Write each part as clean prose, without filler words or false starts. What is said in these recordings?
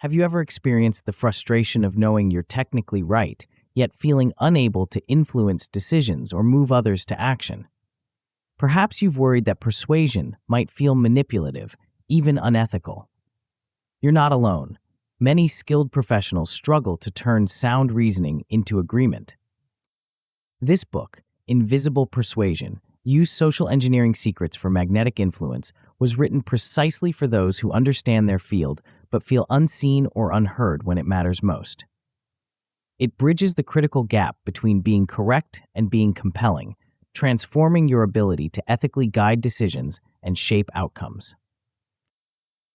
Have you ever experienced the frustration of knowing you're technically right, yet feeling unable to influence decisions or move others to action? Perhaps you've worried that persuasion might feel manipulative, even unethical. You're not alone. Many skilled professionals struggle to turn sound reasoning into agreement. This book, Invisible Persuasion, Use Social Engineering Secrets for Magnetic Influence, was written precisely for those who understand their field but feel unseen or unheard when it matters most. It bridges the critical gap between being correct and being compelling, transforming your ability to ethically guide decisions and shape outcomes.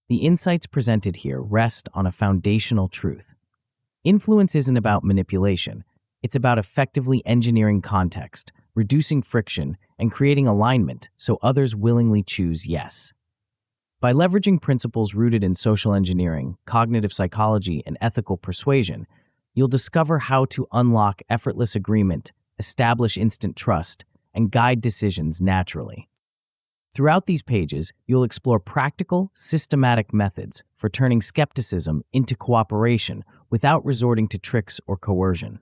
The insights presented here rest on a foundational truth. Influence isn't about manipulation. It's about effectively engineering context, reducing friction, and creating alignment so others willingly choose yes. By leveraging principles rooted in social engineering, cognitive psychology, and ethical persuasion, you'll discover how to unlock effortless agreement, establish instant trust, and guide decisions naturally. Throughout these pages, you'll explore practical, systematic methods for turning skepticism into cooperation without resorting to tricks or coercion.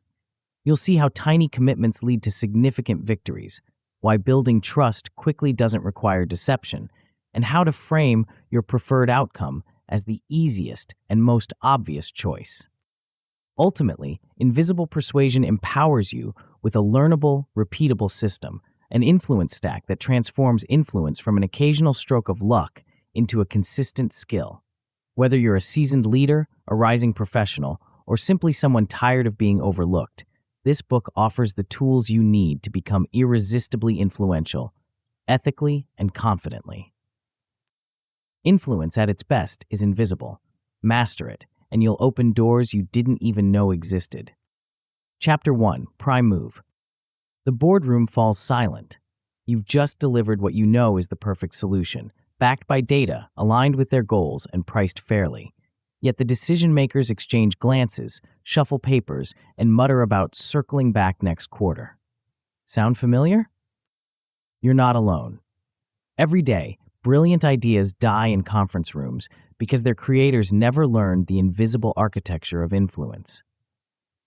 You'll see how tiny commitments lead to significant victories, why building trust quickly doesn't require deception, and how to frame your preferred outcome as the easiest and most obvious choice. Ultimately, Invisible Persuasion empowers you with a learnable, repeatable system, an influence stack that transforms influence from an occasional stroke of luck into a consistent skill. Whether you're a seasoned leader, a rising professional, or simply someone tired of being overlooked, this book offers the tools you need to become irresistibly influential, ethically and confidently. Influence at its best is invisible. Master it, and you'll open doors you didn't even know existed. Chapter 1, Prime Move. The boardroom falls silent. You've just delivered what you know is the perfect solution, backed by data, aligned with their goals, and priced fairly. Yet the decision-makers exchange glances, shuffle papers, and mutter about circling back next quarter. Sound familiar? You're not alone. Every day, brilliant ideas die in conference rooms because their creators never learned the invisible architecture of influence.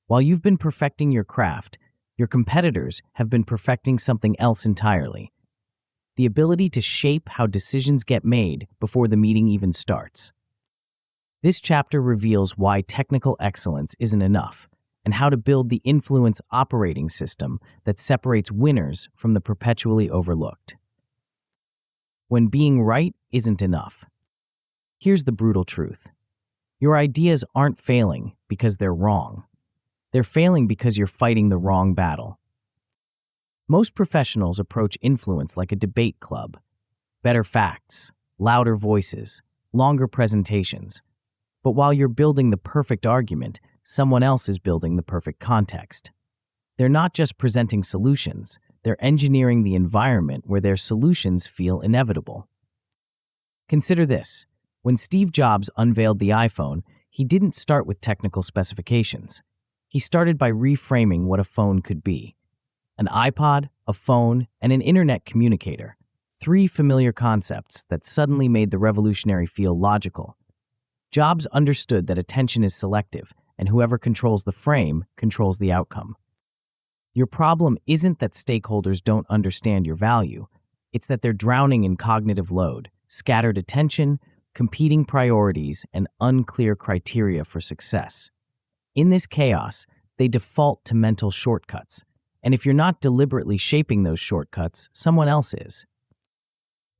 While you've been perfecting your craft, your competitors have been perfecting something else entirely: the ability to shape how decisions get made before the meeting even starts. This chapter reveals why technical excellence isn't enough, and how to build the influence operating system that separates winners from the perpetually overlooked. When being right isn't enough. Here's the brutal truth. Your ideas aren't failing because they're wrong. They're failing because you're fighting the wrong battle. Most professionals approach influence like a debate club. Better facts, louder voices, longer presentations. But while you're building the perfect argument, someone else is building the perfect context. They're not just presenting solutions, they're engineering the environment where their solutions feel inevitable. Consider this. When Steve Jobs unveiled the iPhone, he didn't start with technical specifications. He started by reframing what a phone could be. An iPod, a phone, and an internet communicator. 3 familiar concepts that suddenly made the revolutionary feel logical. Jobs understood that attention is selective, and whoever controls the frame controls the outcome. Your problem isn't that stakeholders don't understand your value. It's that they're drowning in cognitive load, scattered attention, competing priorities, and unclear criteria for success. In this chaos, they default to mental shortcuts, and if you're not deliberately shaping those shortcuts, someone else is.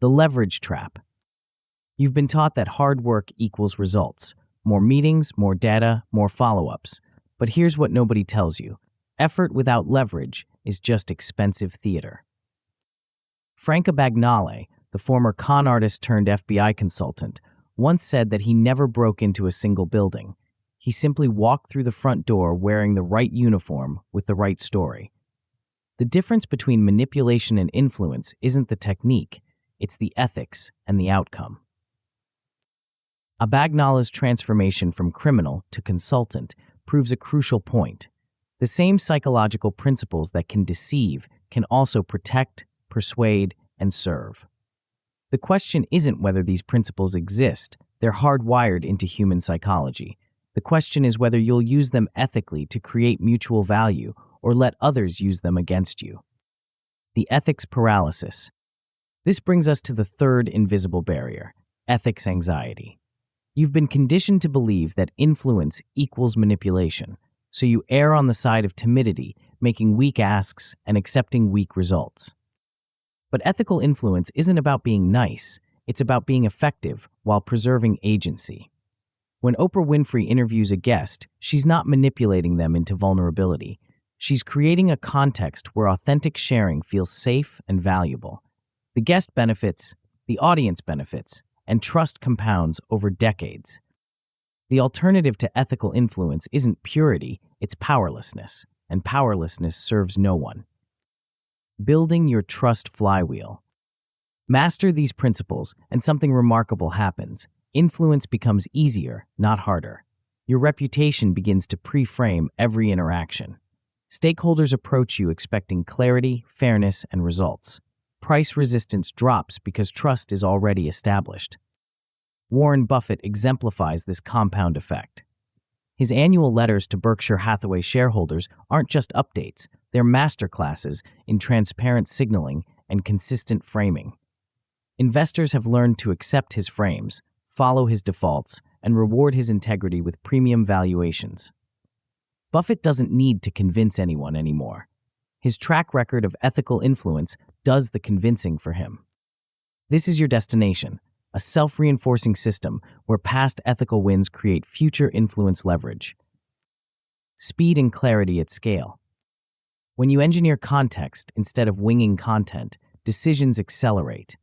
The leverage trap. You've been taught that hard work equals results. More meetings, more data, more follow-ups. But here's what nobody tells you. Effort without leverage is just expensive theater. Franca Bagnale, the former con artist turned FBI consultant, once said that he never broke into a single building. He simply walked through the front door wearing the right uniform with the right story. The difference between manipulation and influence isn't the technique, it's the ethics and the outcome. Bagnale's transformation from criminal to consultant proves a crucial point. The same psychological principles that can deceive can also protect, persuade, and serve. The question isn't whether these principles exist, they're hardwired into human psychology. The question is whether you'll use them ethically to create mutual value or let others use them against you. The ethics paralysis. This brings us to the third invisible barrier, ethics anxiety. You've been conditioned to believe that influence equals manipulation, so you err on the side of timidity, making weak asks and accepting weak results. But ethical influence isn't about being nice, it's about being effective while preserving agency. When Oprah Winfrey interviews a guest, she's not manipulating them into vulnerability. She's creating a context where authentic sharing feels safe and valuable. The guest benefits, the audience benefits, and trust compounds over decades. The alternative to ethical influence isn't purity, it's powerlessness, and powerlessness serves no one. Building your trust flywheel. Master these principles, and something remarkable happens. Influence becomes easier, not harder. Your reputation begins to pre-frame every interaction. Stakeholders approach you expecting clarity, fairness, and results. Price resistance drops because trust is already established. Warren Buffett exemplifies this compound effect. His annual letters to Berkshire Hathaway shareholders aren't just updates, they're masterclasses in transparent signaling and consistent framing. Investors have learned to accept his frames, follow his defaults, and reward his integrity with premium valuations. Buffett doesn't need to convince anyone anymore. His track record of ethical influence does the convincing for him. This is your destination, a self-reinforcing system where past ethical wins create future influence leverage. Speed and clarity at scale. When you engineer context instead of winging content, decisions accelerate.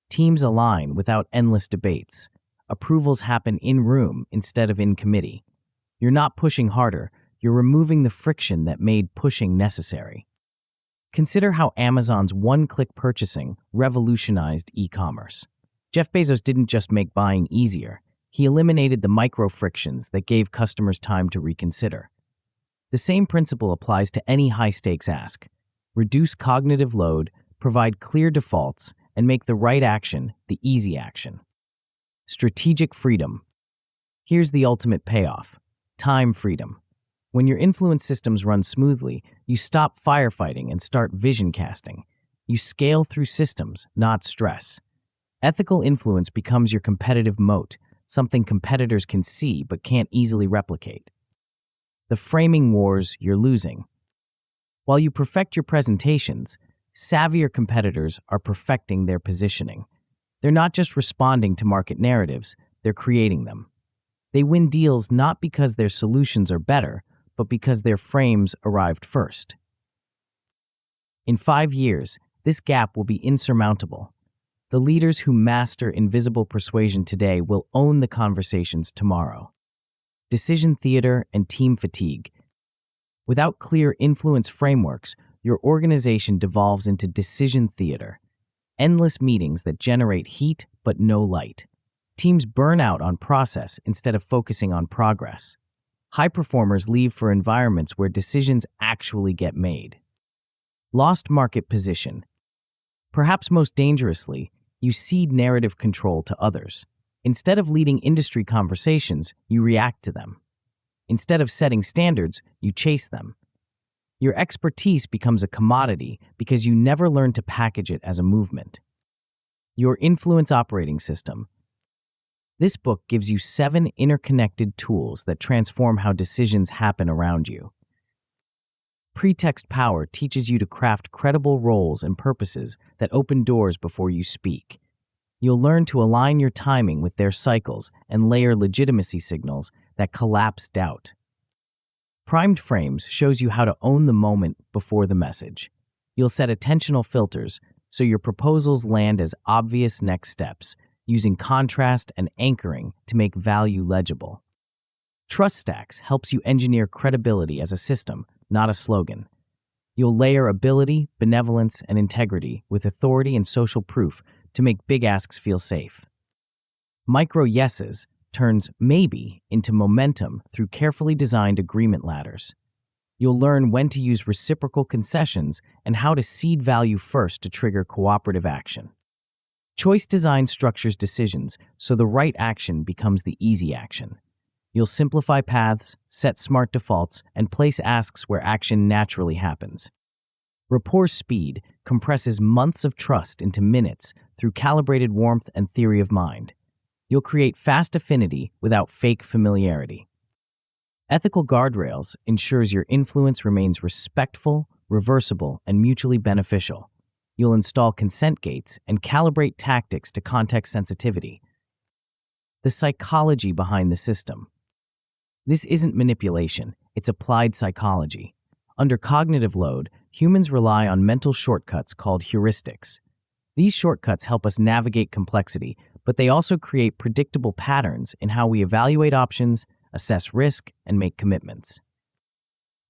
Teams align without endless debates. Approvals happen in-room instead of in committee. You're not pushing harder, you're removing the friction that made pushing necessary. Consider how Amazon's one-click purchasing revolutionized e-commerce. Jeff Bezos didn't just make buying easier, he eliminated the micro-frictions that gave customers time to reconsider. The same principle applies to any high-stakes ask. Reduce cognitive load, provide clear defaults, and make the right action the easy action. Strategic freedom. Here's the ultimate payoff: time freedom. When your influence systems run smoothly, you stop firefighting and start vision casting. You scale through systems, not stress. Ethical influence becomes your competitive moat, something competitors can see but can't easily replicate. The framing wars you're losing. While you perfect your presentations, savvier competitors are perfecting their positioning. They're not just responding to market narratives, they're creating them. They win deals not because their solutions are better, but because their frames arrived first. In 5 years, this gap will be insurmountable. The leaders who master invisible persuasion today will own the conversations tomorrow. Decision theater and team fatigue. Without clear influence frameworks, your organization devolves into decision theater. Endless meetings that generate heat but no light. Teams burn out on process instead of focusing on progress. High performers leave for environments where decisions actually get made. Lost market position. Perhaps most dangerously, you cede narrative control to others. Instead of leading industry conversations, you react to them. Instead of setting standards, you chase them. Your expertise becomes a commodity because you never learn to package it as a movement. Your influence operating system. This book gives you 7 interconnected tools that transform how decisions happen around you. Pretext Power teaches you to craft credible roles and purposes that open doors before you speak. You'll learn to align your timing with their cycles and layer legitimacy signals that collapse doubt. Primed Frames shows you how to own the moment before the message. You'll set attentional filters so your proposals land as obvious next steps, using contrast and anchoring to make value legible. Trust Stacks helps you engineer credibility as a system, not a slogan. You'll layer ability, benevolence, and integrity with authority and social proof to make big asks feel safe. Micro Yeses turns maybe into momentum through carefully designed agreement ladders. You'll learn when to use reciprocal concessions and how to seed value first to trigger cooperative action. Choice design structures decisions so the right action becomes the easy action. You'll simplify paths, set smart defaults, and place asks where action naturally happens. Rapport Speed compresses months of trust into minutes through calibrated warmth and theory of mind. You'll create fast affinity without fake familiarity. Ethical Guardrails ensures your influence remains respectful, reversible, and mutually beneficial. You'll install consent gates and calibrate tactics to context sensitivity. The psychology behind the system. This isn't manipulation, it's applied psychology. Under cognitive load, humans rely on mental shortcuts called heuristics. These shortcuts help us navigate complexity, but they also create predictable patterns in how we evaluate options, assess risk, and make commitments.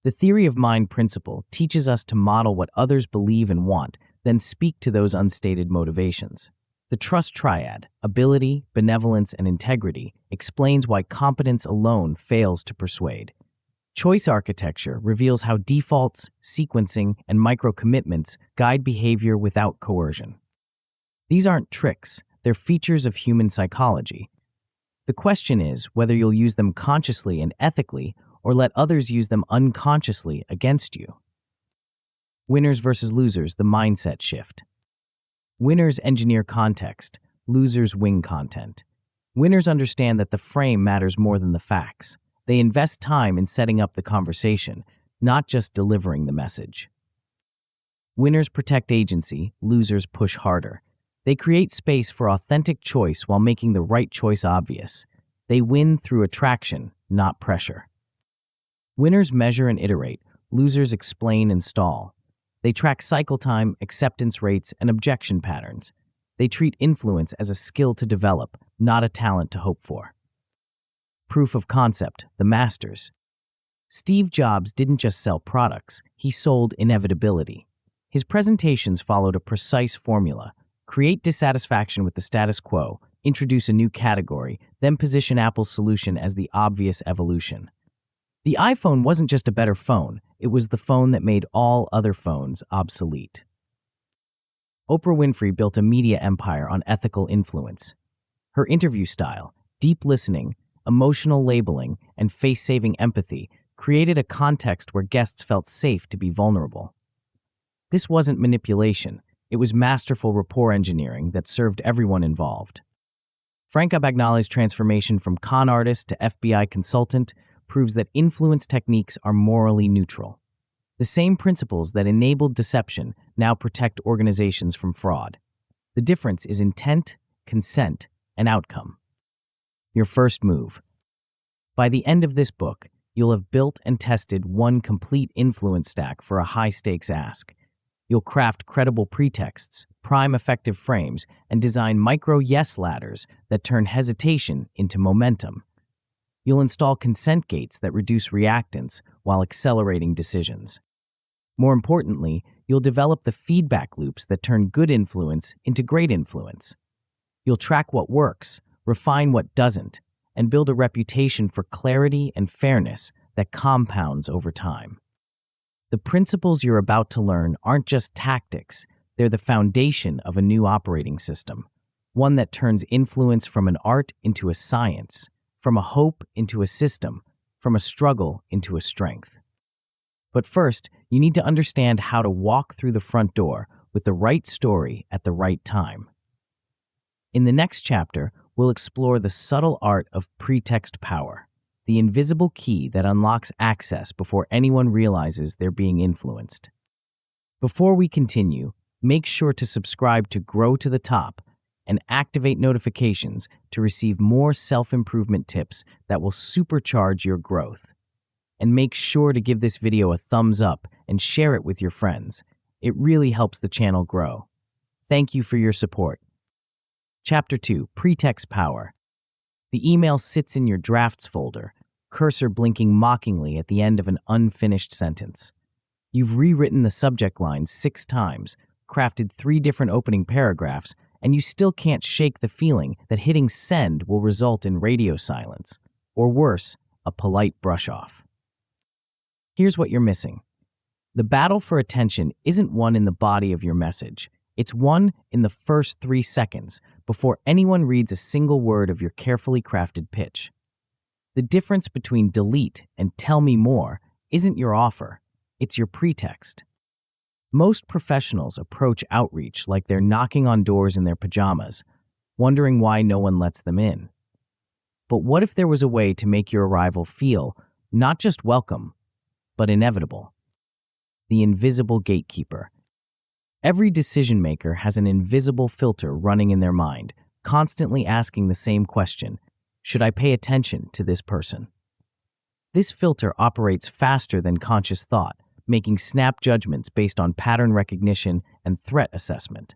The theory of mind principle teaches us to model what others believe and want, then speak to those unstated motivations. The trust triad, ability, benevolence, and integrity, explains why competence alone fails to persuade. Choice architecture reveals how defaults, sequencing, and micro-commitments guide behavior without coercion. These aren't tricks, they're features of human psychology. The question is whether you'll use them consciously and ethically, or let others use them unconsciously against you. Winners versus losers, the mindset shift. Winners engineer context, losers wing content. Winners understand that the frame matters more than the facts. They invest time in setting up the conversation, not just delivering the message. Winners protect agency, losers push harder. They create space for authentic choice while making the right choice obvious. They win through attraction, not pressure. Winners measure and iterate, losers explain and stall. They track cycle time, acceptance rates, and objection patterns. They treat influence as a skill to develop, not a talent to hope for. Proof of concept, the masters. Steve Jobs didn't just sell products, he sold inevitability. His presentations followed a precise formula: create dissatisfaction with the status quo, introduce a new category, then position Apple's solution as the obvious evolution. The iPhone wasn't just a better phone, it was the phone that made all other phones obsolete. Oprah Winfrey built a media empire on ethical influence. Her interview style, deep listening, emotional labeling, and face-saving empathy created a context where guests felt safe to be vulnerable. This wasn't manipulation, it was masterful rapport engineering that served everyone involved. Frank Abagnale's transformation from con artist to FBI consultant proves that influence techniques are morally neutral. The same principles that enabled deception now protect organizations from fraud. The difference is intent, consent, and outcome. Your first move. By the end of this book, you'll have built and tested one complete influence stack for a high-stakes ask. You'll craft credible pretexts, prime effective frames, and design micro-yes ladders that turn hesitation into momentum. You'll install consent gates that reduce reactance while accelerating decisions. More importantly, you'll develop the feedback loops that turn good influence into great influence. You'll track what works, refine what doesn't, and build a reputation for clarity and fairness that compounds over time. The principles you're about to learn aren't just tactics, they're the foundation of a new operating system, one that turns influence from an art into a science, from a hope into a system, from a struggle into a strength. But first, you need to understand how to walk through the front door with the right story at the right time. In the next chapter, we'll explore the subtle art of pretext power, the invisible key that unlocks access before anyone realizes they're being influenced. Before we continue, make sure to subscribe to Grow to the Top and activate notifications to receive more self-improvement tips that will supercharge your growth. And make sure to give this video a thumbs up and share it with your friends. It really helps the channel grow. Thank you for your support. Chapter 2, Pretext Power. The email sits in your drafts folder, cursor blinking mockingly at the end of an unfinished sentence. You've rewritten the subject line 6 times, crafted 3 different opening paragraphs, and you still can't shake the feeling that hitting send will result in radio silence, or worse, a polite brush-off. Here's what you're missing. The battle for attention isn't won in the body of your message. It's won in the first 3 seconds before anyone reads a single word of your carefully crafted pitch. The The difference between delete and tell me more isn't your offer, it's your pretext. Most professionals approach outreach like they're knocking on doors in their pajamas, wondering why no one lets them in. But what if there was a way to make your arrival feel not just welcome, but inevitable? The invisible gatekeeper. Every decision maker has an invisible filter running in their mind, constantly asking the same question: should I pay attention to this person? This filter operates faster than conscious thought, making snap judgments based on pattern recognition and threat assessment.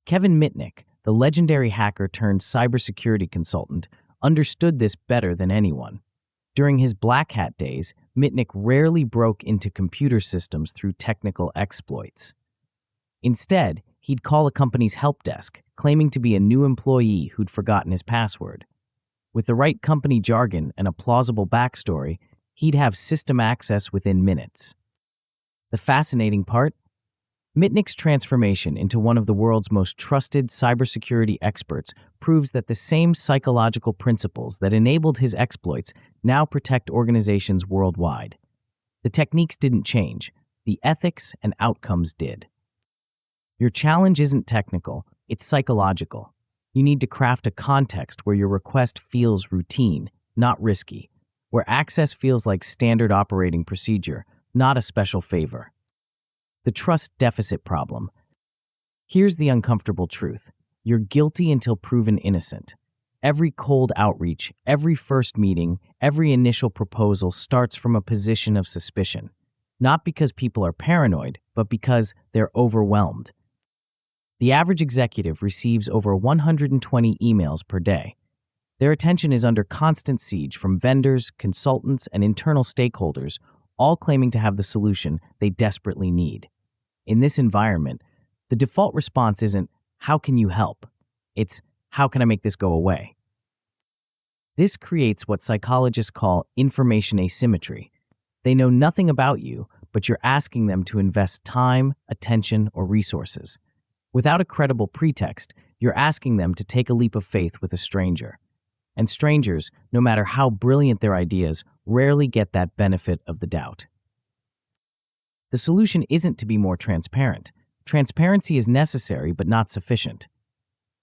Kevin Mitnick, the legendary hacker turned cybersecurity consultant, understood this better than anyone. During his black hat days, Mitnick rarely broke into computer systems through technical exploits. Instead, he'd call a company's help desk, claiming to be a new employee who'd forgotten his password. With the right company jargon and a plausible backstory, he'd have system access within minutes. The fascinating part? Mitnick's transformation into one of the world's most trusted cybersecurity experts proves that the same psychological principles that enabled his exploits now protect organizations worldwide. The techniques didn't change, the ethics and outcomes did. Your challenge isn't technical, it's psychological. You need to craft a context where your request feels routine, not risky, where access feels like standard operating procedure, not a special favor. The trust deficit problem. Here's the uncomfortable truth. You're guilty until proven innocent. Every cold outreach, every first meeting, every initial proposal starts from a position of suspicion. Not because people are paranoid, but because they're overwhelmed. The average executive receives over 120 emails per day. Their attention is under constant siege from vendors, consultants, and internal stakeholders, all claiming to have the solution they desperately need. In this environment, the default response isn't, "How can you help?" It's, "How can I make this go away?" This creates what psychologists call information asymmetry. They know nothing about you, but you're asking them to invest time, attention, or resources. Without a credible pretext, you're asking them to take a leap of faith with a stranger. And strangers, no matter how brilliant their ideas, rarely get that benefit of the doubt. The solution isn't to be more transparent. Transparency is necessary but not sufficient.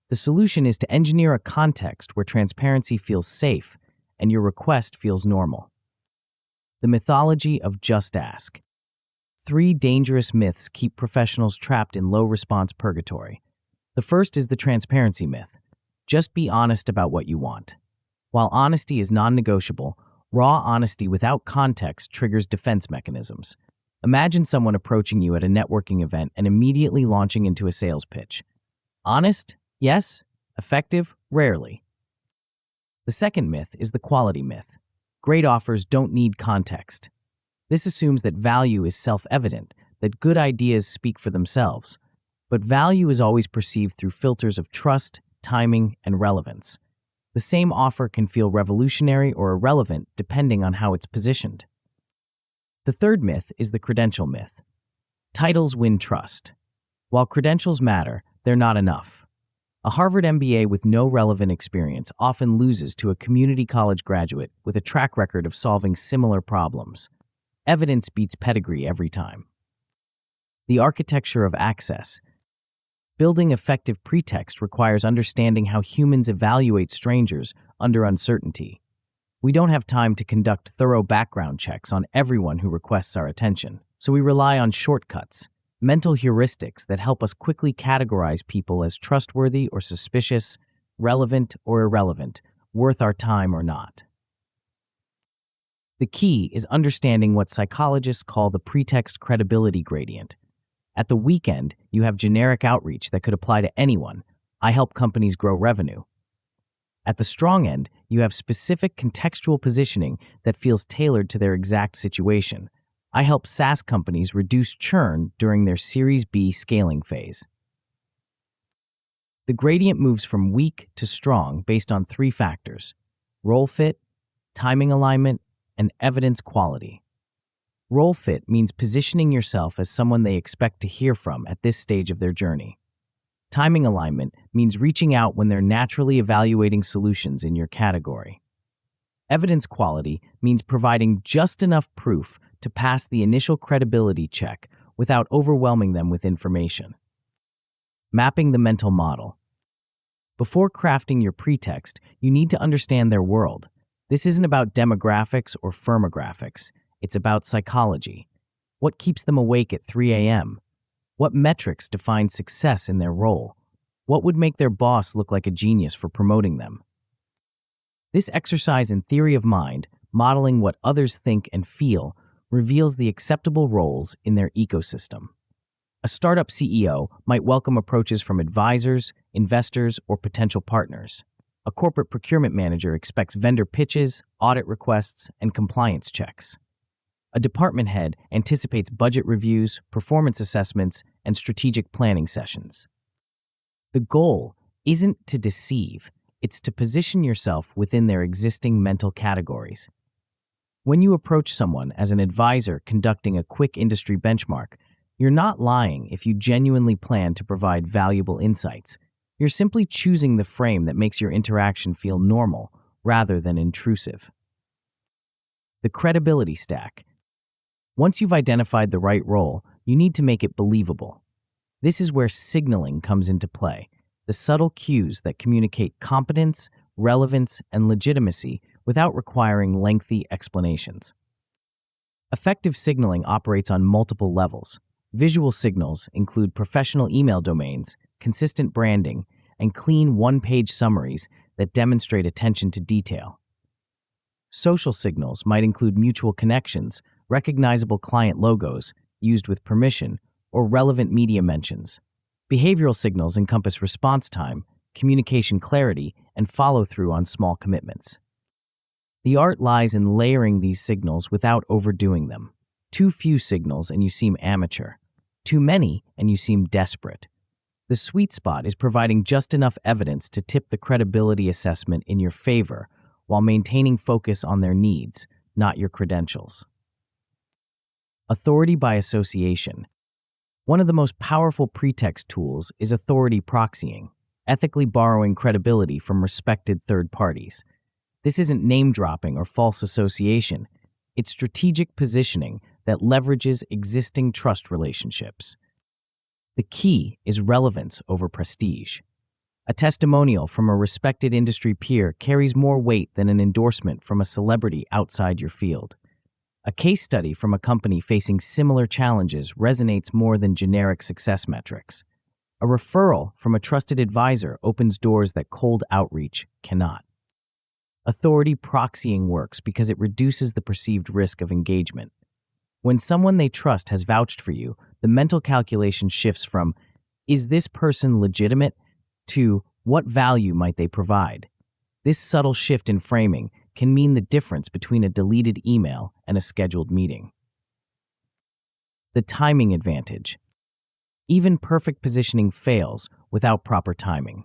The solution is to engineer a context where transparency feels safe and your request feels normal. The mythology of just ask. 3 dangerous myths keep professionals trapped in low-response purgatory. The first is the transparency myth. Just be honest about what you want. While honesty is non-negotiable, raw honesty without context triggers defense mechanisms. Imagine someone approaching you at a networking event and immediately launching into a sales pitch. Honest? Yes. Effective? Rarely. The second myth is the quality myth. Great offers don't need context. This assumes that value is self-evident, that good ideas speak for themselves. But value is always perceived through filters of trust, timing, and relevance. The same offer can feel revolutionary or irrelevant depending on how it's positioned. The third myth is the credential myth. Titles win trust. While credentials matter, they're not enough. A Harvard MBA with no relevant experience often loses to a community college graduate with a track record of solving similar problems. Evidence beats pedigree every time. The architecture of access. Building effective pretext requires understanding how humans evaluate strangers under uncertainty. We don't have time to conduct thorough background checks on everyone who requests our attention, so we rely on shortcuts, mental heuristics that help us quickly categorize people as trustworthy or suspicious, relevant or irrelevant, worth our time or not. The key is understanding what psychologists call the pretext credibility gradient. At the weak end, you have generic outreach that could apply to anyone. I help companies grow revenue. At the strong end, you have specific contextual positioning that feels tailored to their exact situation. I help SaaS companies reduce churn during their Series B scaling phase. The gradient moves from weak to strong based on 3 factors: role fit, timing alignment, and evidence quality. Role fit means positioning yourself as someone they expect to hear from at this stage of their journey. Timing alignment means reaching out when they're naturally evaluating solutions in your category. Evidence quality means providing just enough proof to pass the initial credibility check without overwhelming them with information. Mapping the mental model. Before crafting your pretext, you need to understand their world. This isn't about demographics or firmographics. It's about psychology. What keeps them awake at 3 a.m.? What metrics define success in their role? What would make their boss look like a genius for promoting them? This exercise in theory of mind, modeling what others think and feel, reveals the acceptable roles in their ecosystem. A startup CEO might welcome approaches from advisors, investors, or potential partners. A corporate procurement manager expects vendor pitches, audit requests, and compliance checks. A department head anticipates budget reviews, performance assessments, and strategic planning sessions. The goal isn't to deceive, it's to position yourself within their existing mental categories. When you approach someone as an advisor conducting a quick industry benchmark, you're not lying if you genuinely plan to provide valuable insights. You're simply choosing the frame that makes your interaction feel normal rather than intrusive. The credibility stack. Once you've identified the right role, you need to make it believable. This is where signaling comes into play, the subtle cues that communicate competence, relevance, and legitimacy without requiring lengthy explanations. Effective signaling operates on multiple levels. Visual signals include professional email domains, consistent branding, and clean one-page summaries that demonstrate attention to detail. Social signals might include mutual connections, recognizable client logos used with permission, or relevant media mentions. Behavioral signals encompass response time, communication clarity, and follow-through on small commitments. The art lies in layering these signals without overdoing them. Too few signals and you seem amateur. Too many and you seem desperate. The sweet spot is providing just enough evidence to tip the credibility assessment in your favor while maintaining focus on their needs, not your credentials. Authority by association. One of the most powerful pretext tools is authority proxying, ethically borrowing credibility from respected third parties. This isn't name-dropping or false association. It's strategic positioning that leverages existing trust relationships. The key is relevance over prestige. A testimonial from a respected industry peer carries more weight than an endorsement from a celebrity outside your field. A case study from a company facing similar challenges resonates more than generic success metrics. A referral from a trusted advisor opens doors that cold outreach cannot. Authority proxying works because it reduces the perceived risk of engagement. When someone they trust has vouched for you, the mental calculation shifts from, "Is this person legitimate?" to, "What value might they provide?" This subtle shift in framing can mean the difference between a deleted email and a scheduled meeting. The timing advantage. Even perfect positioning fails without proper timing.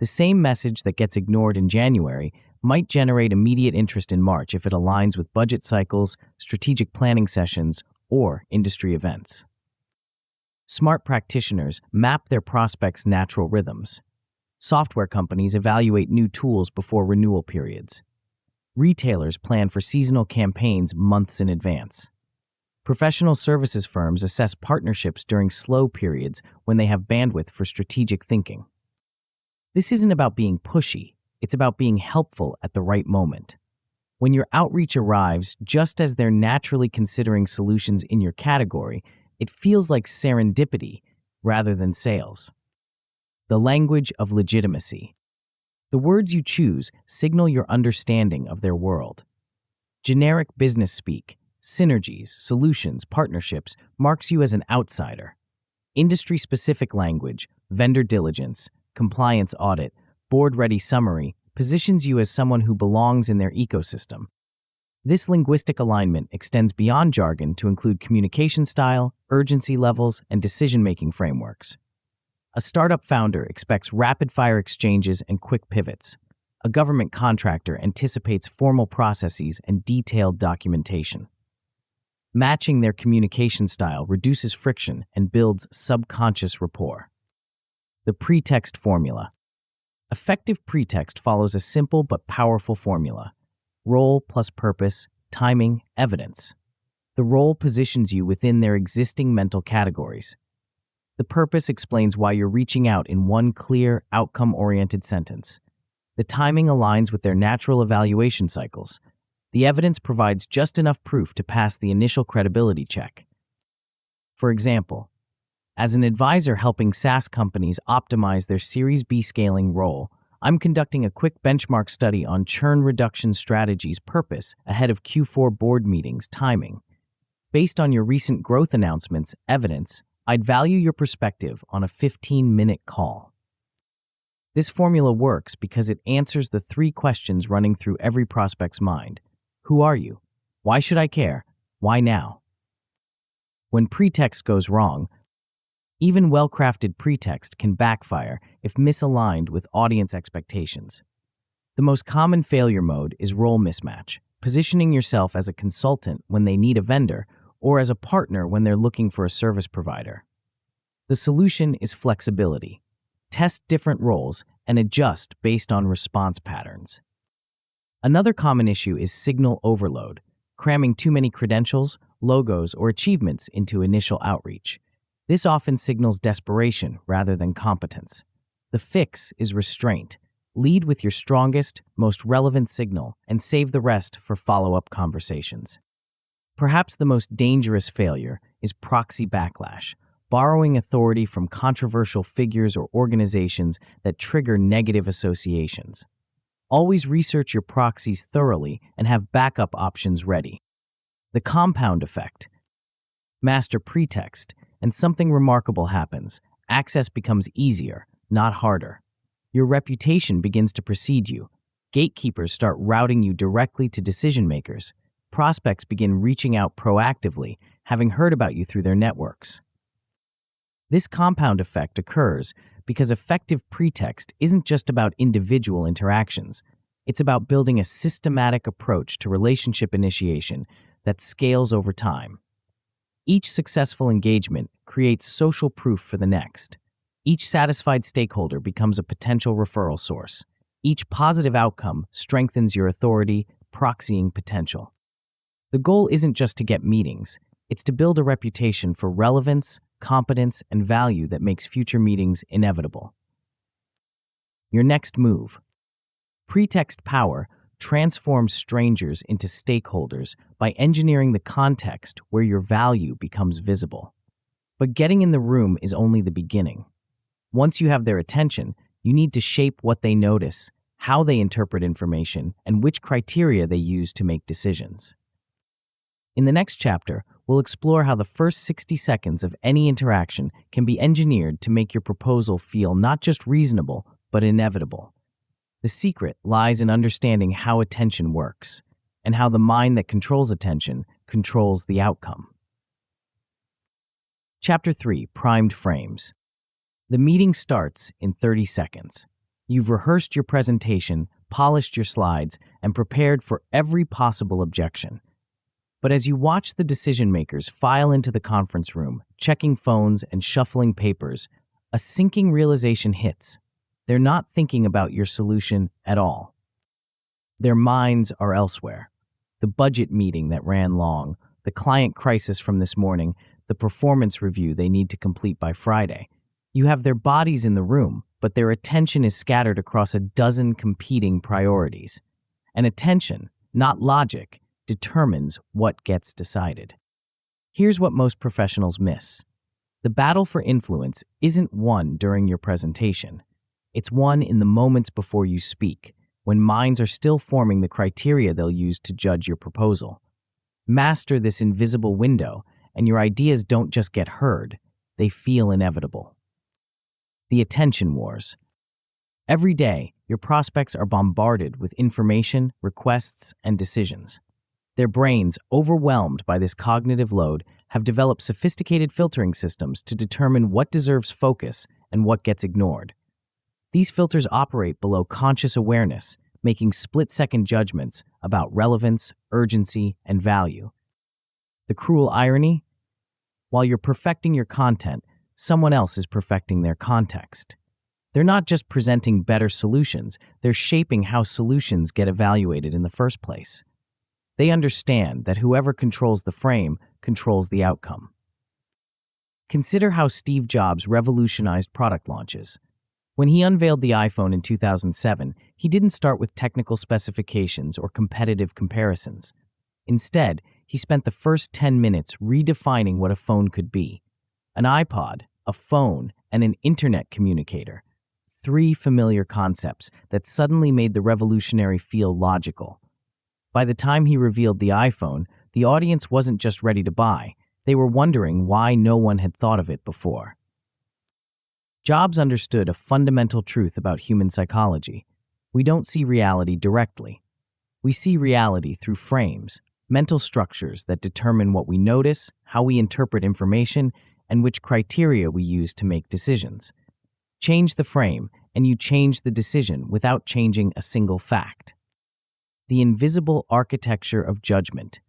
The same message that gets ignored in January might generate immediate interest in March if it aligns with budget cycles, strategic planning sessions, or industry events. Smart practitioners map their prospects' natural rhythms. Software companies evaluate new tools before renewal periods. Retailers plan for seasonal campaigns months in advance. Professional services firms assess partnerships during slow periods when they have bandwidth for strategic thinking. This isn't about being pushy, it's about being helpful at the right moment. When your outreach arrives just as they're naturally considering solutions in your category, it feels like serendipity rather than sales. The language of legitimacy. The words you choose signal your understanding of their world. Generic business speak, synergies, solutions, partnerships marks you as an outsider. Industry-specific language, vendor diligence, compliance audit, board-ready summary positions you as someone who belongs in their ecosystem. This linguistic alignment extends beyond jargon to include communication style, urgency levels, and decision-making frameworks. A startup founder expects rapid-fire exchanges and quick pivots. A government contractor anticipates formal processes and detailed documentation. Matching their communication style reduces friction and builds subconscious rapport. The pretext formula. Effective pretext follows a simple but powerful formula. role plus purpose, timing, evidence. The role positions you within their existing mental categories. The purpose explains why you're reaching out in one clear, outcome-oriented sentence. The timing aligns with their natural evaluation cycles. The evidence provides just enough proof to pass the initial credibility check. For example, as an advisor helping SaaS companies optimize their Series B scaling role, I'm conducting a quick benchmark study on churn reduction strategies purpose ahead of Q4 board meetings timing. Based on your recent growth announcements, evidence, I'd value your perspective on a 15-minute call. This formula works because it answers the three questions running through every prospect's mind. Who are you? Why should I care? Why now? When pretext goes wrong, even well-crafted pretext can backfire if misaligned with audience expectations. The most common failure mode is role mismatch, positioning yourself as a consultant when they need a vendor or as a partner when they're looking for a service provider. The solution is flexibility. Test different roles and adjust based on response patterns. Another common issue is signal overload, cramming too many credentials, logos, or achievements into initial outreach. This often signals desperation rather than competence. The fix is restraint. Lead with your strongest, most relevant signal and save the rest for follow-up conversations. Perhaps the most dangerous failure is proxy backlash, borrowing authority from controversial figures or organizations that trigger negative associations. Always research your proxies thoroughly and have backup options ready. The compound effect. Master pretext, and something remarkable happens. Access becomes easier, not harder. Your reputation begins to precede you. Gatekeepers start routing you directly to decision makers. Prospects begin reaching out proactively, having heard about you through their networks. This compound effect occurs because effective pretext isn't just about individual interactions. It's about building a systematic approach to relationship initiation that scales over time. Each successful engagement creates social proof for the next. Each satisfied stakeholder becomes a potential referral source. Each positive outcome strengthens your authority, proxying potential. The goal isn't just to get meetings, it's to build a reputation for relevance, competence, and value that makes future meetings inevitable. Your next move. Pretext Power transforms strangers into stakeholders by engineering the context where your value becomes visible. But getting in the room is only the beginning. Once you have their attention, you need to shape what they notice, how they interpret information, and which criteria they use to make decisions. In the next chapter, we'll explore how the first 60 seconds of any interaction can be engineered to make your proposal feel not just reasonable, but inevitable. The secret lies in understanding how attention works, and how the mind that controls attention controls the outcome. Chapter 3, Primed Frames. The meeting starts in 30 seconds. You've rehearsed your presentation, polished your slides, and prepared for every possible objection. But as you watch the decision makers file into the conference room, checking phones and shuffling papers, a sinking realization hits. They're not thinking about your solution at all. Their minds are elsewhere. The budget meeting that ran long, the client crisis from this morning, the performance review they need to complete by Friday. You have their bodies in the room, but their attention is scattered across a dozen competing priorities. And attention, not logic, determines what gets decided. Here's what most professionals miss. The battle for influence isn't won during your presentation. It's won in the moments before you speak, when minds are still forming the criteria they'll use to judge your proposal. Master this invisible window, and your ideas don't just get heard, they feel inevitable. The attention wars. Every day, your prospects are bombarded with information, requests, and decisions. Their brains, overwhelmed by this cognitive load, have developed sophisticated filtering systems to determine what deserves focus and what gets ignored. These filters operate below conscious awareness, making split-second judgments about relevance, urgency, and value. The cruel irony? While you're perfecting your content, someone else is perfecting their context. They're not just presenting better solutions, they're shaping how solutions get evaluated in the first place. They understand that whoever controls the frame controls the outcome. Consider how Steve Jobs revolutionized product launches. When he unveiled the iPhone in 2007, he didn't start with technical specifications or competitive comparisons. Instead, he spent the first 10 minutes redefining what a phone could be. An iPod, a phone, and an internet communicator. 3 familiar concepts that suddenly made the revolutionary feel logical. By the time he revealed the iPhone, the audience wasn't just ready to buy. They were wondering why no one had thought of it before. Jobs understood a fundamental truth about human psychology. We don't see reality directly. We see reality through frames, mental structures that determine what we notice, how we interpret information, and which criteria we use to make decisions. Change the frame, and you change the decision without changing a single fact. The invisible architecture of judgment.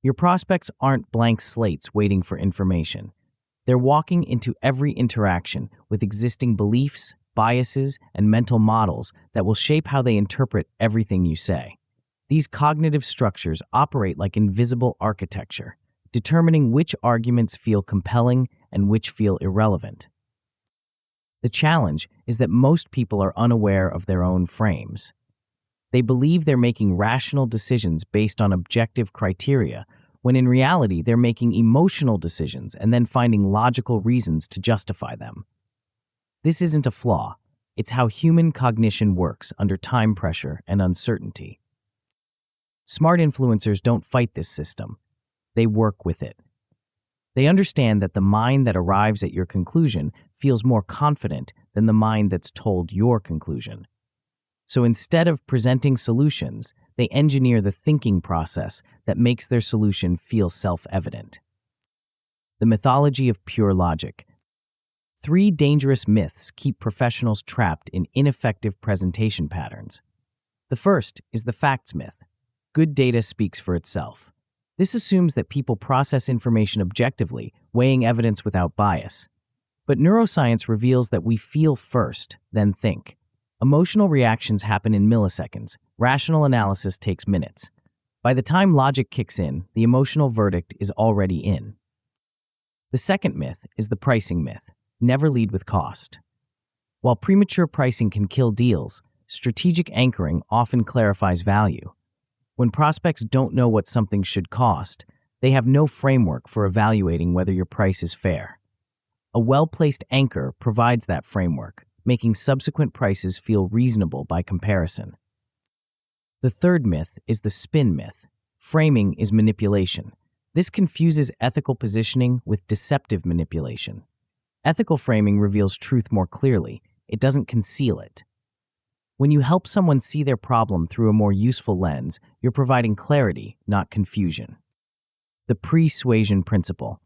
Your prospects aren't blank slates waiting for information. They're walking into every interaction with existing beliefs, biases, and mental models that will shape how they interpret everything you say. These cognitive structures operate like invisible architecture, determining which arguments feel compelling and which feel irrelevant. The challenge is that most people are unaware of their own frames. They believe they're making rational decisions based on objective criteria, when in reality they're making emotional decisions and then finding logical reasons to justify them. This isn't a flaw. It's how human cognition works under time pressure and uncertainty. Smart influencers don't fight this system. They work with it. They understand that the mind that arrives at your conclusion feels more confident than the mind that's told your conclusion. So instead of presenting solutions, they engineer the thinking process that makes their solution feel self-evident. The mythology of pure logic. 3 dangerous myths keep professionals trapped in ineffective presentation patterns. The first is the facts myth. Good data speaks for itself. This assumes that people process information objectively, weighing evidence without bias. But neuroscience reveals that we feel first, then think. Emotional reactions happen in milliseconds. Rational analysis takes minutes. By the time logic kicks in, the emotional verdict is already in. The second myth is the pricing myth. Never lead with cost. While premature pricing can kill deals, strategic anchoring often clarifies value. When prospects don't know what something should cost, they have no framework for evaluating whether your price is fair. A well-placed anchor provides that framework, making subsequent prices feel reasonable by comparison. The third myth is the spin myth. Framing is manipulation. This confuses ethical positioning with deceptive manipulation. Ethical framing reveals truth more clearly. It doesn't conceal it. When you help someone see their problem through a more useful lens, you're providing clarity, not confusion. The persuasion principle.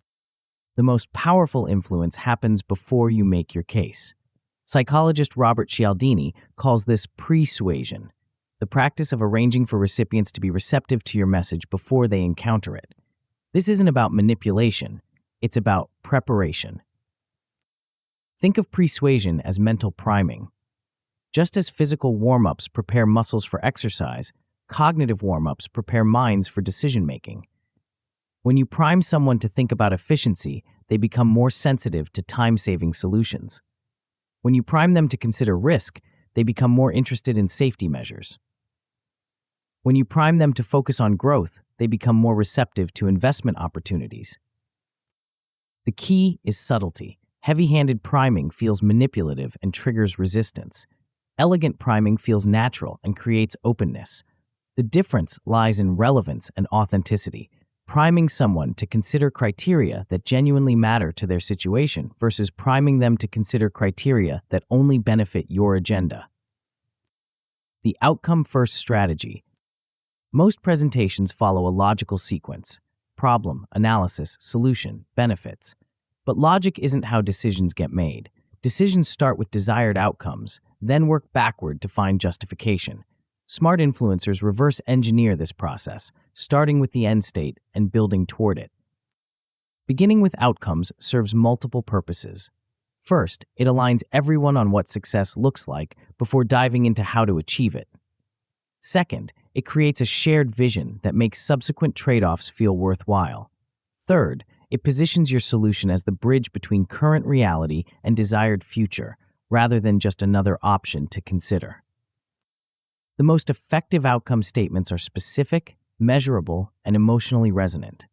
The most powerful influence happens before you make your case. Psychologist Robert Cialdini calls this persuasion, the practice of arranging for recipients to be receptive to your message before they encounter it. This isn't about manipulation, it's about preparation. Think of persuasion as mental priming. Just as physical warm-ups prepare muscles for exercise, cognitive warm-ups prepare minds for decision-making. When you prime someone to think about efficiency, they become more sensitive to time-saving solutions. When you prime them to consider risk, they become more interested in safety measures. When you prime them to focus on growth, they become more receptive to investment opportunities. The key is subtlety. Heavy-handed priming feels manipulative and triggers resistance. Elegant priming feels natural and creates openness. The difference lies in relevance and authenticity. Priming someone to consider criteria that genuinely matter to their situation versus priming them to consider criteria that only benefit your agenda. The outcome-first strategy. Most presentations follow a logical sequence: problem, analysis, solution, benefits. But logic isn't how decisions get made. Decisions start with desired outcomes, then work backward to find justification. Smart influencers reverse engineer this process, starting with the end state and building toward it. Beginning with outcomes serves multiple purposes. First, it aligns everyone on what success looks like before diving into how to achieve it. Second, it creates a shared vision that makes subsequent trade-offs feel worthwhile. Third, it positions your solution as the bridge between current reality and desired future, rather than just another option to consider. The most effective outcome statements are specific, measurable, and emotionally resonant.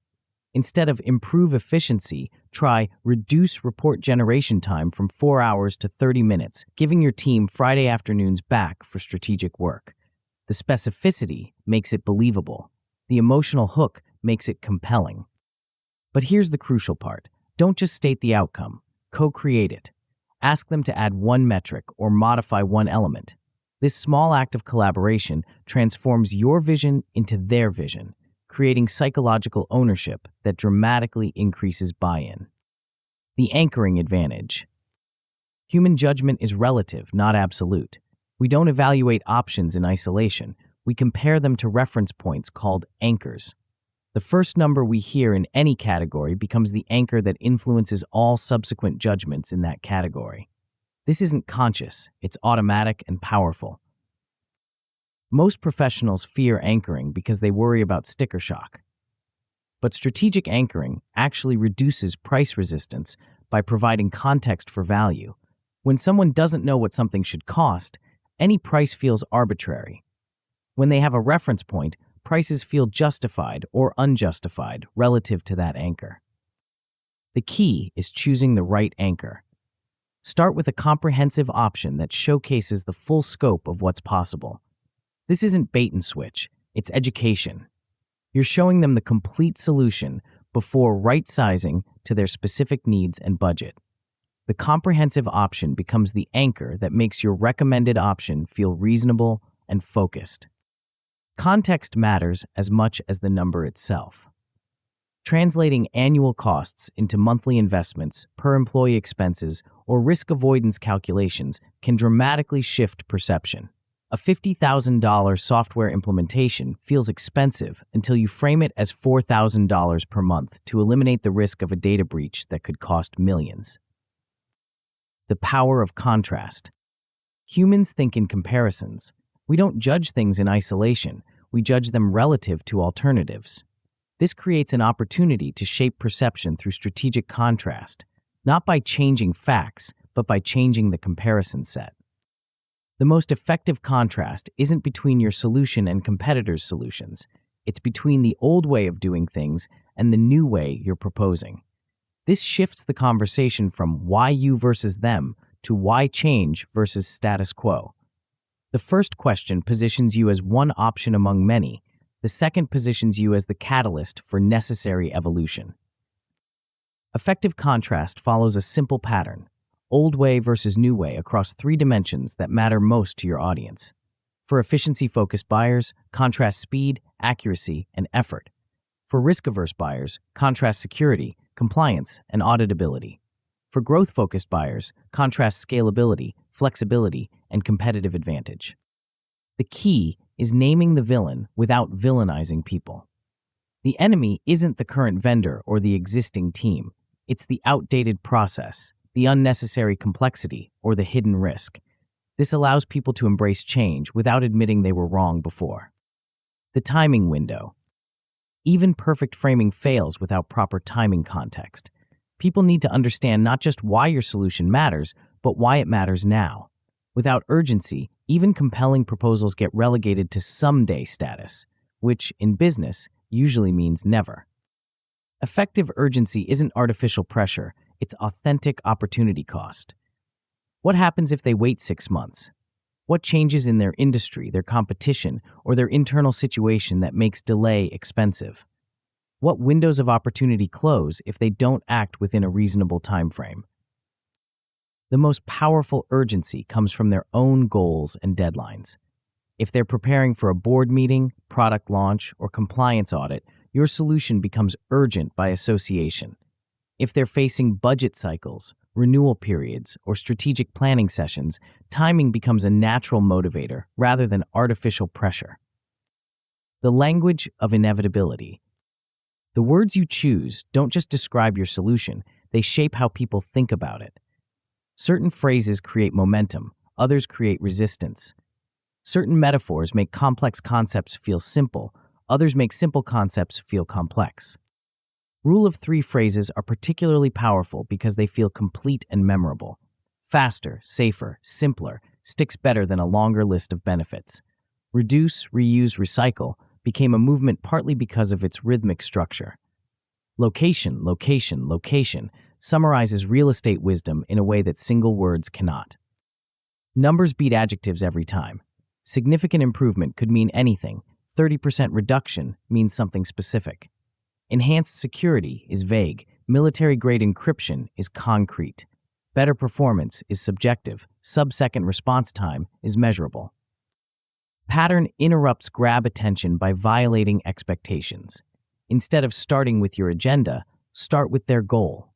Instead of improve efficiency, try reduce report generation time from 4 hours to 30 minutes, giving your team Friday afternoons back for strategic work. The specificity makes it believable. The emotional hook makes it compelling. But here's the crucial part. Don't just state the outcome. Co-create it. Ask them to add one metric or modify one element. This small act of collaboration transforms your vision into their vision, creating psychological ownership that dramatically increases buy-in. The anchoring advantage. Human judgment is relative, not absolute. We don't evaluate options in isolation. We compare them to reference points called anchors. The first number we hear in any category becomes the anchor that influences all subsequent judgments in that category. This isn't conscious, it's automatic and powerful. Most professionals fear anchoring because they worry about sticker shock. But strategic anchoring actually reduces price resistance by providing context for value. When someone doesn't know what something should cost, any price feels arbitrary. When they have a reference point, prices feel justified or unjustified relative to that anchor. The key is choosing the right anchor. Start with a comprehensive option that showcases the full scope of what's possible. This isn't bait and switch, it's education. You're showing them the complete solution before right-sizing to their specific needs and budget. The comprehensive option becomes the anchor that makes your recommended option feel reasonable and focused. Context matters as much as the number itself. Translating annual costs into monthly investments, per employee expenses, or risk avoidance calculations can dramatically shift perception. A $50,000 software implementation feels expensive until you frame it as $4,000 per month to eliminate the risk of a data breach that could cost millions. The power of contrast. Humans think in comparisons. We don't judge things in isolation, we judge them relative to alternatives. This creates an opportunity to shape perception through strategic contrast, not by changing facts, but by changing the comparison set. The most effective contrast isn't between your solution and competitors' solutions. It's between the old way of doing things and the new way you're proposing. This shifts the conversation from why you versus them to why change versus status quo. The first question positions you as one option among many. The second positions you as the catalyst for necessary evolution. Effective contrast follows a simple pattern. Old way versus new way across 3 dimensions that matter most to your audience. For efficiency-focused buyers, contrast speed, accuracy, and effort. For risk-averse buyers, contrast security, compliance, and auditability. For growth-focused buyers, contrast scalability, flexibility, and competitive advantage. The key is naming the villain without villainizing people. The enemy isn't the current vendor or the existing team. It's the outdated process, the unnecessary complexity, or the hidden risk. This allows people to embrace change without admitting they were wrong before. The timing window. Even perfect framing fails without proper timing context. People need to understand not just why your solution matters, but why it matters now. Without urgency, even compelling proposals get relegated to someday status, which, in business, usually means never. Effective urgency isn't artificial pressure, it's authentic opportunity cost. What happens if they wait 6 months? What changes in their industry, their competition, or their internal situation that makes delay expensive? What windows of opportunity close if they don't act within a reasonable time frame? The most powerful urgency comes from their own goals and deadlines. If they're preparing for a board meeting, product launch, or compliance audit, your solution becomes urgent by association. If they're facing budget cycles, renewal periods, or strategic planning sessions, timing becomes a natural motivator rather than artificial pressure. The language of inevitability. The words you choose don't just describe your solution, they shape how people think about it. Certain phrases create momentum, others create resistance. Certain metaphors make complex concepts feel simple, others make simple concepts feel complex. Rule of three phrases are particularly powerful because they feel complete and memorable. Faster, safer, simpler sticks better than a longer list of benefits. Reduce, reuse, recycle became a movement partly because of its rhythmic structure. Location, location, location summarizes real estate wisdom in a way that single words cannot. Numbers beat adjectives every time. Significant improvement could mean anything. 30% reduction means something specific. Enhanced security is vague. Military-grade encryption is concrete. Better performance is subjective. Sub-second response time is measurable. Pattern interrupts grab attention by violating expectations. Instead of starting with your agenda, start with their goal.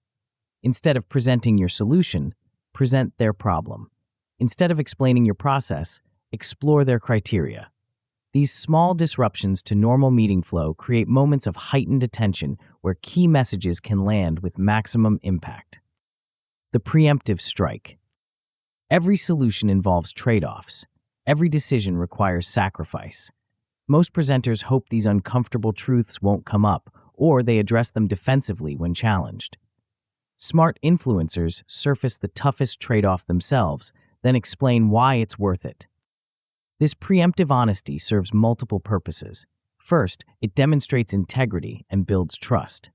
Instead of presenting your solution, present their problem. Instead of explaining your process, explore their criteria. These small disruptions to normal meeting flow create moments of heightened attention where key messages can land with maximum impact. The preemptive strike. Every solution involves trade-offs. Every decision requires sacrifice. Most presenters hope these uncomfortable truths won't come up, or they address them defensively when challenged. Smart influencers surface the toughest trade-off themselves, then explain why it's worth it. This preemptive honesty serves multiple purposes. First, it demonstrates integrity and builds trust.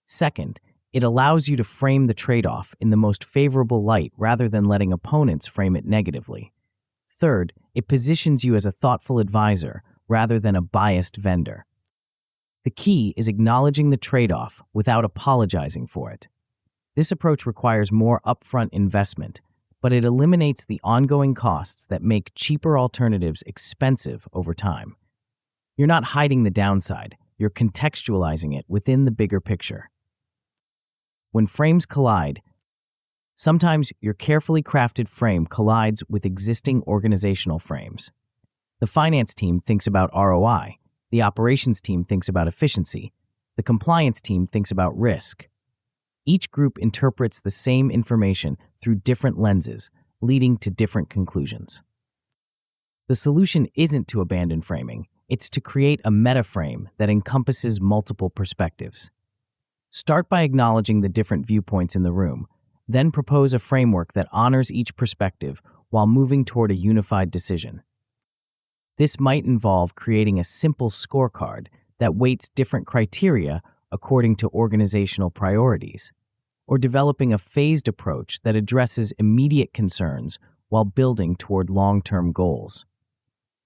Second, it allows you to frame the trade-off in the most favorable light rather than letting opponents frame it negatively. Third, it positions you as a thoughtful advisor rather than a biased vendor. The key is acknowledging the trade-off without apologizing for it. This approach requires more upfront investment, but it eliminates the ongoing costs that make cheaper alternatives expensive over time. You're not hiding the downside, you're contextualizing it within the bigger picture. When frames collide, sometimes your carefully crafted frame collides with existing organizational frames. The finance team thinks about ROI, the operations team thinks about efficiency, the compliance team thinks about risk. Each group interprets the same information through different lenses, leading to different conclusions. The solution isn't to abandon framing, it's to create a meta-frame that encompasses multiple perspectives. Start by acknowledging the different viewpoints in the room, then propose a framework that honors each perspective while moving toward a unified decision. This might involve creating a simple scorecard that weights different criteria according to organizational priorities, or developing a phased approach that addresses immediate concerns while building toward long-term goals,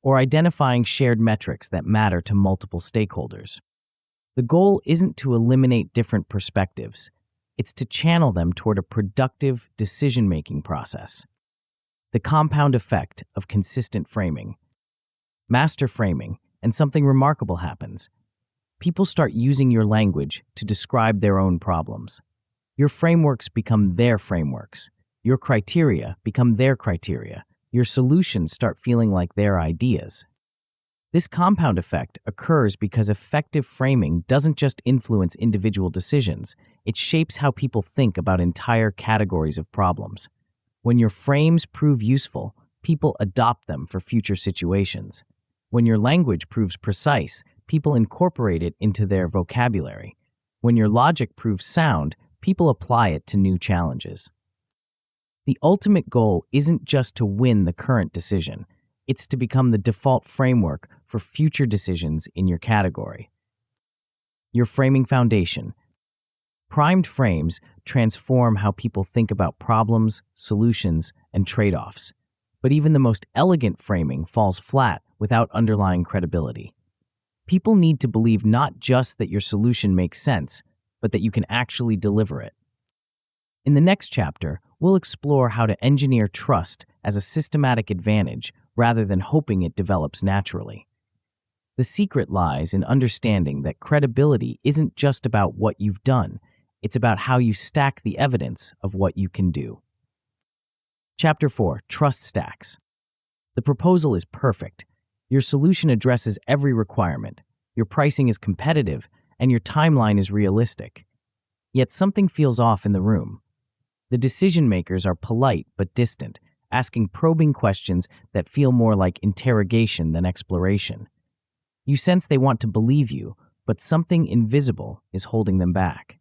or identifying shared metrics that matter to multiple stakeholders. The goal isn't to eliminate different perspectives, it's to channel them toward a productive decision-making process. The compound effect of consistent framing. Master framing, and something remarkable happens. People start using your language to describe their own problems. Your frameworks become their frameworks. Your criteria become their criteria. Your solutions start feeling like their ideas. This compound effect occurs because effective framing doesn't just influence individual decisions, it shapes how people think about entire categories of problems. When your frames prove useful, people adopt them for future situations. When your language proves precise, people incorporate it into their vocabulary. When your logic proves sound, people apply it to new challenges. The ultimate goal isn't just to win the current decision, it's to become the default framework for future decisions in your category. Your framing foundation. Primed frames transform how people think about problems, solutions, and trade-offs. But even the most elegant framing falls flat without underlying credibility. People need to believe not just that your solution makes sense, but that you can actually deliver it. In the next chapter, we'll explore how to engineer trust as a systematic advantage rather than hoping it develops naturally. The secret lies in understanding that credibility isn't just about what you've done, it's about how you stack the evidence of what you can do. Chapter 4, Trust Stacks. The proposal is perfect. Your solution addresses every requirement. Your pricing is competitive, and your timeline is realistic. Yet something feels off in the room. The decision makers are polite but distant, asking probing questions that feel more like interrogation than exploration. You sense they want to believe you, but something invisible is holding them back.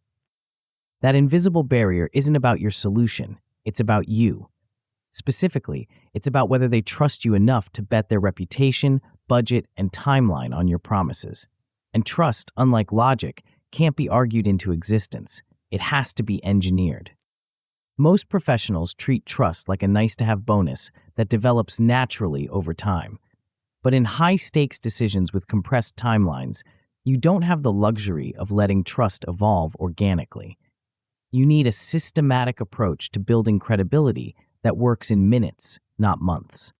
That invisible barrier isn't about your solution, it's about you. Specifically, it's about whether they trust you enough to bet their reputation, budget, and timeline on your promises. And trust, unlike logic, can't be argued into existence. It has to be engineered. Most professionals treat trust like a nice-to-have bonus that develops naturally over time. But in high-stakes decisions with compressed timelines, you don't have the luxury of letting trust evolve organically. You need a systematic approach to building credibility that works in minutes, not months.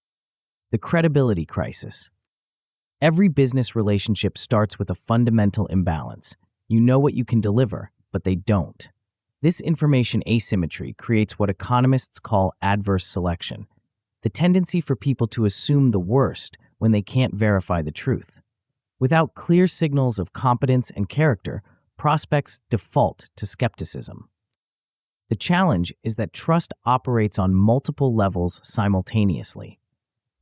The credibility crisis. Every business relationship starts with a fundamental imbalance. You know what you can deliver, but they don't. This information asymmetry creates what economists call adverse selection, the tendency for people to assume the worst when they can't verify the truth. Without clear signals of competence and character, prospects default to skepticism. The challenge is that trust operates on multiple levels simultaneously.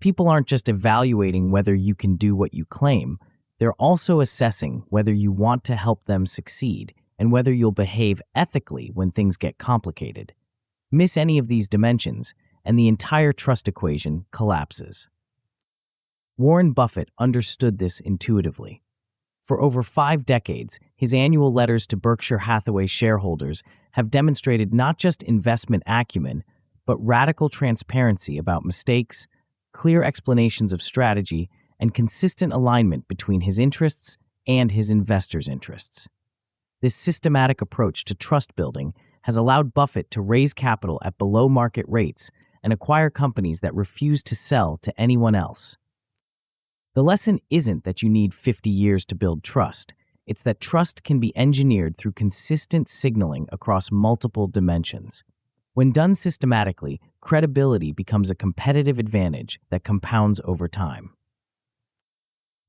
People aren't just evaluating whether you can do what you claim, they're also assessing whether you want to help them succeed and whether you'll behave ethically when things get complicated. Miss any of these dimensions, and the entire trust equation collapses. Warren Buffett understood this intuitively. For over 5 decades, his annual letters to Berkshire Hathaway shareholders have demonstrated not just investment acumen, but radical transparency about mistakes, clear explanations of strategy, and consistent alignment between his interests and his investors' interests. This systematic approach to trust building has allowed Buffett to raise capital at below-market rates and acquire companies that refuse to sell to anyone else. The lesson isn't that you need 50 years to build trust. It's that trust can be engineered through consistent signaling across multiple dimensions. When done systematically, credibility becomes a competitive advantage that compounds over time.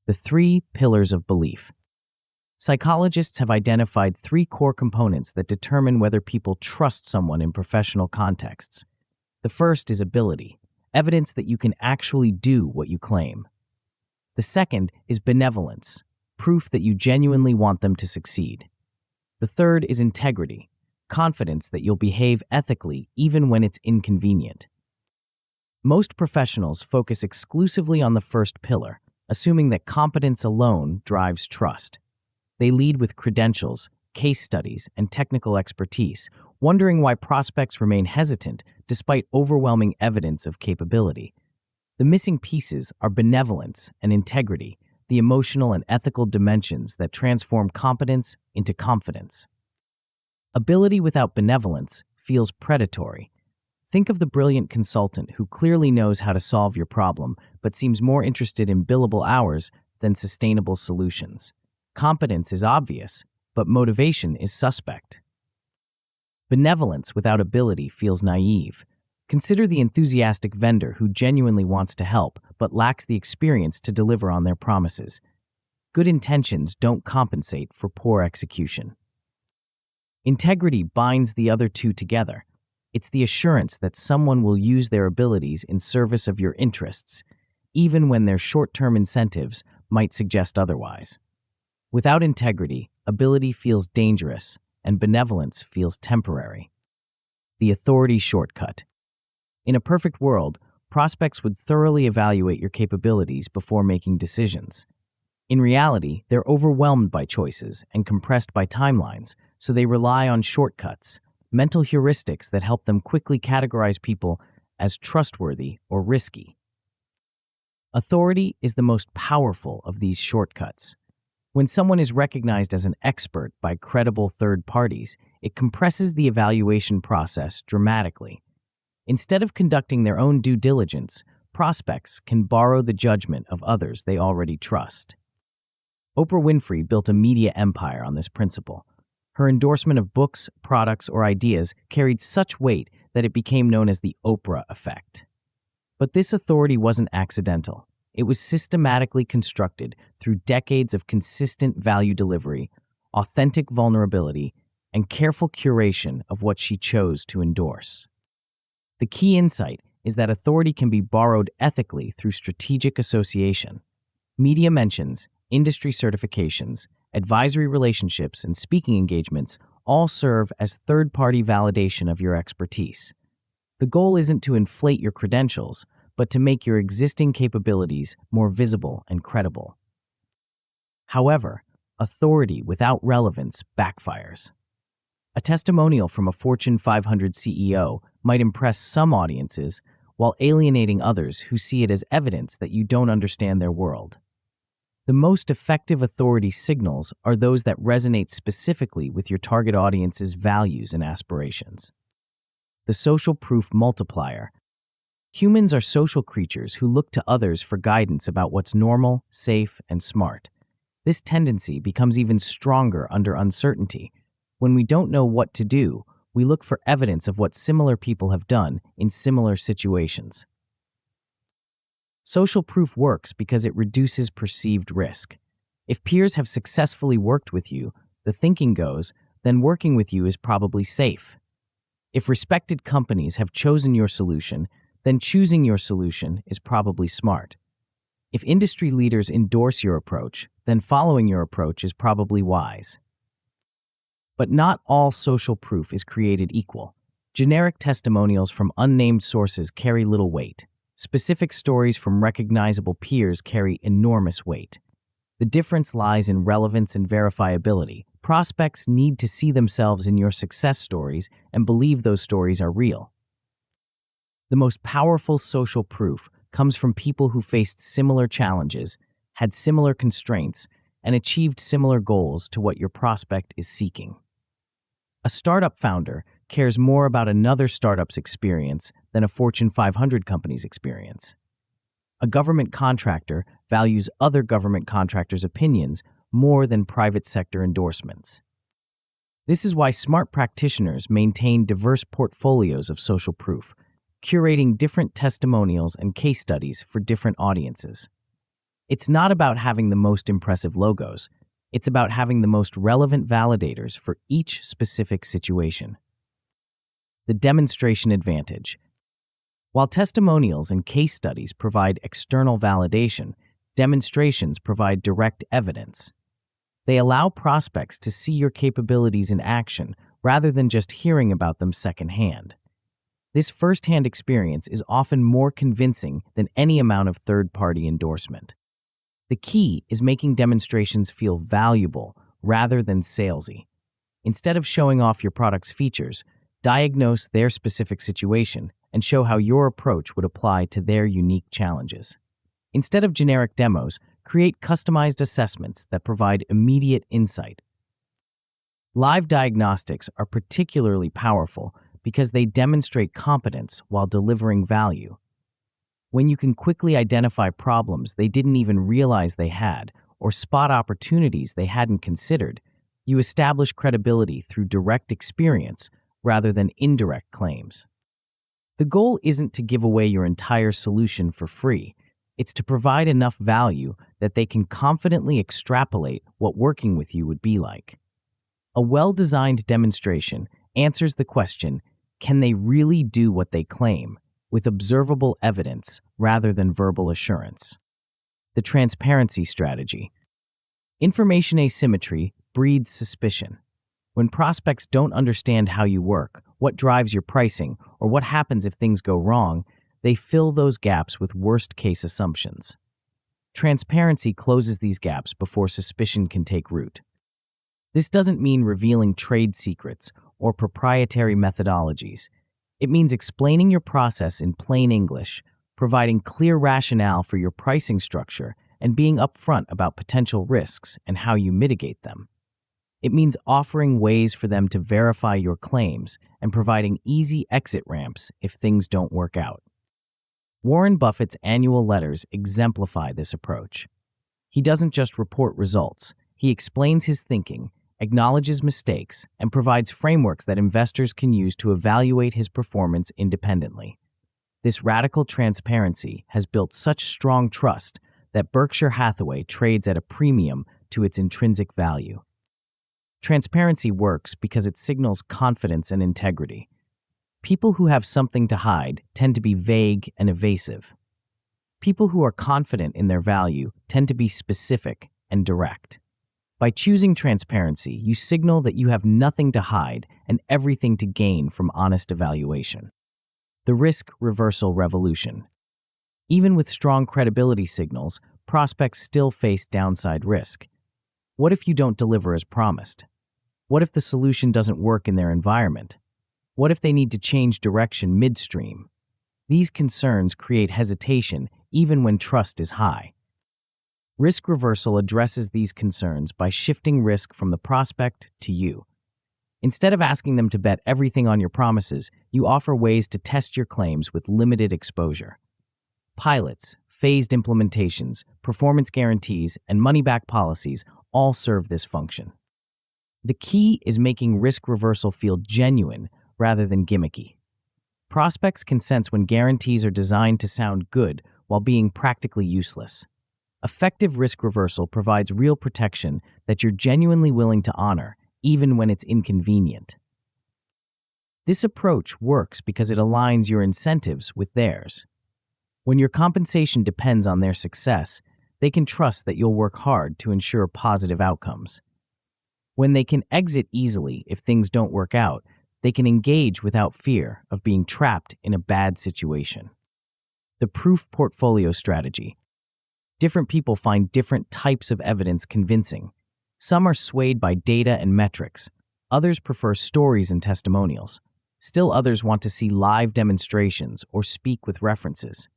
The 3 pillars of belief. Psychologists have identified 3 core components that determine whether people trust someone in professional contexts. The first is ability, evidence that you can actually do what you claim. The second is benevolence, proof that you genuinely want them to succeed. The third is integrity, confidence that you'll behave ethically even when it's inconvenient. Most professionals focus exclusively on the first pillar, assuming that competence alone drives trust. They lead with credentials, case studies, and technical expertise, wondering why prospects remain hesitant despite overwhelming evidence of capability. The missing pieces are benevolence and integrity, the emotional and ethical dimensions that transform competence into confidence. Ability without benevolence feels predatory. Think of the brilliant consultant who clearly knows how to solve your problem, but seems more interested in billable hours than sustainable solutions. Competence is obvious, but motivation is suspect. Benevolence without ability feels naive. Consider the enthusiastic vendor who genuinely wants to help, but lacks the experience to deliver on their promises. Good intentions don't compensate for poor execution. Integrity binds the other two together. It's the assurance that someone will use their abilities in service of your interests, even when their short-term incentives might suggest otherwise. Without integrity, ability feels dangerous, and benevolence feels temporary. The authority shortcut. In a perfect world, prospects would thoroughly evaluate your capabilities before making decisions. In reality, they're overwhelmed by choices and compressed by timelines, so they rely on shortcuts, mental heuristics that help them quickly categorize people as trustworthy or risky. Authority is the most powerful of these shortcuts. When someone is recognized as an expert by credible third parties, it compresses the evaluation process dramatically. Instead of conducting their own due diligence, prospects can borrow the judgment of others they already trust. Oprah Winfrey built a media empire on this principle. Her endorsement of books, products, or ideas carried such weight that it became known as the Oprah effect. But this authority wasn't accidental. It was systematically constructed through decades of consistent value delivery, authentic vulnerability, and careful curation of what she chose to endorse. The key insight is that authority can be borrowed ethically through strategic association. Media mentions, industry certifications, advisory relationships, and speaking engagements all serve as third-party validation of your expertise. The goal isn't to inflate your credentials, but to make your existing capabilities more visible and credible. However, authority without relevance backfires. A testimonial from a Fortune 500 CEO might impress some audiences while alienating others who see it as evidence that you don't understand their world. The most effective authority signals are those that resonate specifically with your target audience's values and aspirations. The social proof multiplier. Humans are social creatures who look to others for guidance about what's normal, safe, and smart. This tendency becomes even stronger under uncertainty. When we don't know what to do, we look for evidence of what similar people have done in similar situations. Social proof works because it reduces perceived risk. If peers have successfully worked with you, the thinking goes, then working with you is probably safe. If respected companies have chosen your solution, then choosing your solution is probably smart. If industry leaders endorse your approach, then following your approach is probably wise. But not all social proof is created equal. Generic testimonials from unnamed sources carry little weight. Specific stories from recognizable peers carry enormous weight. The difference lies in relevance and verifiability. Prospects need to see themselves in your success stories and believe those stories are real. The most powerful social proof comes from people who faced similar challenges, had similar constraints, and achieved similar goals to what your prospect is seeking. A startup founder cares more about another startup's experience than a Fortune 500 company's experience. A government contractor values other government contractors' opinions more than private sector endorsements. This is why smart practitioners maintain diverse portfolios of social proof, curating different testimonials and case studies for different audiences. It's not about having the most impressive logos. It's about having the most relevant validators for each specific situation. The demonstration advantage. While testimonials and case studies provide external validation, demonstrations provide direct evidence. They allow prospects to see your capabilities in action rather than just hearing about them secondhand. This firsthand experience is often more convincing than any amount of third-party endorsement. The key is making demonstrations feel valuable rather than salesy. Instead of showing off your product's features, diagnose their specific situation and show how your approach would apply to their unique challenges. Instead of generic demos, create customized assessments that provide immediate insight. Live diagnostics are particularly powerful because they demonstrate competence while delivering value. When you can quickly identify problems they didn't even realize they had, or spot opportunities they hadn't considered, you establish credibility through direct experience rather than indirect claims. The goal isn't to give away your entire solution for free. It's to provide enough value that they can confidently extrapolate what working with you would be like. A well-designed demonstration answers the question, can they really do what they claim, with observable evidence rather than verbal assurance? The transparency strategy. Information asymmetry breeds suspicion. When prospects don't understand how you work, what drives your pricing, or what happens if things go wrong, they fill those gaps with worst-case assumptions. Transparency closes these gaps before suspicion can take root. This doesn't mean revealing trade secrets or proprietary methodologies. It means explaining your process in plain English, providing clear rationale for your pricing structure, and being upfront about potential risks and how you mitigate them. It means offering ways for them to verify your claims and providing easy exit ramps if things don't work out. Warren Buffett's annual letters exemplify this approach. He doesn't just report results, he explains his thinking, acknowledges mistakes, and provides frameworks that investors can use to evaluate his performance independently. This radical transparency has built such strong trust that Berkshire Hathaway trades at a premium to its intrinsic value. Transparency works because it signals confidence and integrity. People who have something to hide tend to be vague and evasive. People who are confident in their value tend to be specific and direct. By choosing transparency, you signal that you have nothing to hide and everything to gain from honest evaluation. The risk reversal revolution. Even with strong credibility signals, prospects still face downside risk. What if you don't deliver as promised? What if the solution doesn't work in their environment? What if they need to change direction midstream? These concerns create hesitation even when trust is high. Risk reversal addresses these concerns by shifting risk from the prospect to you. Instead of asking them to bet everything on your promises, you offer ways to test your claims with limited exposure. Pilots, phased implementations, performance guarantees, and money-back policies all serve this function. The key is making risk reversal feel genuine rather than gimmicky. Prospects can sense when guarantees are designed to sound good while being practically useless. Effective risk reversal provides real protection that you're genuinely willing to honor, even when it's inconvenient. This approach works because it aligns your incentives with theirs. When your compensation depends on their success, they can trust that you'll work hard to ensure positive outcomes. When they can exit easily if things don't work out, they can engage without fear of being trapped in a bad situation. The proof portfolio strategy. Different people find different types of evidence convincing. Some are swayed by data and metrics. Others prefer stories and testimonials. Still others want to see live demonstrations or speak with references.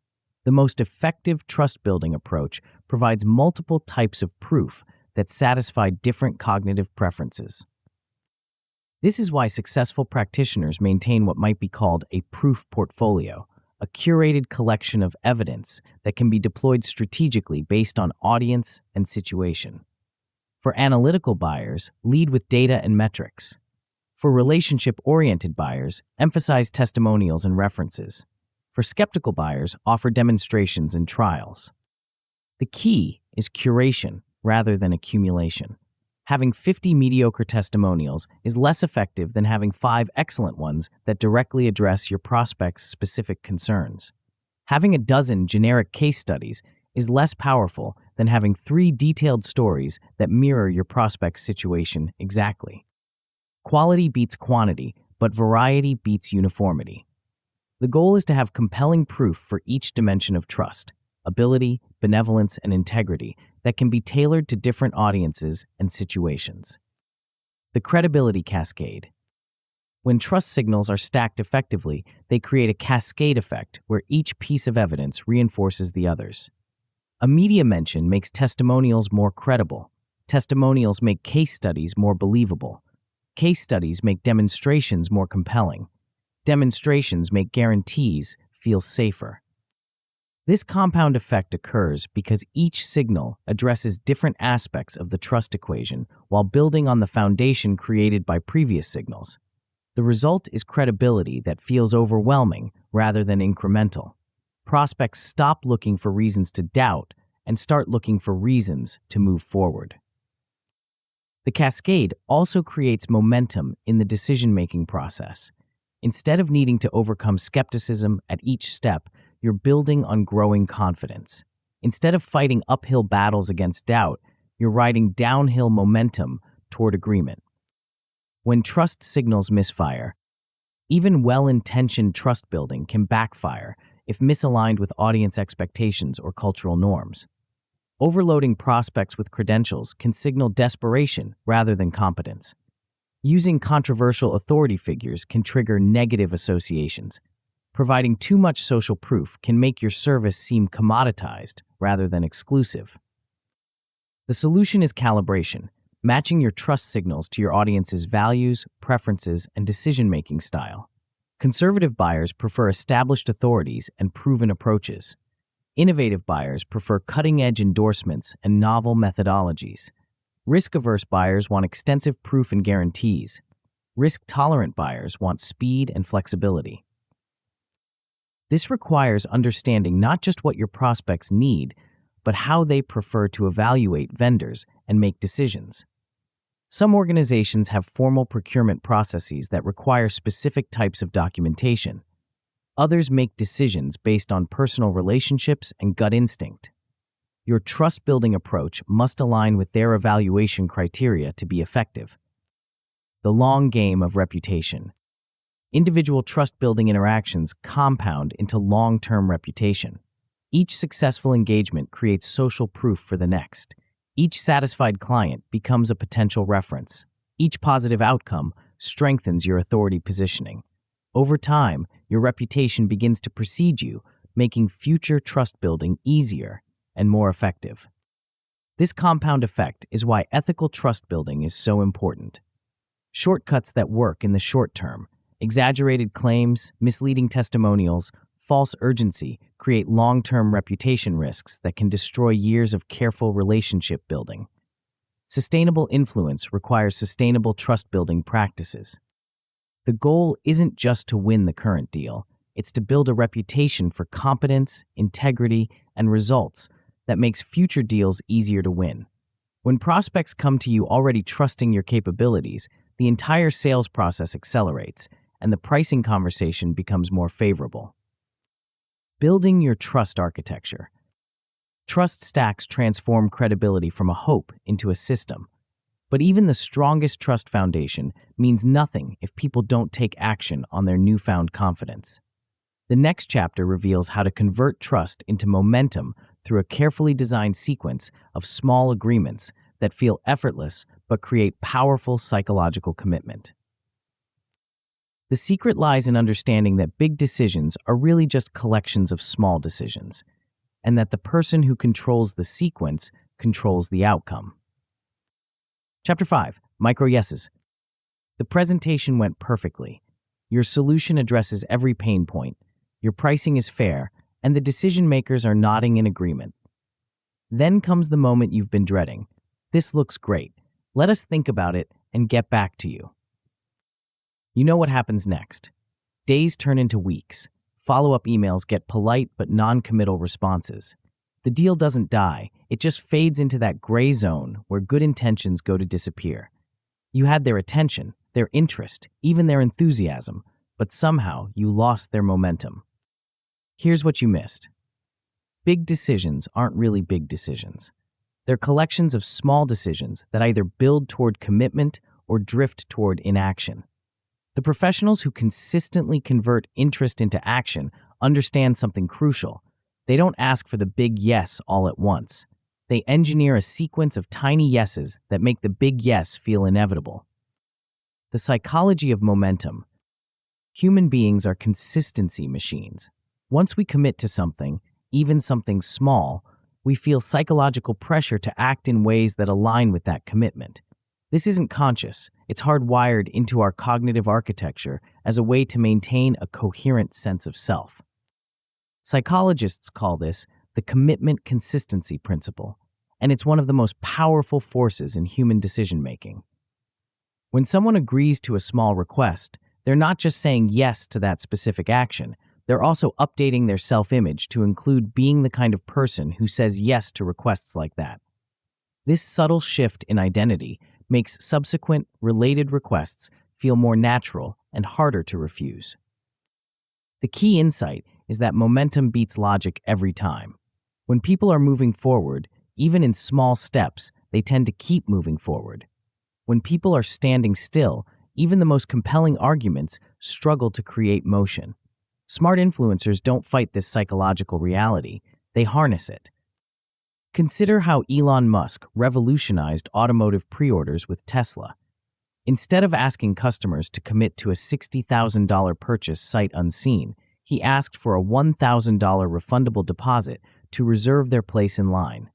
The most effective trust-building approach provides multiple types of proof that satisfy different cognitive preferences. This is why successful practitioners maintain what might be called a proof portfolio, a curated collection of evidence that can be deployed strategically based on audience and situation. For analytical buyers, lead with data and metrics. For relationship-oriented buyers, emphasize testimonials and references. For skeptical buyers, offer demonstrations and trials. The key is curation rather than accumulation. Having 50 mediocre testimonials is less effective than having 5 excellent ones that directly address your prospect's specific concerns. Having a dozen generic case studies is less powerful than having 3 detailed stories that mirror your prospect's situation exactly. Quality beats quantity, but variety beats uniformity. The goal is to have compelling proof for each dimension of trust, ability, benevolence, and integrity that can be tailored to different audiences and situations. The credibility cascade. When trust signals are stacked effectively, they create a cascade effect where each piece of evidence reinforces the others. A media mention makes testimonials more credible. Testimonials make case studies more believable. Case studies make demonstrations more compelling. Demonstrations make guarantees feel safer. This compound effect occurs because each signal addresses different aspects of the trust equation while building on the foundation created by previous signals. The result is credibility that feels overwhelming rather than incremental. Prospects stop looking for reasons to doubt and start looking for reasons to move forward. The cascade also creates momentum in the decision-making process. Instead of needing to overcome skepticism at each step, you're building on growing confidence. Instead of fighting uphill battles against doubt, you're riding downhill momentum toward agreement. When trust signals misfire, even well-intentioned trust building can backfire if misaligned with audience expectations or cultural norms. Overloading prospects with credentials can signal desperation rather than competence. Using controversial authority figures can trigger negative associations. Providing too much social proof can make your service seem commoditized rather than exclusive. The solution is calibration, matching your trust signals to your audience's values, preferences, and decision-making style. Conservative buyers prefer established authorities and proven approaches. Innovative buyers prefer cutting-edge endorsements and novel methodologies. Risk-averse buyers want extensive proof and guarantees. Risk-tolerant buyers want speed and flexibility. This requires understanding not just what your prospects need, but how they prefer to evaluate vendors and make decisions. Some organizations have formal procurement processes that require specific types of documentation. Others make decisions based on personal relationships and gut instinct. Your trust-building approach must align with their evaluation criteria to be effective. The long game of reputation. Individual trust-building interactions compound into long-term reputation. Each successful engagement creates social proof for the next. Each satisfied client becomes a potential reference. Each positive outcome strengthens your authority positioning. Over time, your reputation begins to precede you, making future trust-building easier and more effective. This compound effect is why ethical trust-building is so important. Shortcuts that work in the short term, exaggerated claims, misleading testimonials, false urgency create long-term reputation risks that can destroy years of careful relationship building. Sustainable influence requires sustainable trust-building practices. The goal isn't just to win the current deal, it's to build a reputation for competence, integrity, and results that makes future deals easier to win. When prospects come to you already trusting your capabilities, the entire sales process accelerates, and the pricing conversation becomes more favorable. Building your trust architecture. Trust stacks transform credibility from a hope into a system. But even the strongest trust foundation means nothing if people don't take action on their newfound confidence. The next chapter reveals how to convert trust into momentum through a carefully designed sequence of small agreements that feel effortless but create powerful psychological commitment. The secret lies in understanding that big decisions are really just collections of small decisions, and that the person who controls the sequence controls the outcome. Chapter 5. Micro Yeses. The presentation went perfectly. Your solution addresses every pain point. Your pricing is fair, and the decision makers are nodding in agreement. Then comes the moment you've been dreading. This looks great. Let us think about it and get back to you. You know what happens next. Days turn into weeks. Follow-up emails get polite but non-committal responses. The deal doesn't die, it just fades into that gray zone where good intentions go to disappear. You had their attention, their interest, even their enthusiasm, but somehow you lost their momentum. Here's what you missed. Big decisions aren't really big decisions. They're collections of small decisions that either build toward commitment or drift toward inaction. The professionals who consistently convert interest into action understand something crucial. They don't ask for the big yes all at once. They engineer a sequence of tiny yeses that make the big yes feel inevitable. The psychology of momentum. Human beings are consistency machines. Once we commit to something, even something small, we feel psychological pressure to act in ways that align with that commitment. This isn't conscious, it's hardwired into our cognitive architecture as a way to maintain a coherent sense of self. Psychologists call this the commitment consistency principle, and it's one of the most powerful forces in human decision-making. When someone agrees to a small request, they're not just saying yes to that specific action, they're also updating their self-image to include being the kind of person who says yes to requests like that. This subtle shift in identity makes subsequent, related requests feel more natural and harder to refuse. The key insight is that momentum beats logic every time. When people are moving forward, even in small steps, they tend to keep moving forward. When people are standing still, even the most compelling arguments struggle to create motion. Smart influencers don't fight this psychological reality, they harness it. Consider how Elon Musk revolutionized automotive pre-orders with Tesla. Instead of asking customers to commit to a $60,000 purchase sight unseen, he asked for a $1,000 refundable deposit to reserve their place in line.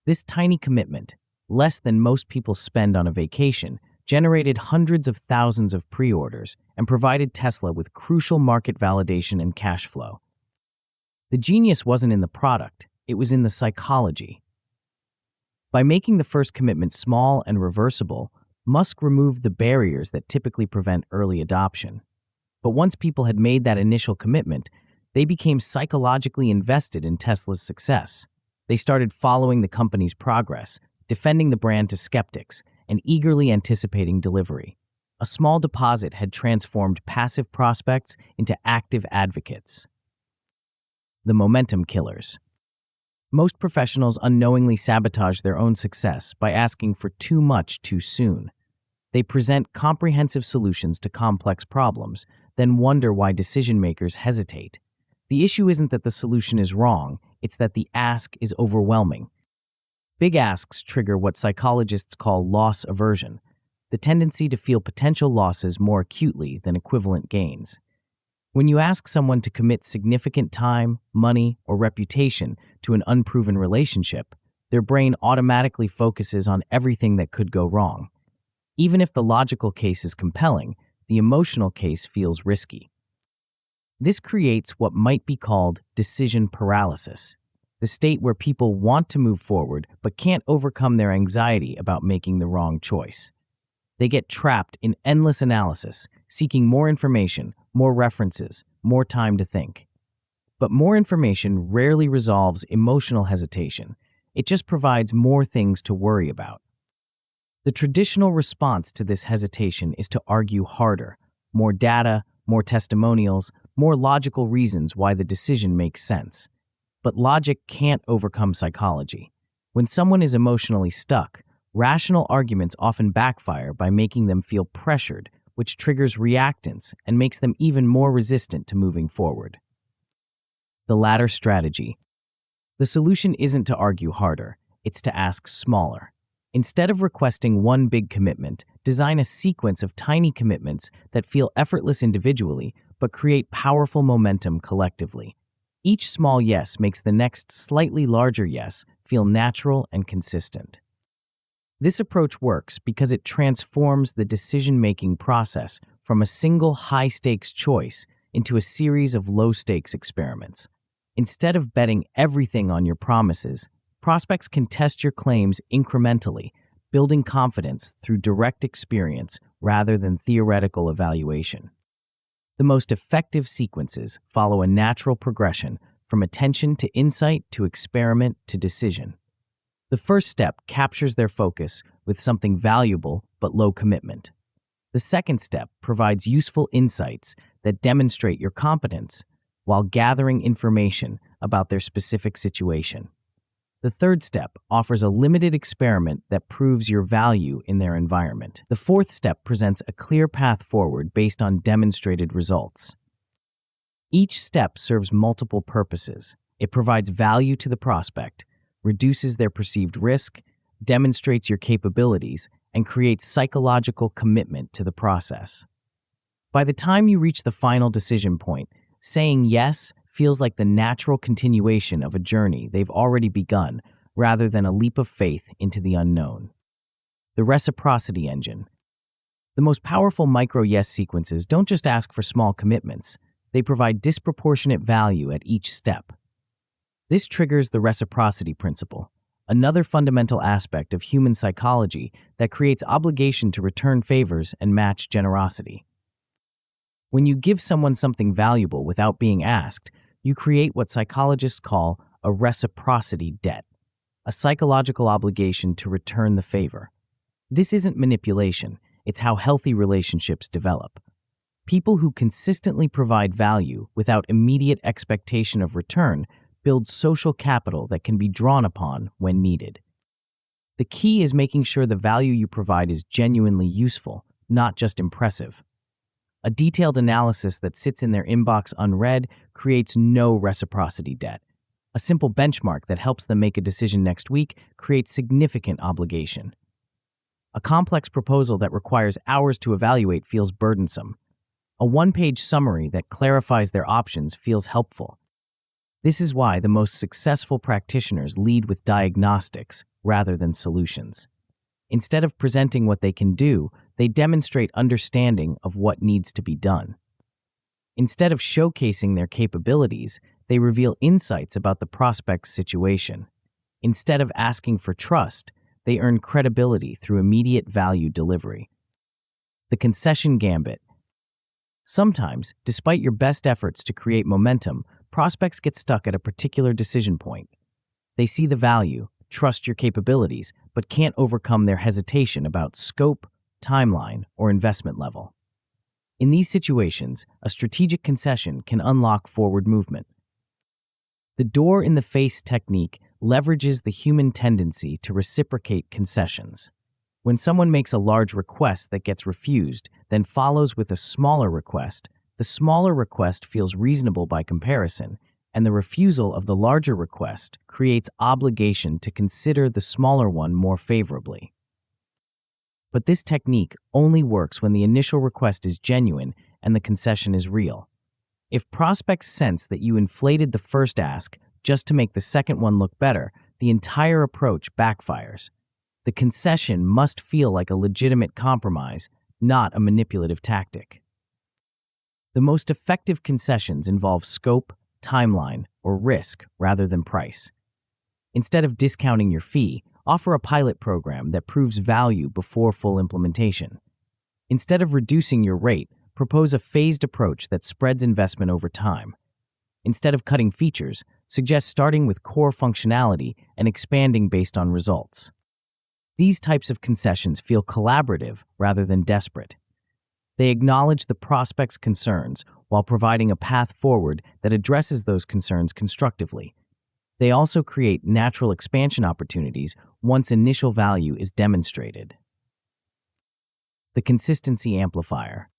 This tiny commitment, less than most people spend on a vacation, generated hundreds of thousands of pre-orders and provided Tesla with crucial market validation and cash flow. The genius wasn't in the product, it was in the psychology. By making the first commitment small and reversible, Musk removed the barriers that typically prevent early adoption. But once people had made that initial commitment, they became psychologically invested in Tesla's success. They started following the company's progress, defending the brand to skeptics, and eagerly anticipating delivery. A small deposit had transformed passive prospects into active advocates. The momentum killers. Most professionals unknowingly sabotage their own success by asking for too much too soon. They present comprehensive solutions to complex problems, then wonder why decision-makers hesitate. The issue isn't that the solution is wrong, it's that the ask is overwhelming. Big asks trigger what psychologists call loss aversion, the tendency to feel potential losses more acutely than equivalent gains. When you ask someone to commit significant time, money, or reputation to an unproven relationship, their brain automatically focuses on everything that could go wrong. Even if the logical case is compelling, the emotional case feels risky. This creates what might be called decision paralysis, the state where people want to move forward but can't overcome their anxiety about making the wrong choice. They get trapped in endless analysis, seeking more information, more references, more time to think. But more information rarely resolves emotional hesitation. It just provides more things to worry about. The traditional response to this hesitation is to argue harder, more data, more testimonials, more logical reasons why the decision makes sense. But logic can't overcome psychology. When someone is emotionally stuck, rational arguments often backfire by making them feel pressured, which triggers reactance and makes them even more resistant to moving forward. The latter strategy. The solution isn't to argue harder, it's to ask smaller. Instead of requesting one big commitment, design a sequence of tiny commitments that feel effortless individually but create powerful momentum collectively. Each small yes makes the next slightly larger yes feel natural and consistent. This approach works because it transforms the decision-making process from a single high-stakes choice into a series of low-stakes experiments. Instead of betting everything on your promises, prospects can test your claims incrementally, building confidence through direct experience rather than theoretical evaluation. The most effective sequences follow a natural progression from attention to insight to experiment to decision. The first step captures their focus with something valuable but low commitment. The second step provides useful insights that demonstrate your competence while gathering information about their specific situation. The third step offers a limited experiment that proves your value in their environment. The fourth step presents a clear path forward based on demonstrated results. Each step serves multiple purposes. It provides value to the prospect, reduces their perceived risk, demonstrates your capabilities, and creates psychological commitment to the process. By the time you reach the final decision point, saying yes feels like the natural continuation of a journey they've already begun, rather than a leap of faith into the unknown. The reciprocity engine. The most powerful micro-yes sequences don't just ask for small commitments, they provide disproportionate value at each step. This triggers the reciprocity principle, another fundamental aspect of human psychology that creates obligation to return favors and match generosity. When you give someone something valuable without being asked, you create what psychologists call a reciprocity debt, a psychological obligation to return the favor. This isn't manipulation, it's how healthy relationships develop. People who consistently provide value without immediate expectation of return build social capital that can be drawn upon when needed. The key is making sure the value you provide is genuinely useful, not just impressive. A detailed analysis that sits in their inbox unread creates no reciprocity debt. A simple benchmark that helps them make a decision next week creates significant obligation. A complex proposal that requires hours to evaluate feels burdensome. A one-page summary that clarifies their options feels helpful. This is why the most successful practitioners lead with diagnostics rather than solutions. Instead of presenting what they can do, they demonstrate understanding of what needs to be done. Instead of showcasing their capabilities, they reveal insights about the prospect's situation. Instead of asking for trust, they earn credibility through immediate value delivery. The concession gambit. Sometimes, despite your best efforts to create momentum, prospects get stuck at a particular decision point. They see the value, trust your capabilities, but can't overcome their hesitation about scope, timeline, or investment level. In these situations, a strategic concession can unlock forward movement. The door-in-the-face technique leverages the human tendency to reciprocate concessions. When someone makes a large request that gets refused, then follows with a smaller request, the smaller request feels reasonable by comparison, and the refusal of the larger request creates obligation to consider the smaller one more favorably. But this technique only works when the initial request is genuine and the concession is real. If prospects sense that you inflated the first ask just to make the second one look better, the entire approach backfires. The concession must feel like a legitimate compromise, not a manipulative tactic. The most effective concessions involve scope, timeline, or risk rather than price. Instead of discounting your fee, offer a pilot program that proves value before full implementation. Instead of reducing your rate, propose a phased approach that spreads investment over time. Instead of cutting features, suggest starting with core functionality and expanding based on results. These types of concessions feel collaborative rather than desperate. They acknowledge the prospect's concerns while providing a path forward that addresses those concerns constructively. They also create natural expansion opportunities once initial value is demonstrated. The consistency amplifier.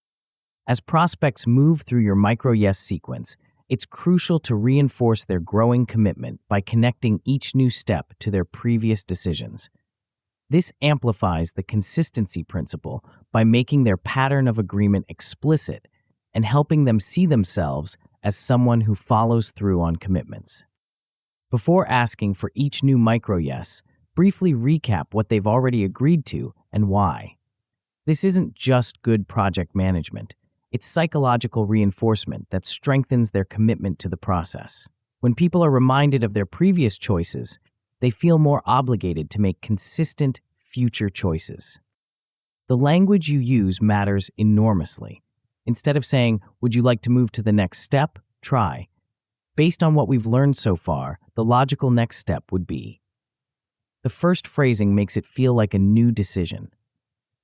As prospects move through your micro-yes sequence, it's crucial to reinforce their growing commitment by connecting each new step to their previous decisions. This amplifies the consistency principle by making their pattern of agreement explicit and helping them see themselves as someone who follows through on commitments. Before asking for each new micro-yes, briefly recap what they've already agreed to and why. This isn't just good project management. It's psychological reinforcement that strengthens their commitment to the process. When people are reminded of their previous choices, they feel more obligated to make consistent future choices. The language you use matters enormously. Instead of saying, "Would you like to move to the next step?" Try, "Based on what we've learned so far, the logical next step would be." The first phrasing makes it feel like a new decision.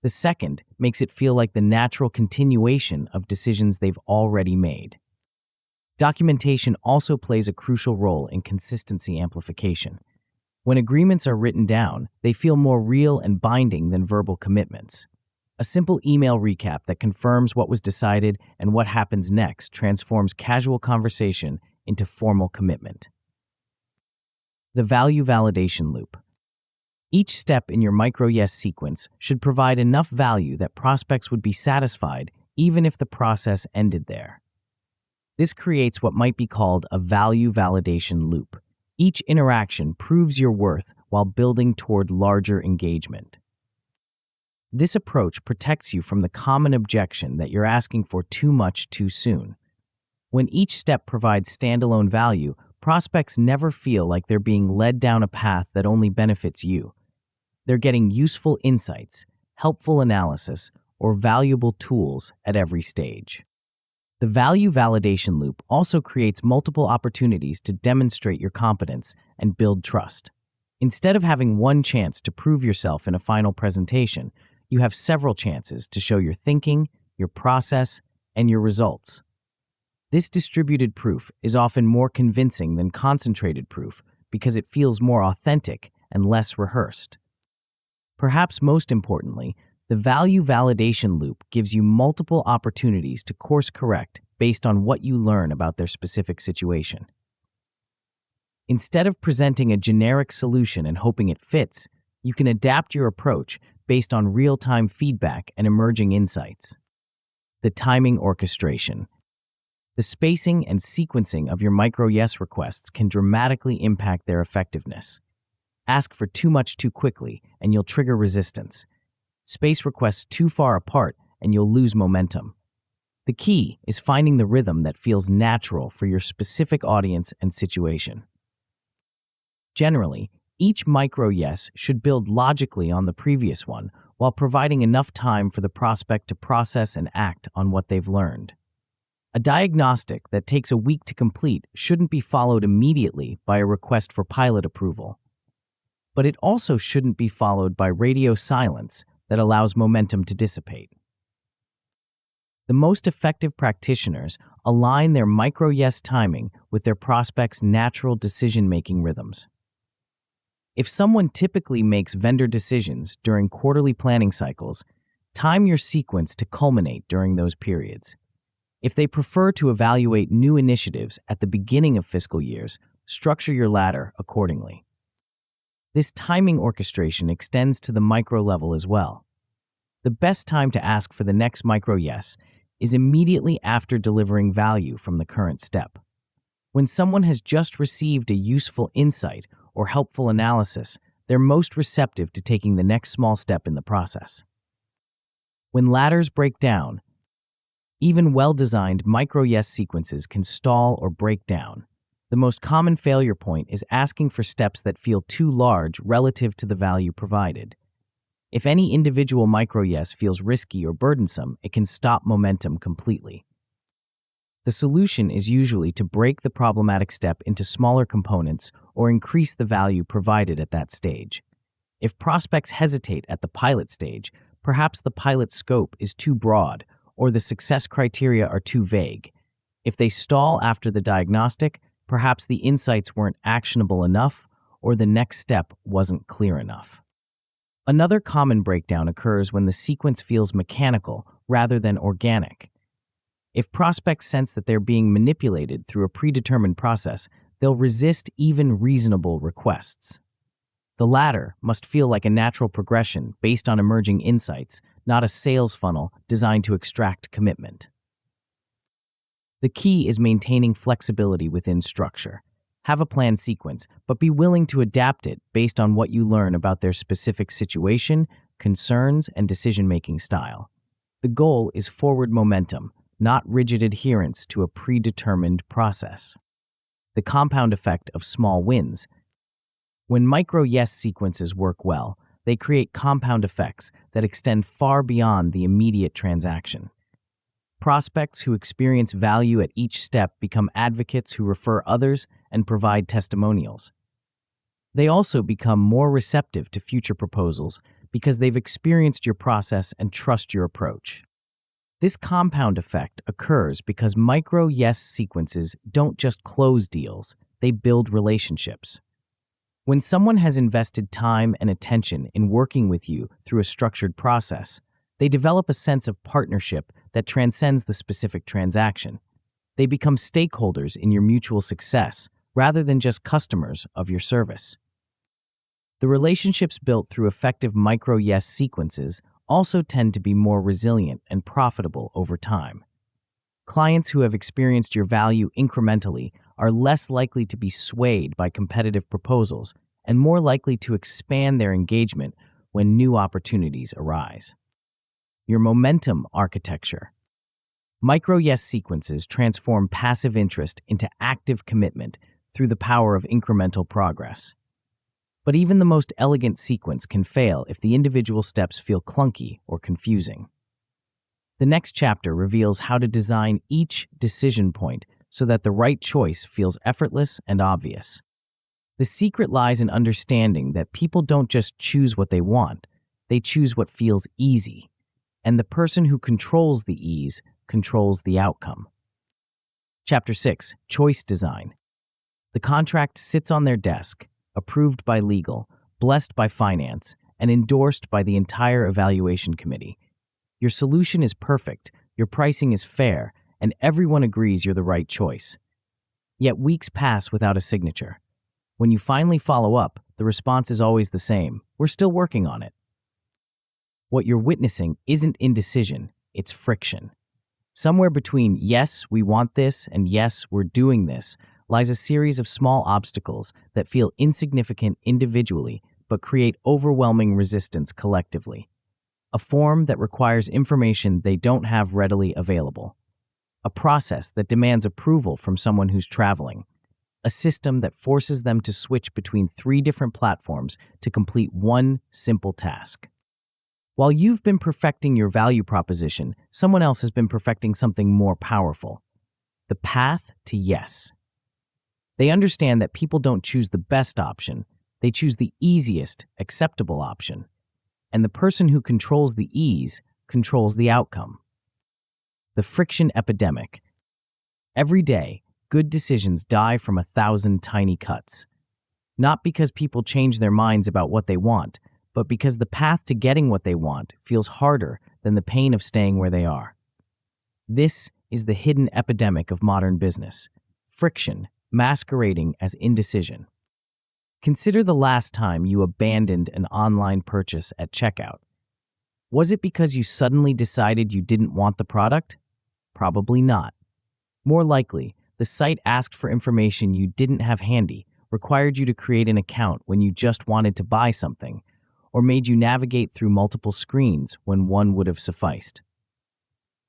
The second makes it feel like the natural continuation of decisions they've already made. Documentation also plays a crucial role in consistency amplification. When agreements are written down, they feel more real and binding than verbal commitments. A simple email recap that confirms what was decided and what happens next transforms casual conversation into formal commitment. The value validation loop. Each step in your micro-yes sequence should provide enough value that prospects would be satisfied even if the process ended there. This creates what might be called a value validation loop. Each interaction proves your worth while building toward larger engagement. This approach protects you from the common objection that you're asking for too much too soon. When each step provides standalone value, prospects never feel like they're being led down a path that only benefits you. They're getting useful insights, helpful analysis, or valuable tools at every stage. The value validation loop also creates multiple opportunities to demonstrate your competence and build trust. Instead of having one chance to prove yourself in a final presentation, you have several chances to show your thinking, your process, and your results. This distributed proof is often more convincing than concentrated proof because it feels more authentic and less rehearsed. Perhaps most importantly, the value validation loop gives you multiple opportunities to course correct based on what you learn about their specific situation. Instead of presenting a generic solution and hoping it fits, you can adapt your approach based on real-time feedback and emerging insights. The timing orchestration. The spacing and sequencing of your micro-yes requests can dramatically impact their effectiveness. Ask for too much too quickly, and you'll trigger resistance. Space requests too far apart, and you'll lose momentum. The key is finding the rhythm that feels natural for your specific audience and situation. Generally, each micro-yes should build logically on the previous one while providing enough time for the prospect to process and act on what they've learned. A diagnostic that takes a week to complete shouldn't be followed immediately by a request for pilot approval. but it also shouldn't be followed by radio silence that allows momentum to dissipate. The most effective practitioners align their micro-yes timing with their prospects' natural decision-making rhythms. If someone typically makes vendor decisions during quarterly planning cycles, time your sequence to culminate during those periods. If they prefer to evaluate new initiatives at the beginning of fiscal years, structure your ladder accordingly. This timing orchestration extends to the micro level as well. The best time to ask for the next micro-yes is immediately after delivering value from the current step. When someone has just received a useful insight or helpful analysis, they're most receptive to taking the next small step in the process. When ladders break down, even well-designed micro-yes sequences can stall or break down. The most common failure point is asking for steps that feel too large relative to the value provided. If any individual micro-yes feels risky or burdensome, it can stop momentum completely. The solution is usually to break the problematic step into smaller components or increase the value provided at that stage. If prospects hesitate at the pilot stage, perhaps the pilot scope is too broad or the success criteria are too vague. If they stall after the diagnostic, perhaps the insights weren't actionable enough or the next step wasn't clear enough. Another common breakdown occurs when the sequence feels mechanical rather than organic. If prospects sense that they're being manipulated through a predetermined process, they'll resist even reasonable requests. The latter must feel like a natural progression based on emerging insights, not a sales funnel designed to extract commitment. The key is maintaining flexibility within structure. Have a planned sequence, but be willing to adapt it based on what you learn about their specific situation, concerns, and decision-making style. The goal is forward momentum, not rigid adherence to a predetermined process. The compound effect of small wins. When micro-yes sequences work well, they create compound effects that extend far beyond the immediate transaction. Prospects who experience value at each step become advocates who refer others and provide testimonials. They also become more receptive to future proposals because they've experienced your process and trust your approach. This compound effect occurs because micro-yes sequences don't just close deals, they build relationships. When someone has invested time and attention in working with you through a structured process, they develop a sense of partnership that transcends the specific transaction. They become stakeholders in your mutual success rather than just customers of your service. The relationships built through effective micro-yes sequences also tend to be more resilient and profitable over time. Clients who have experienced your value incrementally are less likely to be swayed by competitive proposals and more likely to expand their engagement when new opportunities arise. Your momentum architecture. Micro-yes sequences transform passive interest into active commitment through the power of incremental progress. But even the most elegant sequence can fail if the individual steps feel clunky or confusing. The next chapter reveals how to design each decision point so that the right choice feels effortless and obvious. The secret lies in understanding that people don't just choose what they want, they choose what feels easy. And the person who controls the ease controls the outcome. Chapter 6. Choice Design. The contract sits on their desk, approved by legal, blessed by finance, and endorsed by the entire evaluation committee. Your solution is perfect, your pricing is fair, and everyone agrees you're the right choice. Yet weeks pass without a signature. When you finally follow up, the response is always the same. We're still working on it. What you're witnessing isn't indecision, it's friction. Somewhere between yes, we want this, and yes, we're doing this, lies a series of small obstacles that feel insignificant individually but create overwhelming resistance collectively. A form that requires information they don't have readily available. A process that demands approval from someone who's traveling. A system that forces them to switch between 3 different platforms to complete one simple task. While you've been perfecting your value proposition, someone else has been perfecting something more powerful. The path to yes. They understand that people don't choose the best option, They choose the easiest, acceptable option. And the person who controls the ease controls the outcome. The friction epidemic. Every day, good decisions die from 1,000 tiny cuts. Not because people change their minds about what they want, but because the path to getting what they want feels harder than the pain of staying where they are. This is the hidden epidemic of modern business. Friction, masquerading as indecision. Consider the last time you abandoned an online purchase at checkout. Was it because you suddenly decided you didn't want the product? Probably not. More likely, the site asked for information you didn't have handy, required you to create an account when you just wanted to buy something, or made you navigate through multiple screens when one would have sufficed.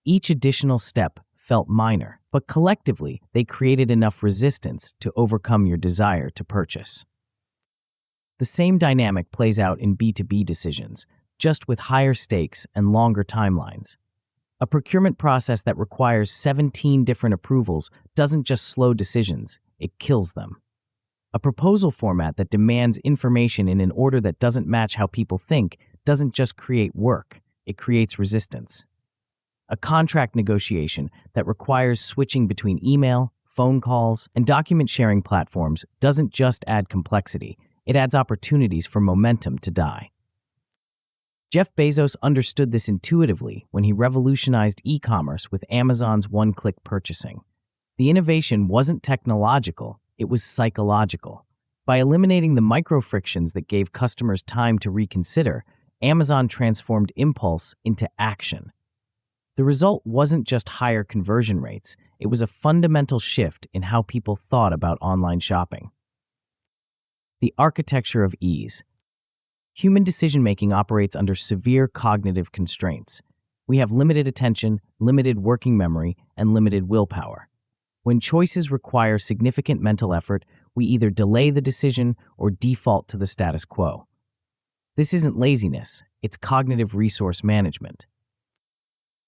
Each additional step felt minor, but collectively they created enough resistance to overcome your desire to purchase. The same dynamic plays out in B2B decisions, just with higher stakes and longer timelines. A procurement process that requires 17 different approvals doesn't just slow decisions, it kills them. A proposal format that demands information in an order that doesn't match how people think doesn't just create work, it creates resistance. A contract negotiation that requires switching between email, phone calls, and document sharing platforms doesn't just add complexity, it adds opportunities for momentum to die. Jeff Bezos understood this intuitively when he revolutionized e-commerce with Amazon's one-click purchasing. The innovation wasn't technological, it was psychological. By eliminating the micro-frictions that gave customers time to reconsider, Amazon transformed impulse into action. The result wasn't just higher conversion rates, it was a fundamental shift in how people thought about online shopping. The architecture of ease. Human decision-making operates under severe cognitive constraints. We have limited attention, limited working memory, and limited willpower. When choices require significant mental effort, we either delay the decision or default to the status quo. This isn't laziness, it's cognitive resource management.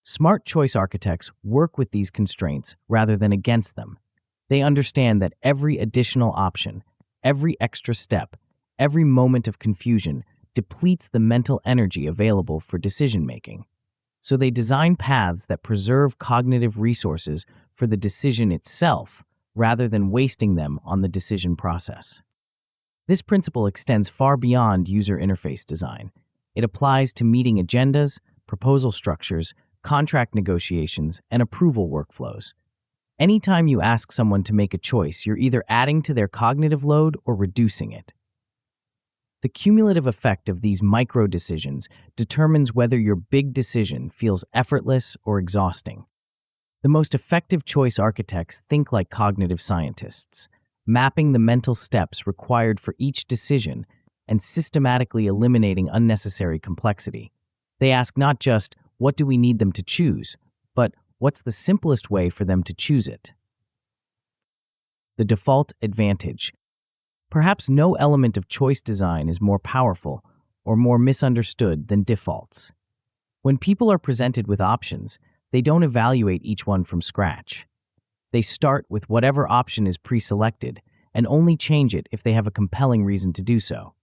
Smart choice architects work with these constraints rather than against them. They understand that every additional option, every extra step, every moment of confusion depletes the mental energy available for decision-making. So they design paths that preserve cognitive resources for the decision itself rather than wasting them on the decision process. This principle extends far beyond user interface design. It applies to meeting agendas, proposal structures, contract negotiations, and approval workflows. Anytime you ask someone to make a choice, you're either adding to their cognitive load or reducing it. The cumulative effect of these micro-decisions determines whether your big decision feels effortless or exhausting. The most effective choice architects think like cognitive scientists, mapping the mental steps required for each decision and systematically eliminating unnecessary complexity. They ask not just, what do we need them to choose, but what's the simplest way for them to choose it? The default advantage. Perhaps no element of choice design is more powerful or more misunderstood than defaults. When people are presented with options, they don't evaluate each one from scratch. They start with whatever option is pre-selected and only change it if they have a compelling reason to do so.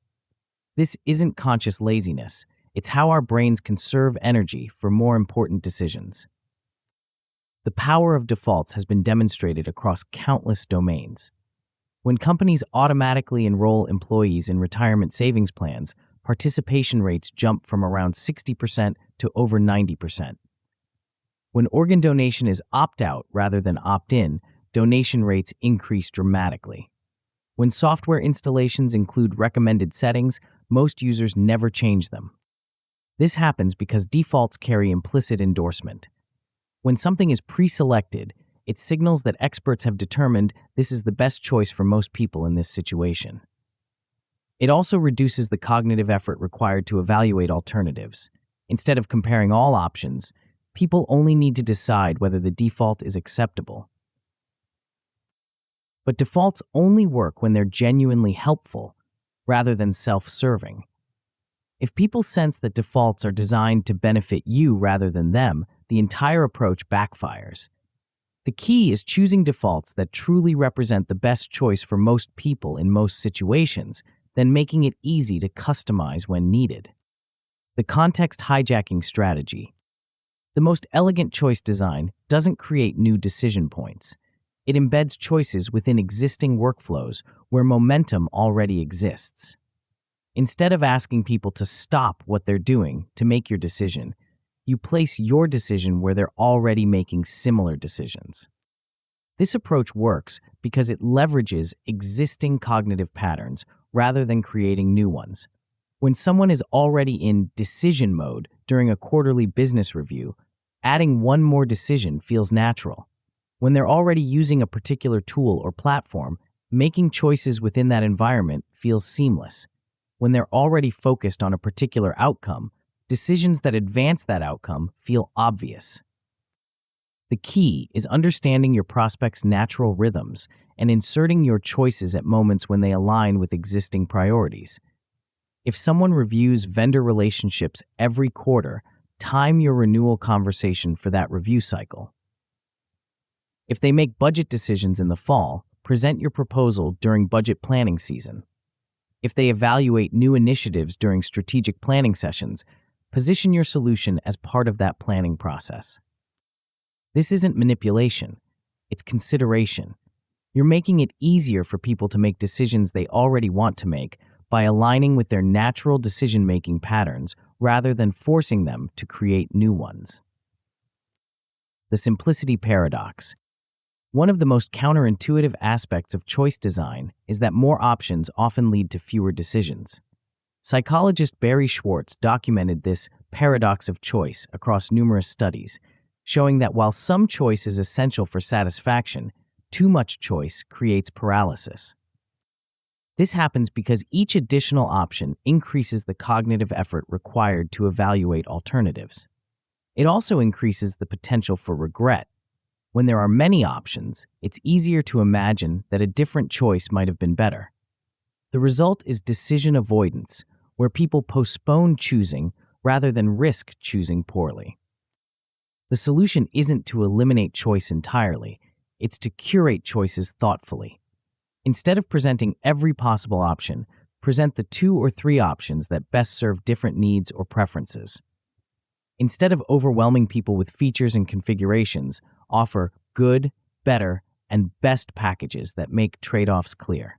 This isn't conscious laziness. It's how our brains conserve energy for more important decisions. The power of defaults has been demonstrated across countless domains. When companies automatically enroll employees in retirement savings plans, participation rates jump from around 60% to over 90%. When organ donation is opt-out rather than opt-in, donation rates increase dramatically. When software installations include recommended settings, most users never change them. This happens because defaults carry implicit endorsement. When something is pre-selected, it signals that experts have determined this is the best choice for most people in this situation. It also reduces the cognitive effort required to evaluate alternatives. Instead of comparing all options, people only need to decide whether the default is acceptable. But defaults only work when they're genuinely helpful, rather than self-serving. If people sense that defaults are designed to benefit you rather than them, the entire approach backfires. The key is choosing defaults that truly represent the best choice for most people in most situations, then making it easy to customize when needed. The context hijacking strategy. The most elegant choice design doesn't create new decision points. It embeds choices within existing workflows where momentum already exists. Instead of asking people to stop what they're doing to make your decision, you place your decision where they're already making similar decisions. This approach works because it leverages existing cognitive patterns rather than creating new ones. When someone is already in decision mode during a quarterly business review, adding one more decision feels natural. When they're already using a particular tool or platform, making choices within that environment feels seamless. When they're already focused on a particular outcome, decisions that advance that outcome feel obvious. The key is understanding your prospect's natural rhythms and inserting your choices at moments when they align with existing priorities. If someone reviews vendor relationships every quarter, time your renewal conversation for that review cycle. If they make budget decisions in the fall, present your proposal during budget planning season. If they evaluate new initiatives during strategic planning sessions, position your solution as part of that planning process. This isn't manipulation, it's consideration. You're making it easier for people to make decisions they already want to make by aligning with their natural decision-making patterns rather than forcing them to create new ones. The simplicity paradox. One of the most counterintuitive aspects of choice design is that more options often lead to fewer decisions. Psychologist Barry Schwartz documented this paradox of choice across numerous studies, showing that while some choice is essential for satisfaction, too much choice creates paralysis. This happens because each additional option increases the cognitive effort required to evaluate alternatives. It also increases the potential for regret. When there are many options, it's easier to imagine that a different choice might have been better. The result is decision avoidance, where people postpone choosing rather than risk choosing poorly. The solution isn't to eliminate choice entirely, it's to curate choices thoughtfully. Instead of presenting every possible option, present the 2 or 3 options that best serve different needs or preferences. Instead of overwhelming people with features and configurations, offer good, better, and best packages that make trade-offs clear.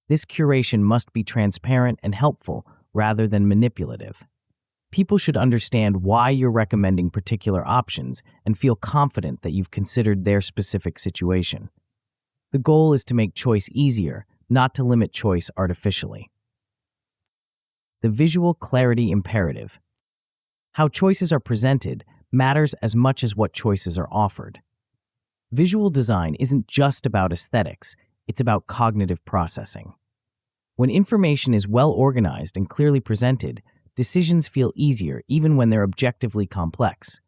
This curation must be transparent and helpful rather than manipulative. People should understand why you're recommending particular options and feel confident that you've considered their specific situation. The goal is to make choice easier, not to limit choice artificially. The visual clarity imperative. How choices are presented matters as much as what choices are offered. Visual design isn't just about aesthetics, it's about cognitive processing. When information is well organized and clearly presented, decisions feel easier even when they're objectively complex.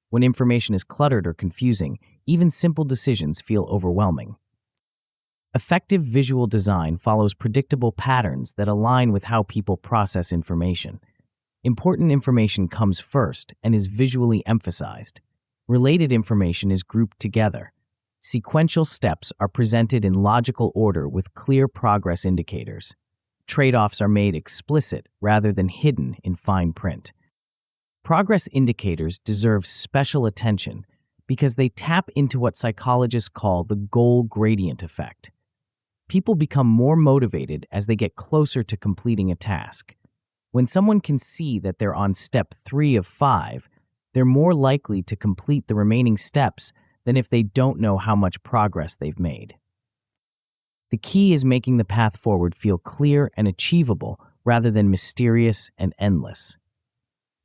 When information is cluttered or confusing, even simple decisions feel overwhelming. Effective visual design follows predictable patterns that align with how people process information. Important information comes first and is visually emphasized. Related information is grouped together. Sequential steps are presented in logical order with clear progress indicators. Trade-offs are made explicit rather than hidden in fine print. Progress indicators deserve special attention because they tap into what psychologists call the goal gradient effect. People become more motivated as they get closer to completing a task. When someone can see that they're on step 3 of 5, they're more likely to complete the remaining steps than if they don't know how much progress they've made. The key is making the path forward feel clear and achievable rather than mysterious and endless.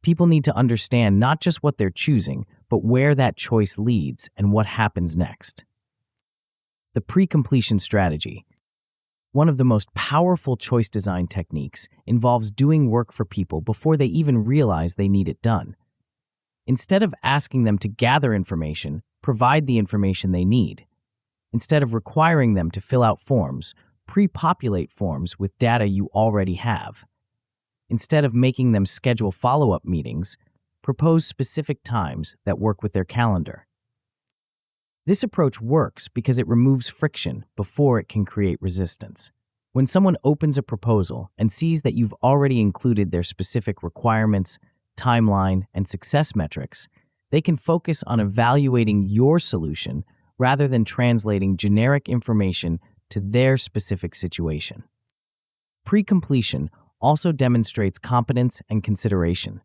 People need to understand not just what they're choosing, but where that choice leads and what happens next. The pre-completion strategy. One of the most powerful choice design techniques involves doing work for people before they even realize they need it done. Instead of asking them to gather information, provide the information they need. Instead of requiring them to fill out forms, pre-populate forms with data you already have. Instead of making them schedule follow-up meetings, propose specific times that work with their calendar. This approach works because it removes friction before it can create resistance. When someone opens a proposal and sees that you've already included their specific requirements, timeline, and success metrics, they can focus on evaluating your solution rather than translating generic information to their specific situation. Pre-completion also demonstrates competence and consideration.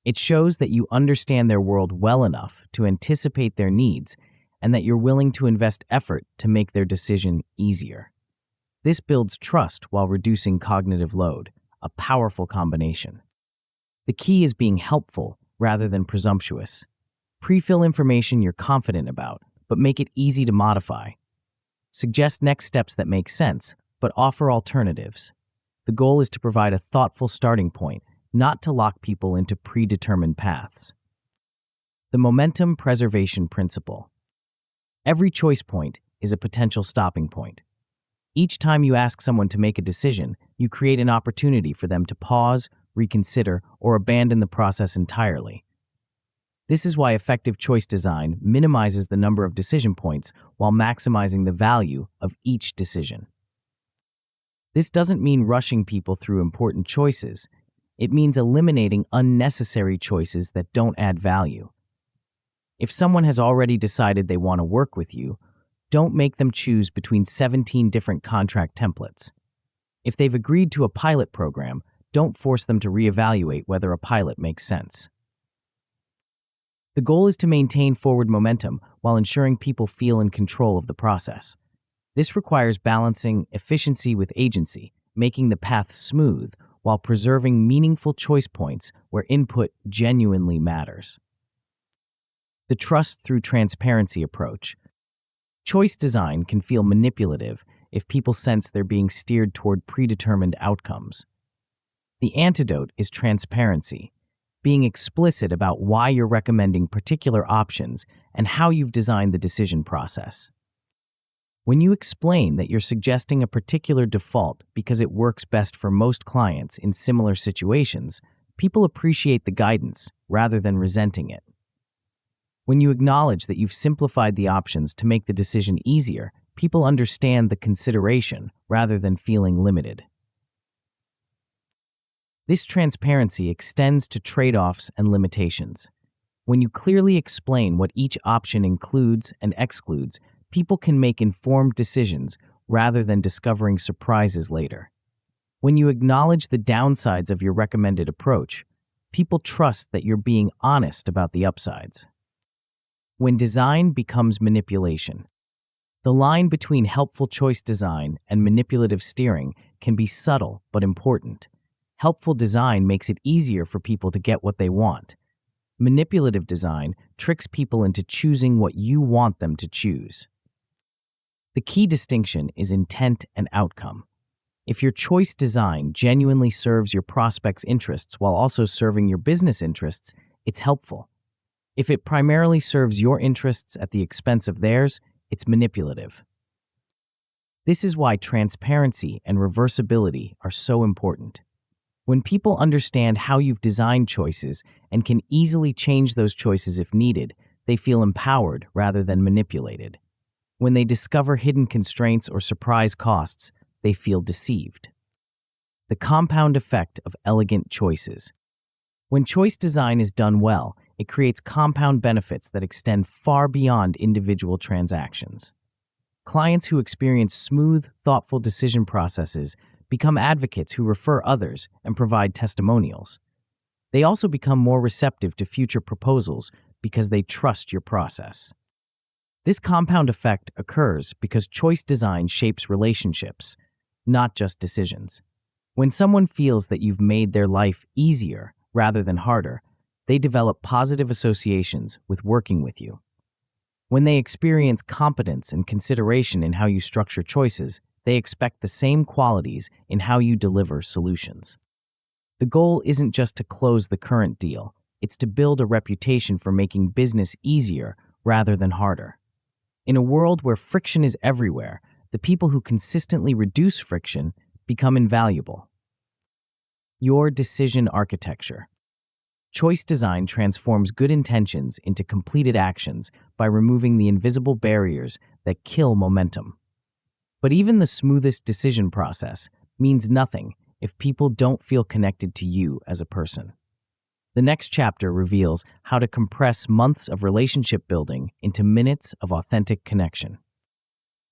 It shows that you understand their world well enough to anticipate their needs and that you're willing to invest effort to make their decision easier. This builds trust while reducing cognitive load, a powerful combination. The key is being helpful rather than presumptuous. Pre-fill information you're confident about, but make it easy to modify. Suggest next steps that make sense, but offer alternatives. The goal is to provide a thoughtful starting point, not to lock people into predetermined paths. The momentum preservation principle. Every choice point is a potential stopping point. Each time you ask someone to make a decision, you create an opportunity for them to pause, reconsider, or abandon the process entirely. This is why effective choice design minimizes the number of decision points while maximizing the value of each decision. This doesn't mean rushing people through important choices. It means eliminating unnecessary choices that don't add value. If someone has already decided they want to work with you, don't make them choose between 17 different contract templates. If they've agreed to a pilot program, don't force them to reevaluate whether a pilot makes sense. The goal is to maintain forward momentum while ensuring people feel in control of the process. This requires balancing efficiency with agency, making the path smooth while preserving meaningful choice points where input genuinely matters. The trust through transparency approach. Choice design can feel manipulative if people sense they're being steered toward predetermined outcomes. The antidote is transparency, being explicit about why you're recommending particular options and how you've designed the decision process. When you explain that you're suggesting a particular default because it works best for most clients in similar situations, people appreciate the guidance rather than resenting it. When you acknowledge that you've simplified the options to make the decision easier, people understand the consideration rather than feeling limited. This transparency extends to trade-offs and limitations. When you clearly explain what each option includes and excludes, people can make informed decisions rather than discovering surprises later. When you acknowledge the downsides of your recommended approach, people trust that you're being honest about the upsides. When design becomes manipulation. The line between helpful choice design and manipulative steering can be subtle but important. Helpful design makes it easier for people to get what they want. Manipulative design tricks people into choosing what you want them to choose. The key distinction is intent and outcome. If your choice design genuinely serves your prospect's interests while also serving your business interests, it's helpful. If it primarily serves your interests at the expense of theirs, it's manipulative. This is why transparency and reversibility are so important. When people understand how you've designed choices and can easily change those choices if needed, they feel empowered rather than manipulated. When they discover hidden constraints or surprise costs, they feel deceived. The compound effect of elegant choices. When choice design is done well, it creates compound benefits that extend far beyond individual transactions. Clients who experience smooth, thoughtful decision processes become advocates who refer others and provide testimonials. They also become more receptive to future proposals because they trust your process. This compound effect occurs because choice design shapes relationships, not just decisions. When someone feels that you've made their life easier rather than harder, they develop positive associations with working with you. When they experience competence and consideration in how you structure choices, they expect the same qualities in how you deliver solutions. The goal isn't just to close the current deal, it's to build a reputation for making business easier rather than harder. In a world where friction is everywhere, the people who consistently reduce friction become invaluable. Your decision architecture. Choice design transforms good intentions into completed actions by removing the invisible barriers that kill momentum. But even the smoothest decision process means nothing if people don't feel connected to you as a person. The next chapter reveals how to compress months of relationship building into minutes of authentic connection.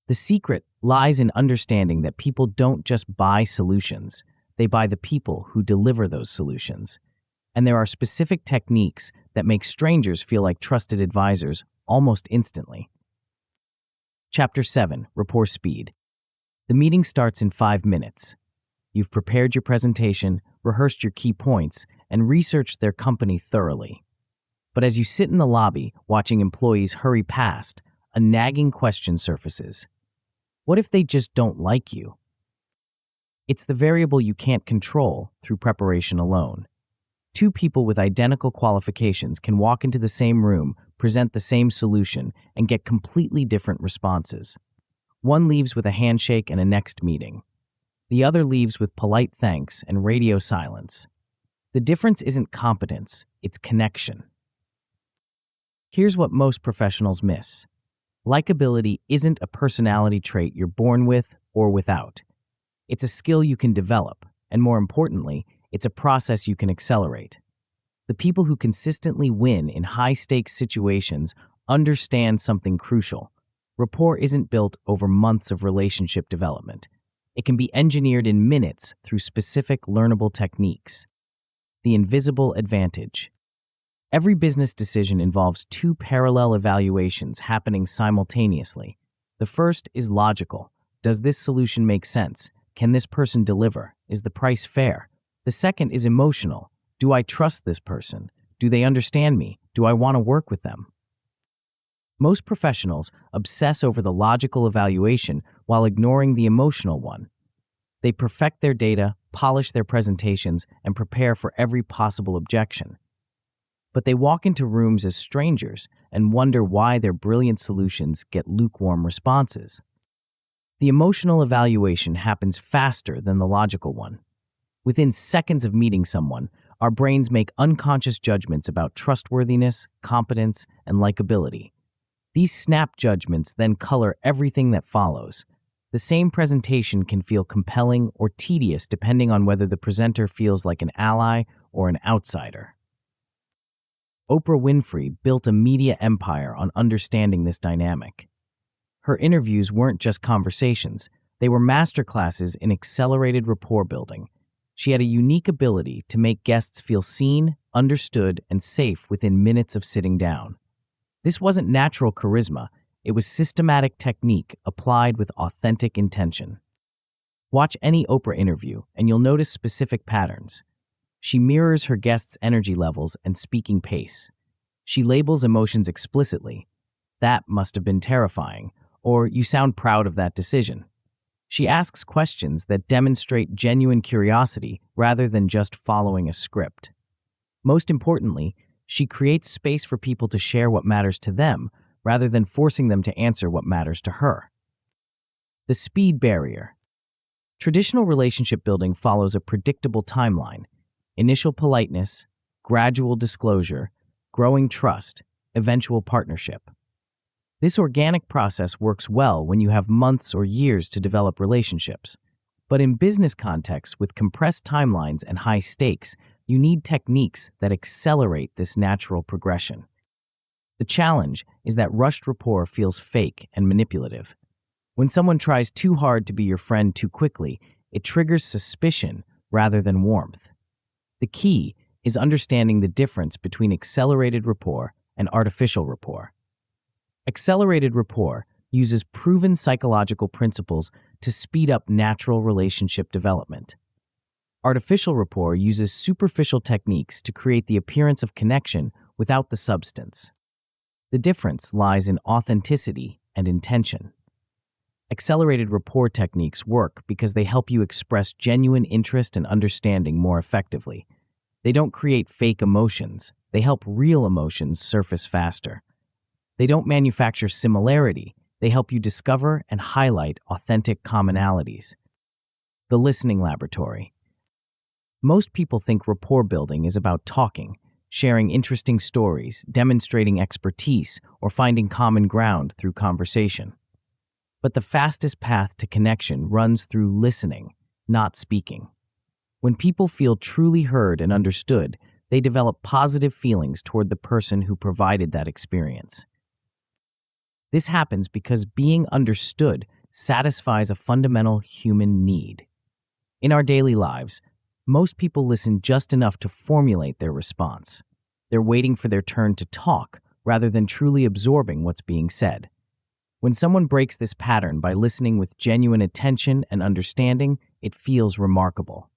The secret lies in understanding that people don't just buy solutions, they buy the people who deliver those solutions. And there are specific techniques that make strangers feel like trusted advisors almost instantly. Chapter 7, Rapport Speed. The meeting starts in 5 minutes. You've prepared your presentation, rehearsed your key points, and researched their company thoroughly. But as you sit in the lobby watching employees hurry past, a nagging question surfaces. What if they just don't like you? It's the variable you can't control through preparation alone. 2 people with identical qualifications can walk into the same room, present the same solution, and get completely different responses. One leaves with a handshake and a next meeting. The other leaves with polite thanks and radio silence. The difference isn't competence, it's connection. Here's what most professionals miss. Likability isn't a personality trait you're born with or without. It's a skill you can develop, and more importantly, it's a process you can accelerate. The people who consistently win in high-stakes situations understand something crucial. Rapport isn't built over months of relationship development. It can be engineered in minutes through specific learnable techniques. The invisible advantage. Every business decision involves 2 parallel evaluations happening simultaneously. The first is logical. Does this solution make sense? Can this person deliver? Is the price fair? The second is emotional. Do I trust this person? Do they understand me? Do I want to work with them? Most professionals obsess over the logical evaluation while ignoring the emotional one. They perfect their data, polish their presentations, and prepare for every possible objection. But they walk into rooms as strangers and wonder why their brilliant solutions get lukewarm responses. The emotional evaluation happens faster than the logical one. Within seconds of meeting someone, our brains make unconscious judgments about trustworthiness, competence, and likability. These snap judgments then color everything that follows. The same presentation can feel compelling or tedious depending on whether the presenter feels like an ally or an outsider. Oprah Winfrey built a media empire on understanding this dynamic. Her interviews weren't just conversations, they were masterclasses in accelerated rapport building. She had a unique ability to make guests feel seen, understood, and safe within minutes of sitting down. This wasn't natural charisma, it was systematic technique applied with authentic intention. Watch any Oprah interview, and you'll notice specific patterns. She mirrors her guests' energy levels and speaking pace. She labels emotions explicitly. That must have been terrifying, or you sound proud of that decision. She asks questions that demonstrate genuine curiosity rather than just following a script. Most importantly, she creates space for people to share what matters to them rather than forcing them to answer what matters to her. The speed barrier. Traditional relationship building follows a predictable timeline: initial politeness, gradual disclosure, growing trust, eventual partnership. This organic process works well when you have months or years to develop relationships. But in business contexts with compressed timelines and high stakes, you need techniques that accelerate this natural progression. The challenge is that rushed rapport feels fake and manipulative. When someone tries too hard to be your friend too quickly, it triggers suspicion rather than warmth. The key is understanding the difference between accelerated rapport and artificial rapport. Accelerated rapport uses proven psychological principles to speed up natural relationship development. Artificial rapport uses superficial techniques to create the appearance of connection without the substance. The difference lies in authenticity and intention. Accelerated rapport techniques work because they help you express genuine interest and understanding more effectively. They don't create fake emotions, they help real emotions surface faster. They don't manufacture similarity, they help you discover and highlight authentic commonalities. The listening laboratory. Most people think rapport building is about talking, sharing interesting stories, demonstrating expertise, or finding common ground through conversation. But the fastest path to connection runs through listening, not speaking. When people feel truly heard and understood, they develop positive feelings toward the person who provided that experience. This happens because being understood satisfies a fundamental human need. In our daily lives, most people listen just enough to formulate their response. They're waiting for their turn to talk rather than truly absorbing what's being said. When someone breaks this pattern by listening with genuine attention and understanding, it feels remarkable.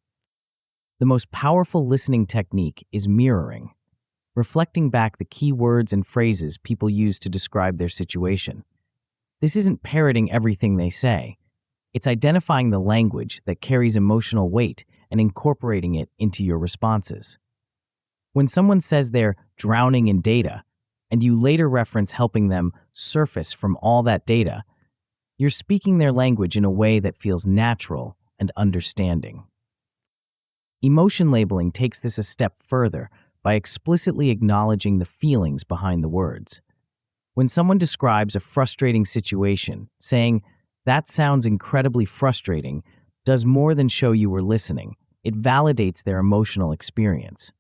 The most powerful listening technique is mirroring, reflecting back the key words and phrases people use to describe their situation. This isn't parroting everything they say. It's identifying the language that carries emotional weight and incorporating it into your responses. When someone says they're drowning in data, and you later reference helping them surface from all that data, you're speaking their language in a way that feels natural and understanding. Emotion labeling takes this a step further by explicitly acknowledging the feelings behind the words. When someone describes a frustrating situation, saying, "That sounds incredibly frustrating," does more than show you were listening. It validates their emotional experience.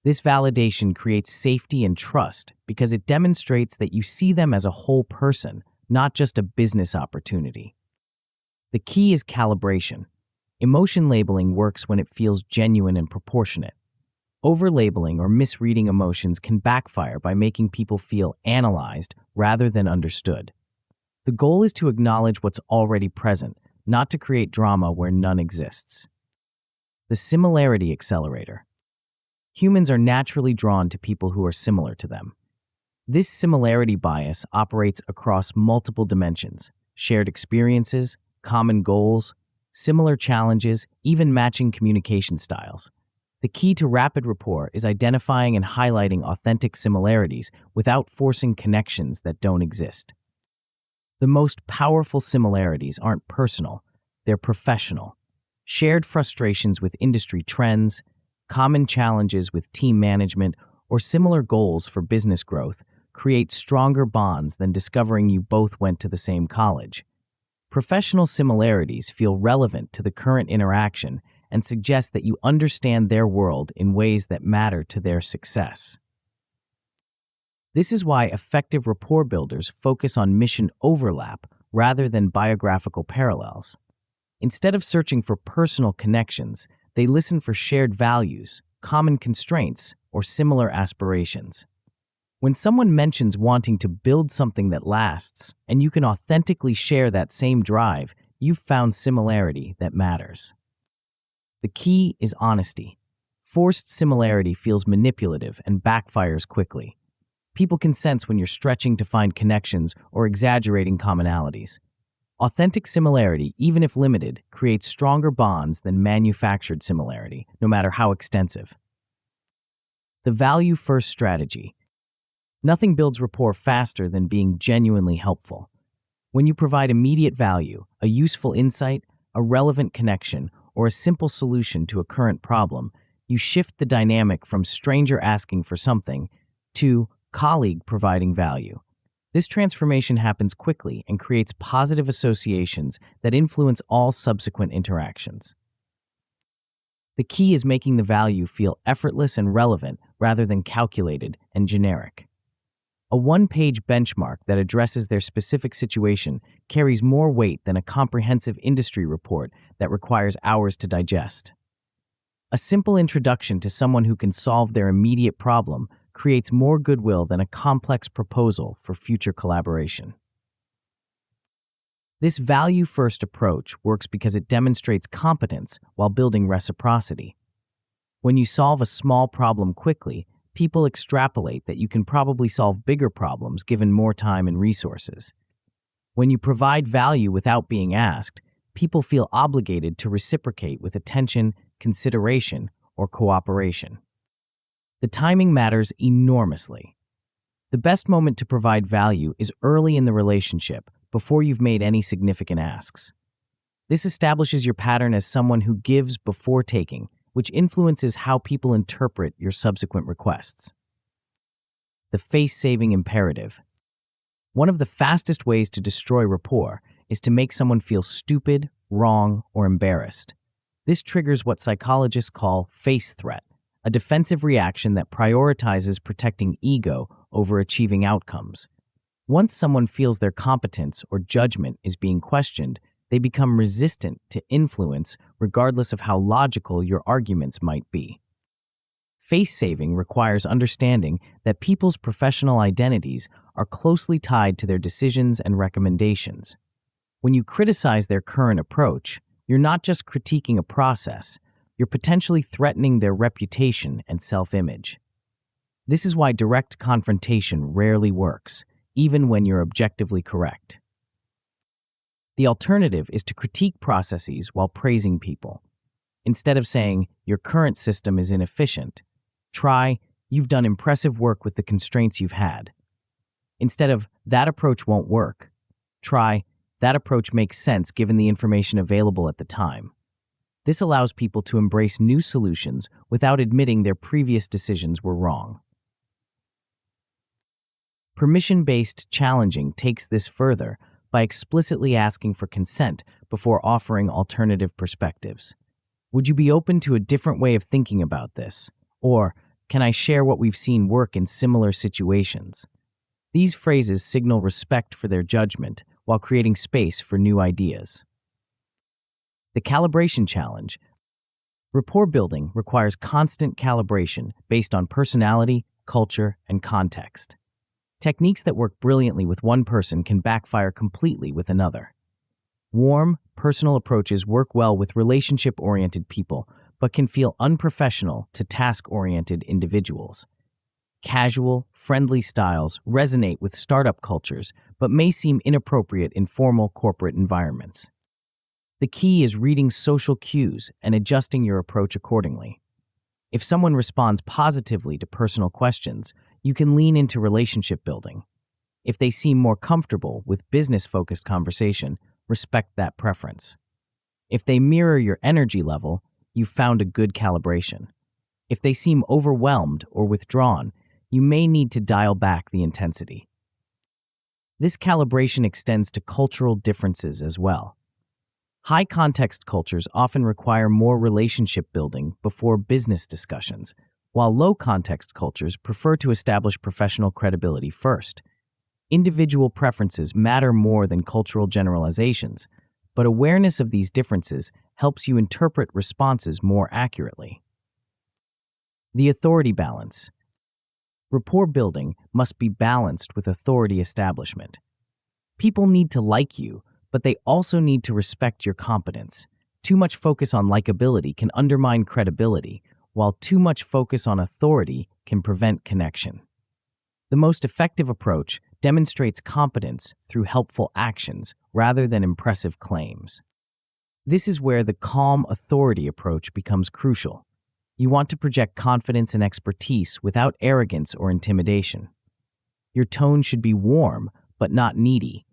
This validation creates safety and trust because it demonstrates that you see them as a whole person, not just a business opportunity. The key is calibration. Emotion labeling works when it feels genuine and proportionate. Over-labeling or misreading emotions can backfire by making people feel analyzed rather than understood. The goal is to acknowledge what's already present, not to create drama where none exists. The similarity accelerator. Humans are naturally drawn to people who are similar to them. This similarity bias operates across multiple dimensions: shared experiences, common goals, similar challenges, even matching communication styles. The key to rapid rapport is identifying and highlighting authentic similarities without forcing connections that don't exist. The most powerful similarities aren't personal, they're professional. Shared frustrations with industry trends, common challenges with team management, or similar goals for business growth create stronger bonds than discovering you both went to the same college. Professional similarities feel relevant to the current interaction and suggest that you understand their world in ways that matter to their success. This is why effective rapport builders focus on mission overlap rather than biographical parallels. Instead of searching for personal connections, they listen for shared values, common constraints, or similar aspirations. When someone mentions wanting to build something that lasts, and you can authentically share that same drive, you've found similarity that matters. The key is honesty. Forced similarity feels manipulative and backfires quickly. People can sense when you're stretching to find connections or exaggerating commonalities. Authentic similarity, even if limited, creates stronger bonds than manufactured similarity, no matter how extensive. The value-first strategy. Nothing builds rapport faster than being genuinely helpful. When you provide immediate value, a useful insight, a relevant connection, or a simple solution to a current problem, you shift the dynamic from stranger asking for something to colleague providing value. This transformation happens quickly and creates positive associations that influence all subsequent interactions. The key is making the value feel effortless and relevant rather than calculated and generic. A one-page benchmark that addresses their specific situation carries more weight than a comprehensive industry report that requires hours to digest. A simple introduction to someone who can solve their immediate problem creates more goodwill than a complex proposal for future collaboration. This value-first approach works because it demonstrates competence while building reciprocity. When you solve a small problem quickly, people extrapolate that you can probably solve bigger problems given more time and resources. When you provide value without being asked, people feel obligated to reciprocate with attention, consideration, or cooperation. The timing matters enormously. The best moment to provide value is early in the relationship, before you've made any significant asks. This establishes your pattern as someone who gives before taking, which influences how people interpret your subsequent requests. The face-saving imperative. One of the fastest ways to destroy rapport is to make someone feel stupid, wrong, or embarrassed. This triggers what psychologists call face threat, a defensive reaction that prioritizes protecting ego over achieving outcomes. Once someone feels their competence or judgment is being questioned, they become resistant to influence regardless of how logical your arguments might be. Face saving requires understanding that people's professional identities are closely tied to their decisions and recommendations. When you criticize their current approach, you're not just critiquing a process, you're potentially threatening their reputation and self-image. This is why direct confrontation rarely works, even when you're objectively correct. The alternative is to critique processes while praising people. Instead of saying, "Your current system is inefficient," try, "You've done impressive work with the constraints you've had." Instead of, "That approach won't work," try, "That approach makes sense given the information available at the time." This allows people to embrace new solutions without admitting their previous decisions were wrong. Permission-based challenging takes this further by explicitly asking for consent before offering alternative perspectives. "Would you be open to a different way of thinking about this?" Or, "Can I share what we've seen work in similar situations?" These phrases signal respect for their judgment while creating space for new ideas. The calibration challenge. Rapport building requires constant calibration based on personality, culture, and context. Techniques that work brilliantly with one person can backfire completely with another. Warm, personal approaches work well with relationship-oriented people, but can feel unprofessional to task-oriented individuals. Casual, friendly styles resonate with startup cultures, but may seem inappropriate in formal corporate environments. The key is reading social cues and adjusting your approach accordingly. If someone responds positively to personal questions, you can lean into relationship building. If they seem more comfortable with business-focused conversation, respect that preference. If they mirror your energy level, you've found a good calibration. If they seem overwhelmed or withdrawn, you may need to dial back the intensity. This calibration extends to cultural differences as well. High-context cultures often require more relationship building before business discussions, while low-context cultures prefer to establish professional credibility first. Individual preferences matter more than cultural generalizations, but awareness of these differences helps you interpret responses more accurately. The authority balance. Rapport building must be balanced with authority establishment. People need to like you, but they also need to respect your competence. Too much focus on likability can undermine credibility, while too much focus on authority can prevent connection. The most effective approach demonstrates competence through helpful actions rather than impressive claims. This is where the calm authority approach becomes crucial. You want to project confidence and expertise without arrogance or intimidation. Your tone should be warm but not needy,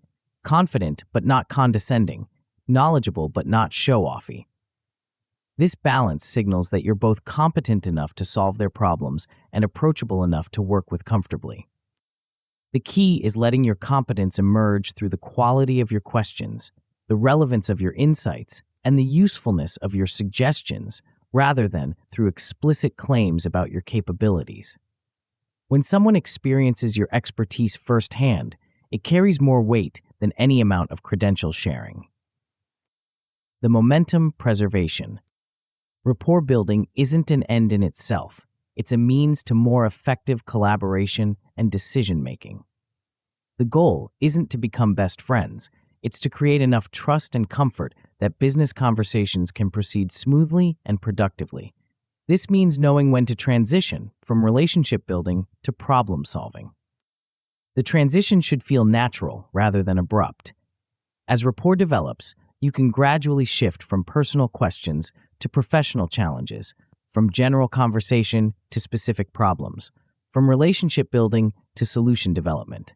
confident but not condescending, knowledgeable but not show-offy. This balance signals that you're both competent enough to solve their problems and approachable enough to work with comfortably. The key is letting your competence emerge through the quality of your questions, the relevance of your insights, and the usefulness of your suggestions, rather than through explicit claims about your capabilities. When someone experiences your expertise firsthand, it carries more weight than any amount of credential sharing. The momentum preservation. Rapport building isn't an end in itself. It's a means to more effective collaboration and decision-making. The goal isn't to become best friends. It's to create enough trust and comfort that business conversations can proceed smoothly and productively. This means knowing when to transition from relationship building to problem solving. The transition should feel natural rather than abrupt. As rapport develops, you can gradually shift from personal questions to professional challenges, from general conversation to specific problems, from relationship building to solution development.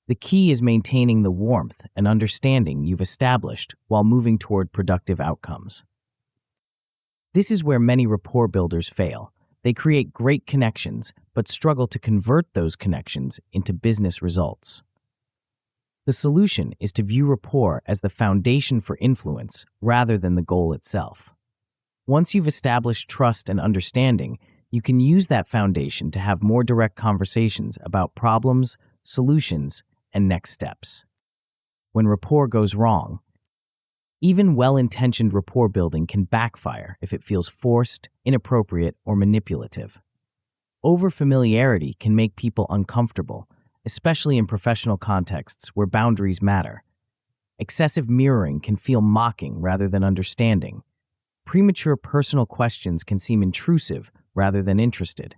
The key is maintaining the warmth and understanding you've established while moving toward productive outcomes. This is where many rapport builders fail. They create great connections, but struggle to convert those connections into business results. The solution is to view rapport as the foundation for influence rather than the goal itself. Once you've established trust and understanding, you can use that foundation to have more direct conversations about problems, solutions, and next steps. When rapport goes wrong, even well-intentioned rapport building can backfire if it feels forced, inappropriate, or manipulative. Overfamiliarity can make people uncomfortable, especially in professional contexts where boundaries matter. Excessive mirroring can feel mocking rather than understanding. Premature personal questions can seem intrusive rather than interested.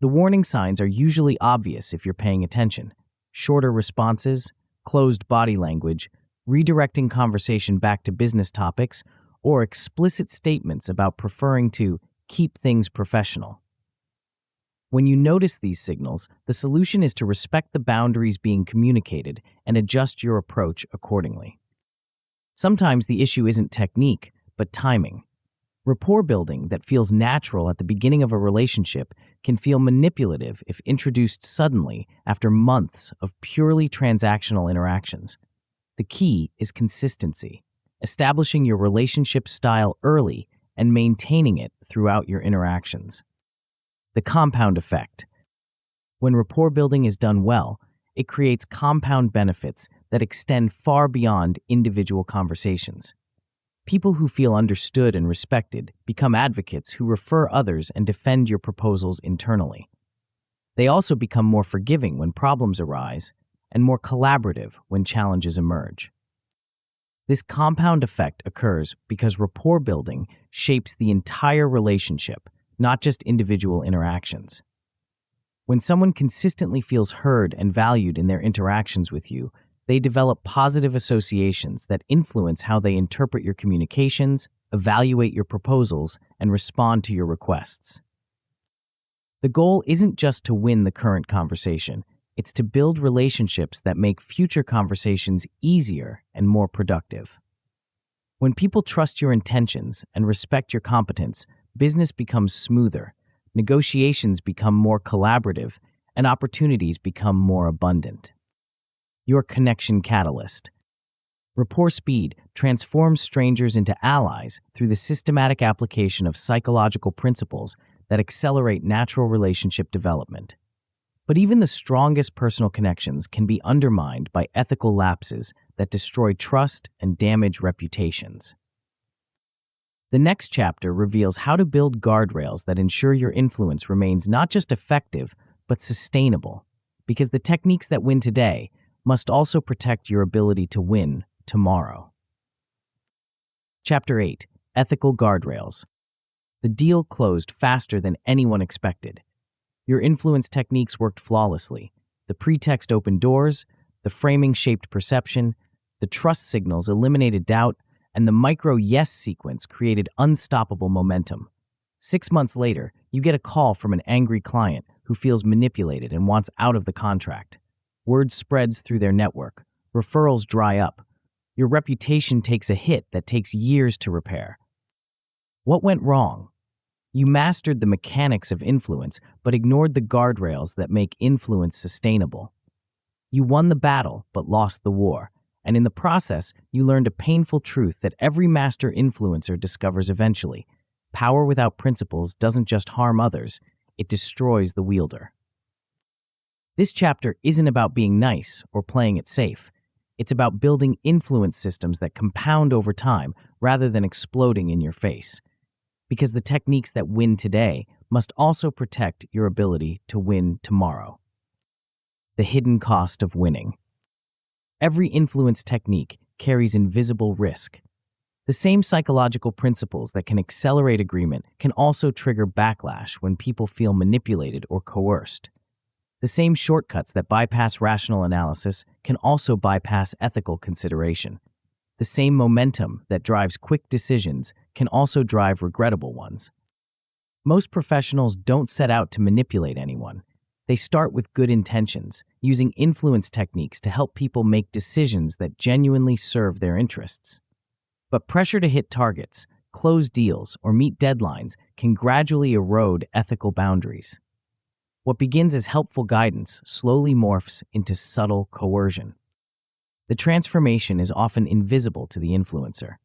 The warning signs are usually obvious if you're paying attention. Shorter responses, closed body language, redirecting conversation back to business topics, or explicit statements about preferring to keep things professional. When you notice these signals, the solution is to respect the boundaries being communicated and adjust your approach accordingly. Sometimes the issue isn't technique, but timing. Rapport building that feels natural at the beginning of a relationship can feel manipulative if introduced suddenly after months of purely transactional interactions. The key is consistency, establishing your relationship style early and maintaining it throughout your interactions. The compound effect. When rapport building is done well, it creates compound benefits that extend far beyond individual conversations. People who feel understood and respected become advocates who refer others and defend your proposals internally. They also become more forgiving when problems arise and more collaborative when challenges emerge. This compound effect occurs because rapport building shapes the entire relationship, not just individual interactions. When someone consistently feels heard and valued in their interactions with you, they develop positive associations that influence how they interpret your communications, evaluate your proposals, and respond to your requests. The goal isn't just to win the current conversation, it's to build relationships that make future conversations easier and more productive. When people trust your intentions and respect your competence, business becomes smoother, negotiations become more collaborative, and opportunities become more abundant. Your connection catalyst. Rapport Speed transforms strangers into allies through the systematic application of psychological principles that accelerate natural relationship development. But even the strongest personal connections can be undermined by ethical lapses that destroy trust and damage reputations. The next chapter reveals how to build guardrails that ensure your influence remains not just effective, but sustainable, because the techniques that win today must also protect your ability to win tomorrow. Chapter 8. Ethical Guardrails. The deal closed faster than anyone expected. Your influence techniques worked flawlessly. The pretext opened doors, the framing shaped perception, the trust signals eliminated doubt, and the micro-yes sequence created unstoppable momentum. 6 months later, you get a call from an angry client who feels manipulated and wants out of the contract. Word spreads through their network. Referrals dry up. Your reputation takes a hit that takes years to repair. What went wrong? You mastered the mechanics of influence, but ignored the guardrails that make influence sustainable. You won the battle, but lost the war. And in the process, you learned a painful truth that every master influencer discovers eventually. Power without principles doesn't just harm others, it destroys the wielder. This chapter isn't about being nice or playing it safe. It's about building influence systems that compound over time rather than exploding in your face. Because the techniques that win today must also protect your ability to win tomorrow. The hidden cost of winning. Every influence technique carries invisible risk. The same psychological principles that can accelerate agreement can also trigger backlash when people feel manipulated or coerced. The same shortcuts that bypass rational analysis can also bypass ethical consideration. The same momentum that drives quick decisions can also drive regrettable ones. Most professionals don't set out to manipulate anyone. They start with good intentions, using influence techniques to help people make decisions that genuinely serve their interests. But pressure to hit targets, close deals, or meet deadlines can gradually erode ethical boundaries. What begins as helpful guidance slowly morphs into subtle coercion. The transformation is often invisible to the influencer.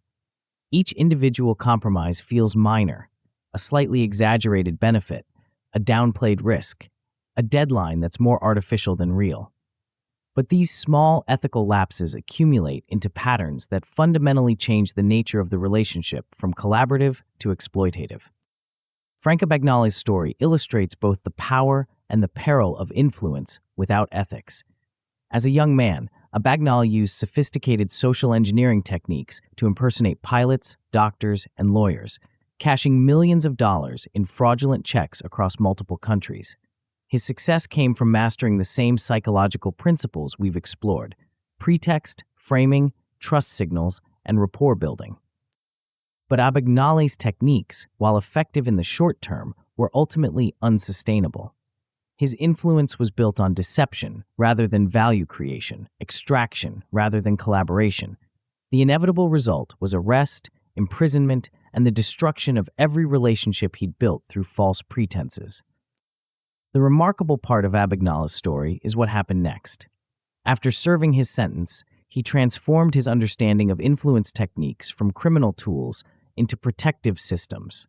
Each individual compromise feels minor, a slightly exaggerated benefit, a downplayed risk, a deadline that's more artificial than real. But these small ethical lapses accumulate into patterns that fundamentally change the nature of the relationship from collaborative to exploitative. Franca Bagnali's story illustrates both the power and the peril of influence without ethics. As a young man, Bagnali used sophisticated social engineering techniques to impersonate pilots, doctors, and lawyers, cashing millions of dollars in fraudulent checks across multiple countries. His success came from mastering the same psychological principles we've explored: pretext, framing, trust signals, and rapport building. But Bagnali's techniques, while effective in the short term, were ultimately unsustainable. His influence was built on deception rather than value creation, extraction rather than collaboration. The inevitable result was arrest, imprisonment, and the destruction of every relationship he'd built through false pretenses. The remarkable part of Bagnali's story is what happened next. After serving his sentence, he transformed his understanding of influence techniques from criminal tools into protective systems.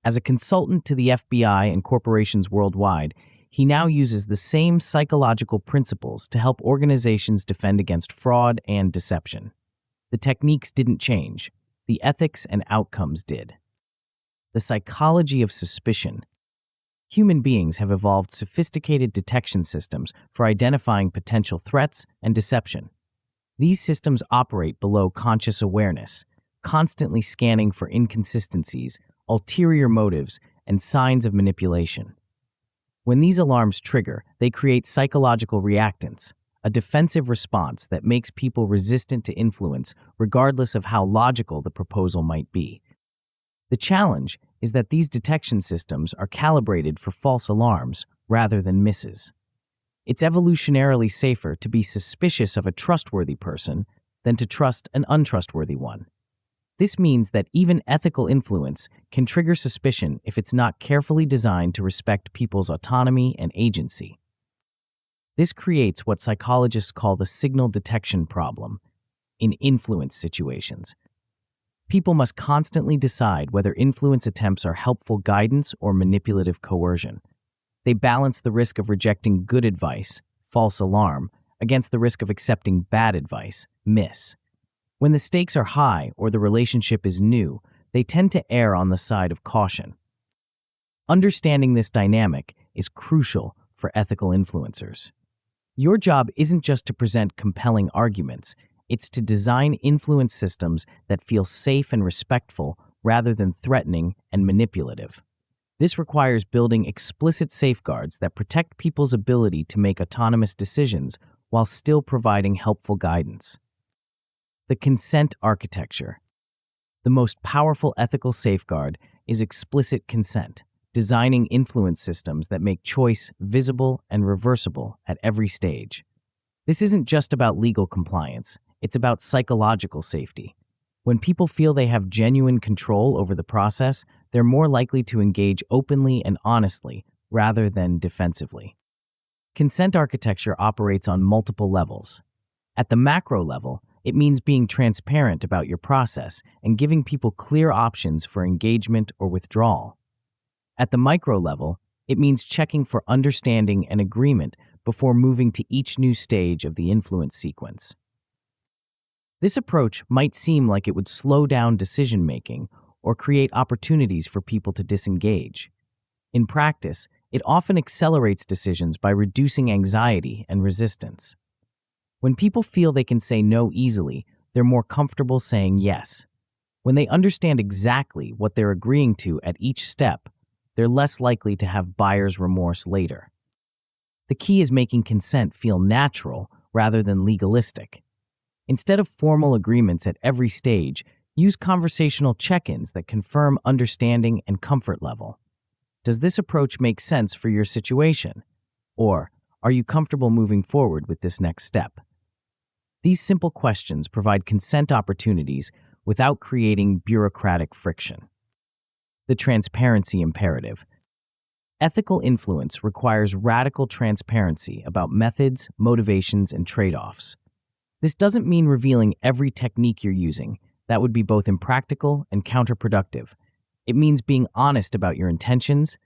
As a consultant to the FBI and corporations worldwide, he now uses the same psychological principles to help organizations defend against fraud and deception. The techniques didn't change. The ethics and outcomes did. The psychology of suspicion. Human beings have evolved sophisticated detection systems for identifying potential threats and deception. These systems operate below conscious awareness, constantly scanning for inconsistencies, ulterior motives, and signs of manipulation. When these alarms trigger, they create psychological reactants, a defensive response that makes people resistant to influence regardless of how logical the proposal might be. The challenge is that these detection systems are calibrated for false alarms rather than misses. It's evolutionarily safer to be suspicious of a trustworthy person than to trust an untrustworthy one. This means that even ethical influence can trigger suspicion if it's not carefully designed to respect people's autonomy and agency. This creates what psychologists call the signal detection problem in influence situations. People must constantly decide whether influence attempts are helpful guidance or manipulative coercion. They balance the risk of rejecting good advice, false alarm, against the risk of accepting bad advice, miss. When the stakes are high or the relationship is new, they tend to err on the side of caution. Understanding this dynamic is crucial for ethical influencers. Your job isn't just to present compelling arguments, it's to design influence systems that feel safe and respectful rather than threatening and manipulative. This requires building explicit safeguards that protect people's ability to make autonomous decisions while still providing helpful guidance. The consent architecture. The most powerful ethical safeguard is explicit consent, designing influence systems that make choice visible and reversible at every stage. This isn't just about legal compliance, it's about psychological safety. When people feel they have genuine control over the process, they're more likely to engage openly and honestly rather than defensively. Consent architecture operates on multiple levels. At the macro level, it means being transparent about your process and giving people clear options for engagement or withdrawal. At the micro level, it means checking for understanding and agreement before moving to each new stage of the influence sequence. This approach might seem like it would slow down decision-making or create opportunities for people to disengage. In practice, it often accelerates decisions by reducing anxiety and resistance. When people feel they can say no easily, they're more comfortable saying yes. When they understand exactly what they're agreeing to at each step, they're less likely to have buyer's remorse later. The key is making consent feel natural rather than legalistic. Instead of formal agreements at every stage, use conversational check-ins that confirm understanding and comfort level. Does this approach make sense for your situation? Or are you comfortable moving forward with this next step? These simple questions provide consent opportunities without creating bureaucratic friction. The transparency imperative. Ethical influence requires radical transparency about methods, motivations, and trade-offs. This doesn't mean revealing every technique you're using. That would be both impractical and counterproductive. It means being honest about your intentions,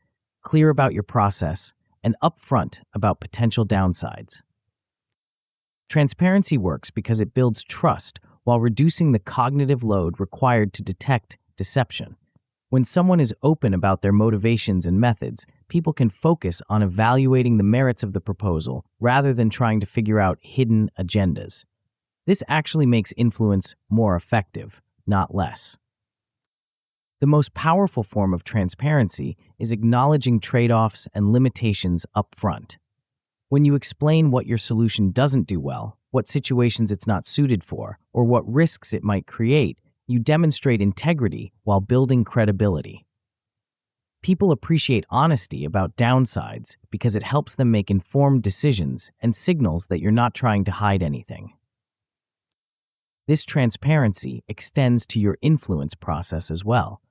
clear about your process, and upfront about potential downsides. Transparency works because it builds trust while reducing the cognitive load required to detect deception. When someone is open about their motivations and methods, people can focus on evaluating the merits of the proposal rather than trying to figure out hidden agendas. This actually makes influence more effective, not less. The most powerful form of transparency is acknowledging trade-offs and limitations up front. When you explain what your solution doesn't do well, what situations it's not suited for, or what risks it might create, you demonstrate integrity while building credibility. People appreciate honesty about downsides because it helps them make informed decisions and signals that you're not trying to hide anything. This transparency extends to your influence process as well.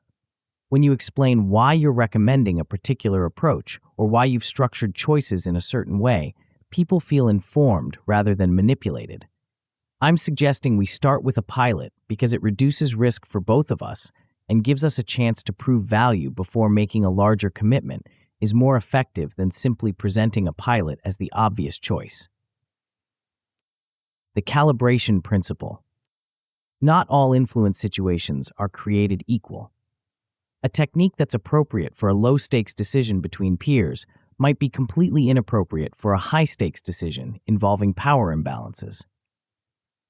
When you explain why you're recommending a particular approach or why you've structured choices in a certain way, people feel informed rather than manipulated. I'm suggesting we start with a pilot because it reduces risk for both of us and gives us a chance to prove value before making a larger commitment is more effective than simply presenting a pilot as the obvious choice. The calibration principle. Not all influence situations are created equal. A technique that's appropriate for a low-stakes decision between peers might be completely inappropriate for a high-stakes decision involving power imbalances.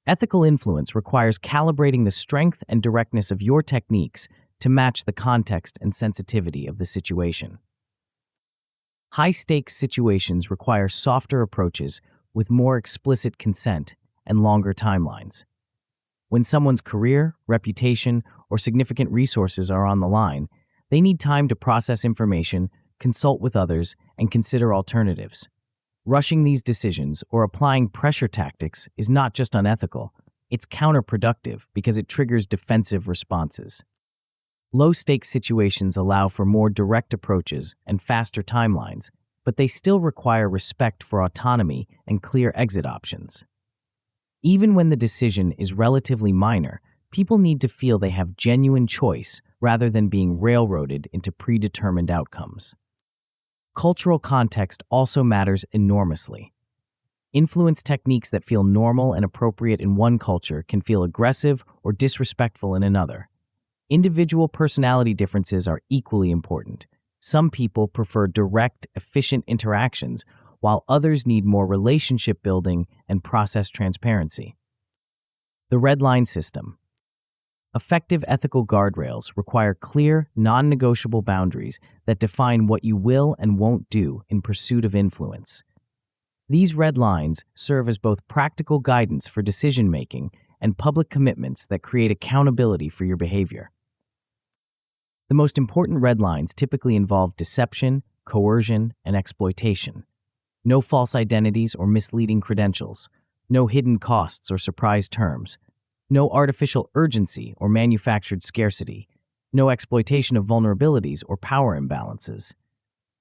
Ethical influence requires calibrating the strength and directness of your techniques to match the context and sensitivity of the situation. High-stakes situations require softer approaches with more explicit consent and longer timelines. When someone's career, reputation, or significant resources are on the line, they need time to process information, consult with others, and consider alternatives. Rushing these decisions or applying pressure tactics is not just unethical, it's counterproductive because it triggers defensive responses. Low-stakes situations allow for more direct approaches and faster timelines, but they still require respect for autonomy and clear exit options. Even when the decision is relatively minor, people need to feel they have genuine choice rather than being railroaded into predetermined outcomes. Cultural context also matters enormously. Influence techniques that feel normal and appropriate in one culture can feel aggressive or disrespectful in another. Individual personality differences are equally important. Some people prefer direct, efficient interactions, while others need more relationship building and process transparency. The red line system. Effective ethical guardrails require clear, non-negotiable boundaries that define what you will and won't do in pursuit of influence. These red lines serve as both practical guidance for decision-making and public commitments that create accountability for your behavior. The most important red lines typically involve deception, coercion, and exploitation. No false identities or misleading credentials. No hidden costs or surprise terms. No artificial urgency or manufactured scarcity. No exploitation of vulnerabilities or power imbalances.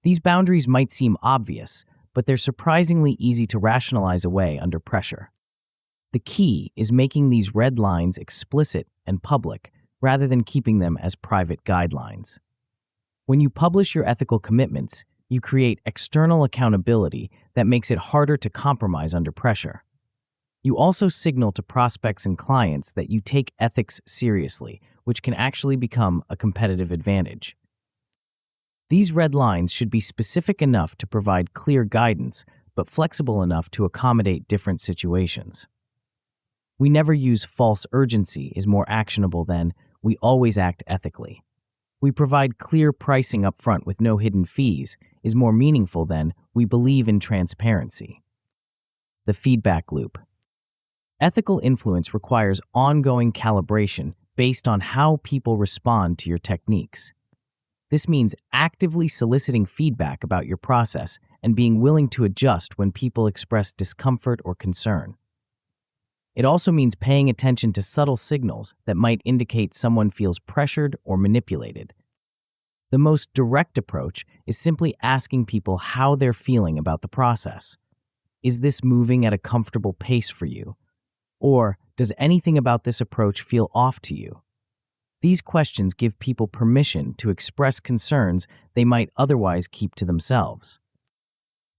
These boundaries might seem obvious, but they're surprisingly easy to rationalize away under pressure. The key is making these red lines explicit and public rather than keeping them as private guidelines. When you publish your ethical commitments, you create external accountability that makes it harder to compromise under pressure. You also signal to prospects and clients that you take ethics seriously, which can actually become a competitive advantage. These red lines should be specific enough to provide clear guidance, but flexible enough to accommodate different situations. We never use false urgency is more actionable than we always act ethically. We provide clear pricing up front with no hidden fees is more meaningful than we believe in transparency. The feedback loop. Ethical influence requires ongoing calibration based on how people respond to your techniques. This means actively soliciting feedback about your process and being willing to adjust when people express discomfort or concern. It also means paying attention to subtle signals that might indicate someone feels pressured or manipulated. The most direct approach is simply asking people how they're feeling about the process. Is this moving at a comfortable pace for you? Or does anything about this approach feel off to you? These questions give people permission to express concerns they might otherwise keep to themselves.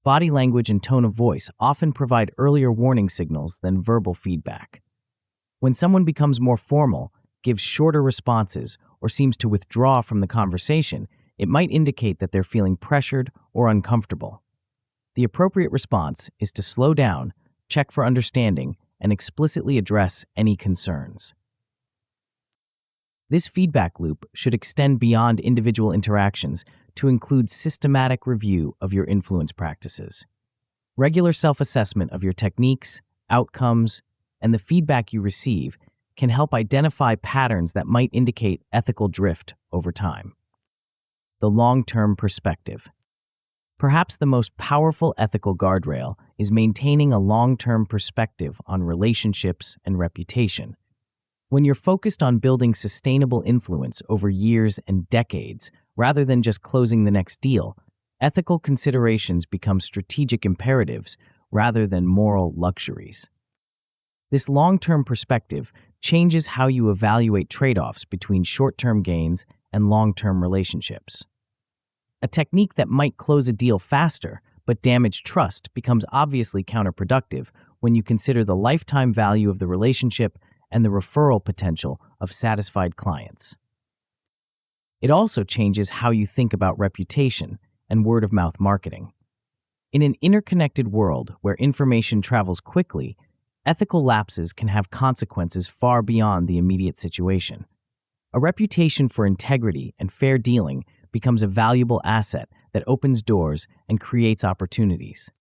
Body language and tone of voice often provide earlier warning signals than verbal feedback. When someone becomes more formal, gives shorter responses, or seems to withdraw from the conversation, it might indicate that they're feeling pressured or uncomfortable. The appropriate response is to slow down, check for understanding, and explicitly address any concerns. This feedback loop should extend beyond individual interactions to include systematic review of your influence practices. Regular self-assessment of your techniques, outcomes, and the feedback you receive can help identify patterns that might indicate ethical drift over time. The long-term perspective. Perhaps the most powerful ethical guardrail is maintaining a long-term perspective on relationships and reputation. When you're focused on building sustainable influence over years and decades, rather than just closing the next deal, ethical considerations become strategic imperatives rather than moral luxuries. This long-term perspective changes how you evaluate trade-offs between short-term gains and long-term relationships. A technique that might close a deal faster but damage trust becomes obviously counterproductive when you consider the lifetime value of the relationship and the referral potential of satisfied clients. It also changes how you think about reputation and word-of-mouth marketing. In an interconnected world where information travels quickly, ethical lapses can have consequences far beyond the immediate situation. A reputation for integrity and fair dealing becomes a valuable asset that opens doors and creates opportunities.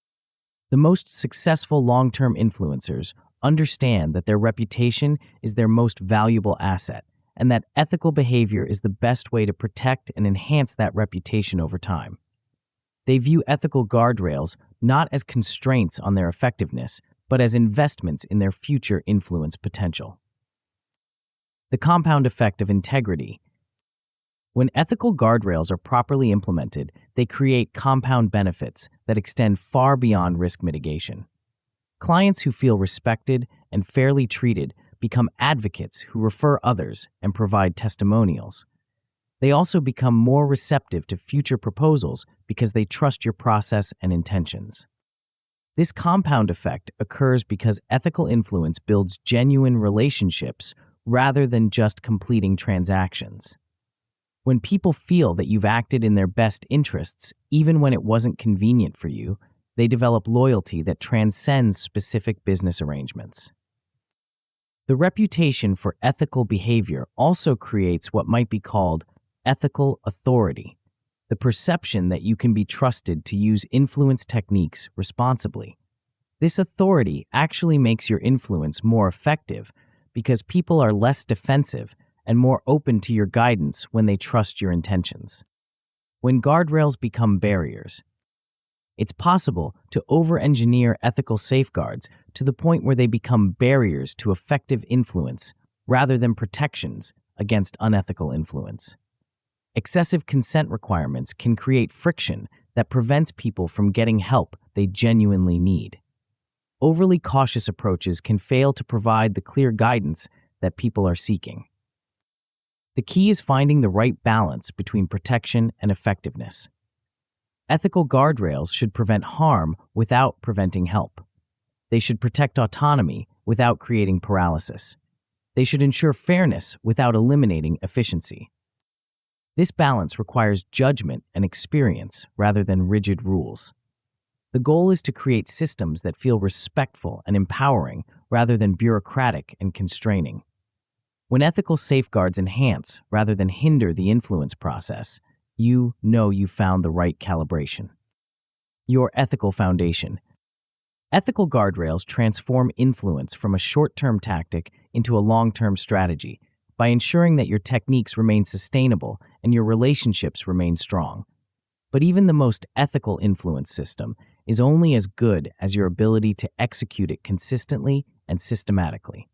The most successful long-term influencers understand that their reputation is their most valuable asset, and that ethical behavior is the best way to protect and enhance that reputation over time. They view ethical guardrails not as constraints on their effectiveness, but as investments in their future influence potential. The compound effect of integrity. When ethical guardrails are properly implemented, they create compound benefits that extend far beyond risk mitigation. Clients who feel respected and fairly treated become advocates who refer others and provide testimonials. They also become more receptive to future proposals because they trust your process and intentions. This compound effect occurs because ethical influence builds genuine relationships rather than just completing transactions. When people feel that you've acted in their best interests, even when it wasn't convenient for you, they develop loyalty that transcends specific business arrangements. The reputation for ethical behavior also creates what might be called ethical authority, the perception that you can be trusted to use influence techniques responsibly. This authority actually makes your influence more effective because people are less defensive and more open to your guidance when they trust your intentions. When guardrails become barriers, it's possible to over-engineer ethical safeguards to the point where they become barriers to effective influence rather than protections against unethical influence. Excessive consent requirements can create friction that prevents people from getting help they genuinely need. Overly cautious approaches can fail to provide the clear guidance that people are seeking. The key is finding the right balance between protection and effectiveness. Ethical guardrails should prevent harm without preventing help. They should protect autonomy without creating paralysis. They should ensure fairness without eliminating efficiency. This balance requires judgment and experience rather than rigid rules. The goal is to create systems that feel respectful and empowering rather than bureaucratic and constraining. When ethical safeguards enhance rather than hinder the influence process, you know you found the right calibration. Your ethical foundation. Ethical guardrails transform influence from a short-term tactic into a long-term strategy by ensuring that your techniques remain sustainable and your relationships remain strong. But even the most ethical influence system is only as good as your ability to execute it consistently and systematically.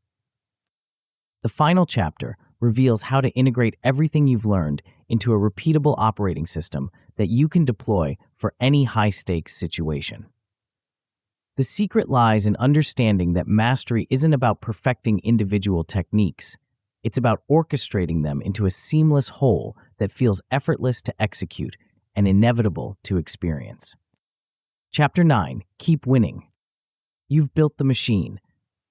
The final chapter reveals how to integrate everything you've learned into a repeatable operating system that you can deploy for any high-stakes situation. The secret lies in understanding that mastery isn't about perfecting individual techniques. It's about orchestrating them into a seamless whole that feels effortless to execute and inevitable to experience. Chapter 9. Keep winning. You've built the machine.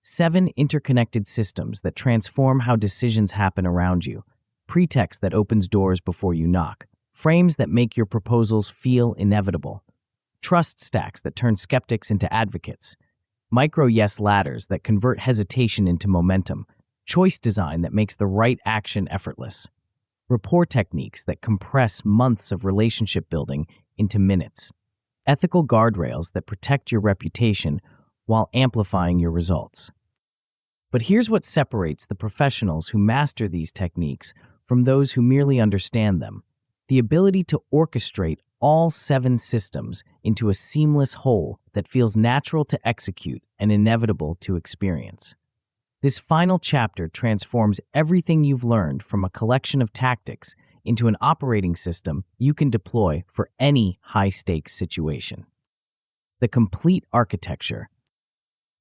7 interconnected systems that transform how decisions happen around you. Pretext that opens doors before you knock. Frames that make your proposals feel inevitable. Trust stacks that turn skeptics into advocates. Micro-yes ladders that convert hesitation into momentum. Choice design that makes the right action effortless. Rapport techniques that compress months of relationship building into minutes. Ethical guardrails that protect your reputation while amplifying your results. But here's what separates the professionals who master these techniques from those who merely understand them: the ability to orchestrate all 7 systems into a seamless whole that feels natural to execute and inevitable to experience. This final chapter transforms everything you've learned from a collection of tactics into an operating system you can deploy for any high-stakes situation. The complete architecture.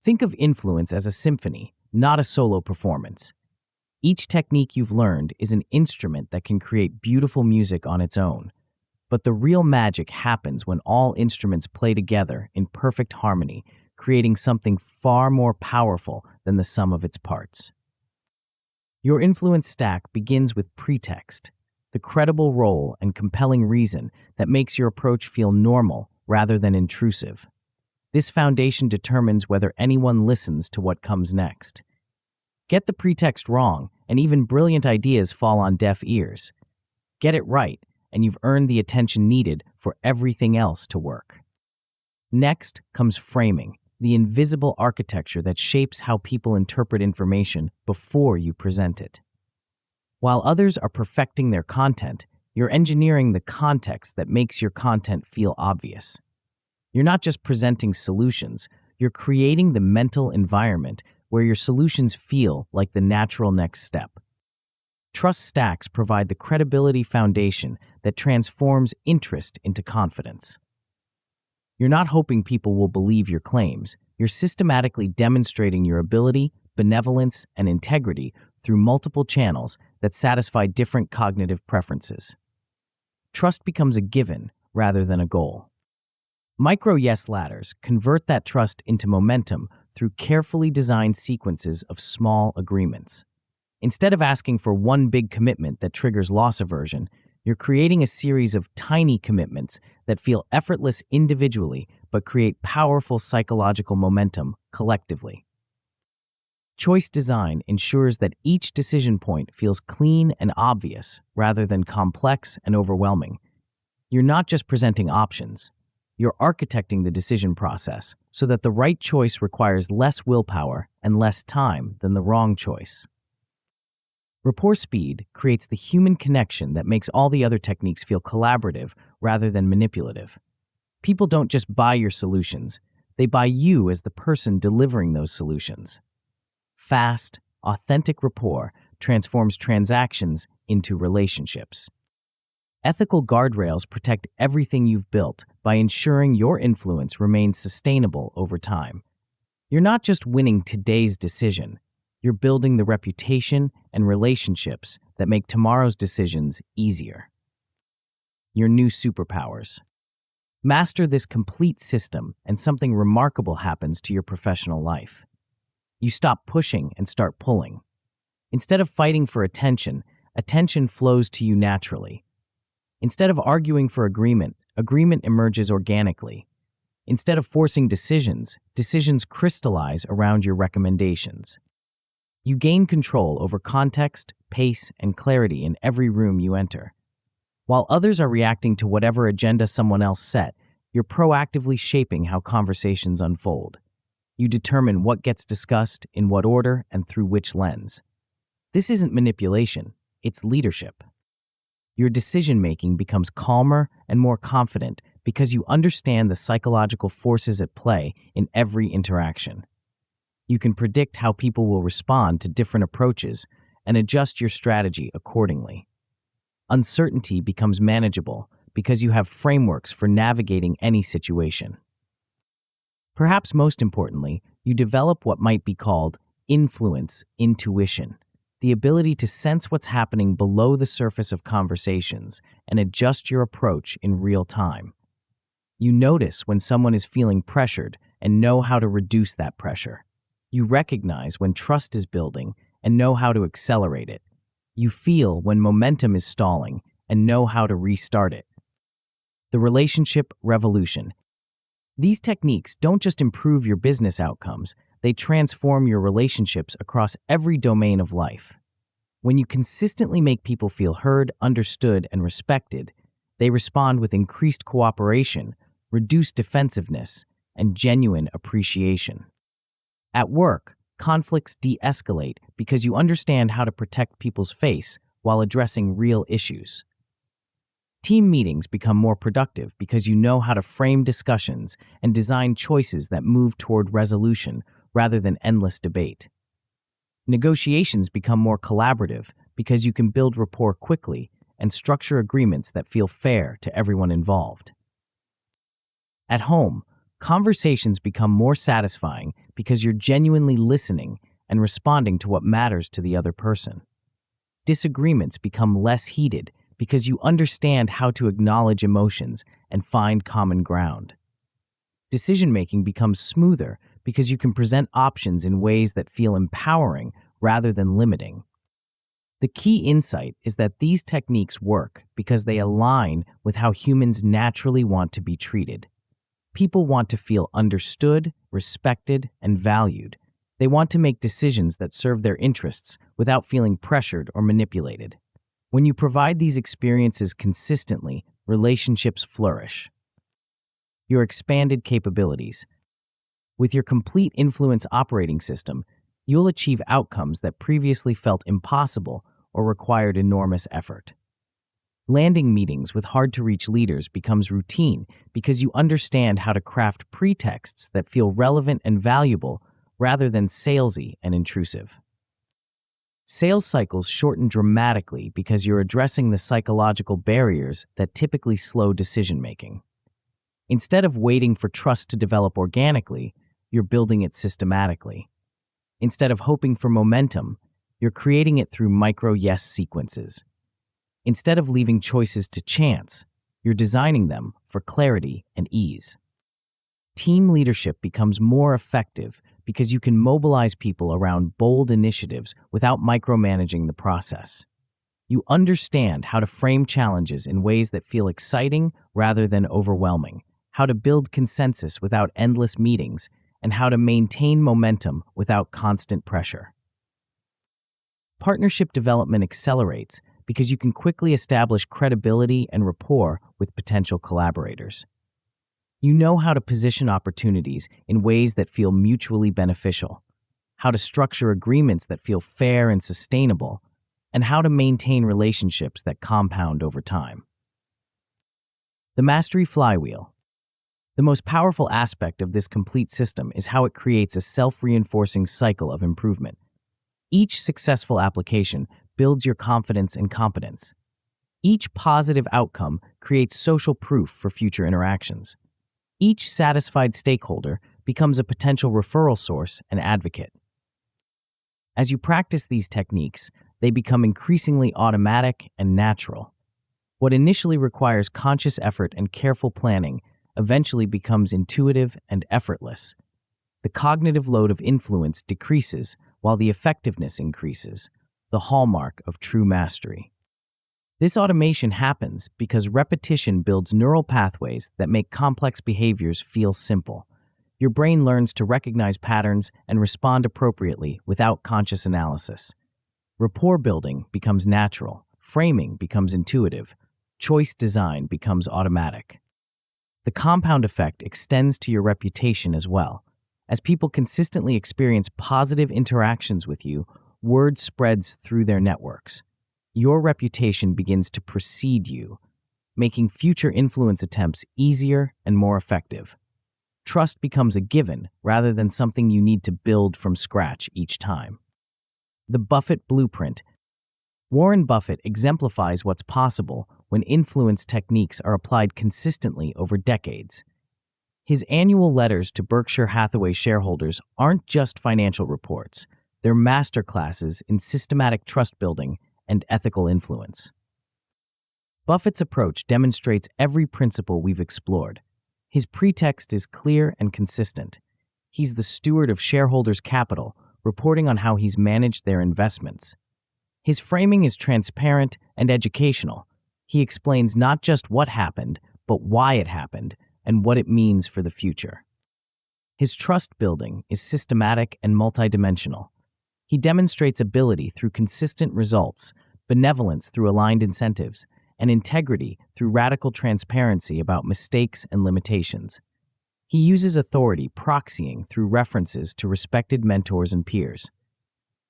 Think of influence as a symphony, not a solo performance. Each technique you've learned is an instrument that can create beautiful music on its own. But the real magic happens when all instruments play together in perfect harmony, creating something far more powerful than the sum of its parts. Your influence stack begins with pretext, the credible role and compelling reason that makes your approach feel normal rather than intrusive. This foundation determines whether anyone listens to what comes next. Get the pretext wrong, and even brilliant ideas fall on deaf ears. Get it right, and you've earned the attention needed for everything else to work. Next comes framing, the invisible architecture that shapes how people interpret information before you present it. While others are perfecting their content, you're engineering the context that makes your content feel obvious. You're not just presenting solutions, you're creating the mental environment where your solutions feel like the natural next step. Trust stacks provide the credibility foundation that transforms interest into confidence. You're not hoping people will believe your claims. You're systematically demonstrating your ability, benevolence, and integrity through multiple channels that satisfy different cognitive preferences. Trust becomes a given rather than a goal. Micro-yes ladders convert that trust into momentum through carefully designed sequences of small agreements. Instead of asking for one big commitment that triggers loss aversion, you're creating a series of tiny commitments that feel effortless individually but create powerful psychological momentum collectively. Choice design ensures that each decision point feels clean and obvious rather than complex and overwhelming. You're not just presenting options. You're architecting the decision process so that the right choice requires less willpower and less time than the wrong choice. Rapport Speed creates the human connection that makes all the other techniques feel collaborative rather than manipulative. People don't just buy your solutions, they buy you as the person delivering those solutions. Fast, authentic rapport transforms transactions into relationships. Ethical guardrails protect everything you've built by ensuring your influence remains sustainable over time. You're not just winning today's decision, you're building the reputation and relationships that make tomorrow's decisions easier. Your new superpowers. Master this complete system and something remarkable happens to your professional life. You stop pushing and start pulling. Instead of fighting for attention, attention flows to you naturally. Instead of arguing for agreement, agreement emerges organically. Instead of forcing decisions, decisions crystallize around your recommendations. You gain control over context, pace, and clarity in every room you enter. While others are reacting to whatever agenda someone else set, you're proactively shaping how conversations unfold. You determine what gets discussed, in what order, and through which lens. This isn't manipulation, it's leadership. Your decision-making becomes calmer and more confident because you understand the psychological forces at play in every interaction. You can predict how people will respond to different approaches and adjust your strategy accordingly. Uncertainty becomes manageable because you have frameworks for navigating any situation. Perhaps most importantly, you develop what might be called influence intuition, the ability to sense what's happening below the surface of conversations and adjust your approach in real time. You notice when someone is feeling pressured and know how to reduce that pressure. You recognize when trust is building and know how to accelerate it. You feel when momentum is stalling and know how to restart it. The relationship revolution. These techniques don't just improve your business outcomes, they transform your relationships across every domain of life. When you consistently make people feel heard, understood, and respected, they respond with increased cooperation, reduced defensiveness, and genuine appreciation. At work, conflicts de-escalate because you understand how to protect people's face while addressing real issues. Team meetings become more productive because you know how to frame discussions and design choices that move toward resolution rather than endless debate. Negotiations become more collaborative because you can build rapport quickly and structure agreements that feel fair to everyone involved. At home, conversations become more satisfying because you're genuinely listening and responding to what matters to the other person. Disagreements become less heated because you understand how to acknowledge emotions and find common ground. Decision-making becomes smoother because you can present options in ways that feel empowering rather than limiting. The key insight is that these techniques work because they align with how humans naturally want to be treated. People want to feel understood, respected, and valued. They want to make decisions that serve their interests without feeling pressured or manipulated. When you provide these experiences consistently, relationships flourish. Your expanded capabilities. With your complete influence operating system, you'll achieve outcomes that previously felt impossible or required enormous effort. Landing meetings with hard-to-reach leaders becomes routine because you understand how to craft pretexts that feel relevant and valuable rather than salesy and intrusive. Sales cycles shorten dramatically because you're addressing the psychological barriers that typically slow decision-making. Instead of waiting for trust to develop organically, you're building it systematically. Instead of hoping for momentum, you're creating it through micro-yes sequences. Instead of leaving choices to chance, you're designing them for clarity and ease. Team leadership becomes more effective because you can mobilize people around bold initiatives without micromanaging the process. You understand how to frame challenges in ways that feel exciting rather than overwhelming, how to build consensus without endless meetings, and how to maintain momentum without constant pressure. Partnership development accelerates because you can quickly establish credibility and rapport with potential collaborators. You know how to position opportunities in ways that feel mutually beneficial, how to structure agreements that feel fair and sustainable, and how to maintain relationships that compound over time. The Mastery Flywheel. The most powerful aspect of this complete system is how it creates a self-reinforcing cycle of improvement. Each successful application builds your confidence and competence. Each positive outcome creates social proof for future interactions. Each satisfied stakeholder becomes a potential referral source and advocate. As you practice these techniques, they become increasingly automatic and natural. What initially requires conscious effort and careful planning eventually becomes intuitive and effortless. The cognitive load of influence decreases while the effectiveness increases, the hallmark of true mastery. This automation happens because repetition builds neural pathways that make complex behaviors feel simple. Your brain learns to recognize patterns and respond appropriately without conscious analysis. Rapport building becomes natural, framing becomes intuitive, choice design becomes automatic. The compound effect extends to your reputation as well. As people consistently experience positive interactions with you, word spreads through their networks. Your reputation begins to precede you, making future influence attempts easier and more effective. Trust becomes a given rather than something you need to build from scratch each time. The Buffett Blueprint. Warren Buffett exemplifies what's possible when influence techniques are applied consistently over decades. His annual letters to Berkshire Hathaway shareholders aren't just financial reports. They're masterclasses in systematic trust building and ethical influence. Buffett's approach demonstrates every principle we've explored. His pretext is clear and consistent. He's the steward of shareholders' capital, reporting on how he's managed their investments. His framing is transparent and educational. He explains not just what happened, but why it happened and what it means for the future. His trust building is systematic and multidimensional. He demonstrates ability through consistent results, benevolence through aligned incentives, and integrity through radical transparency about mistakes and limitations. He uses authority proxying through references to respected mentors and peers.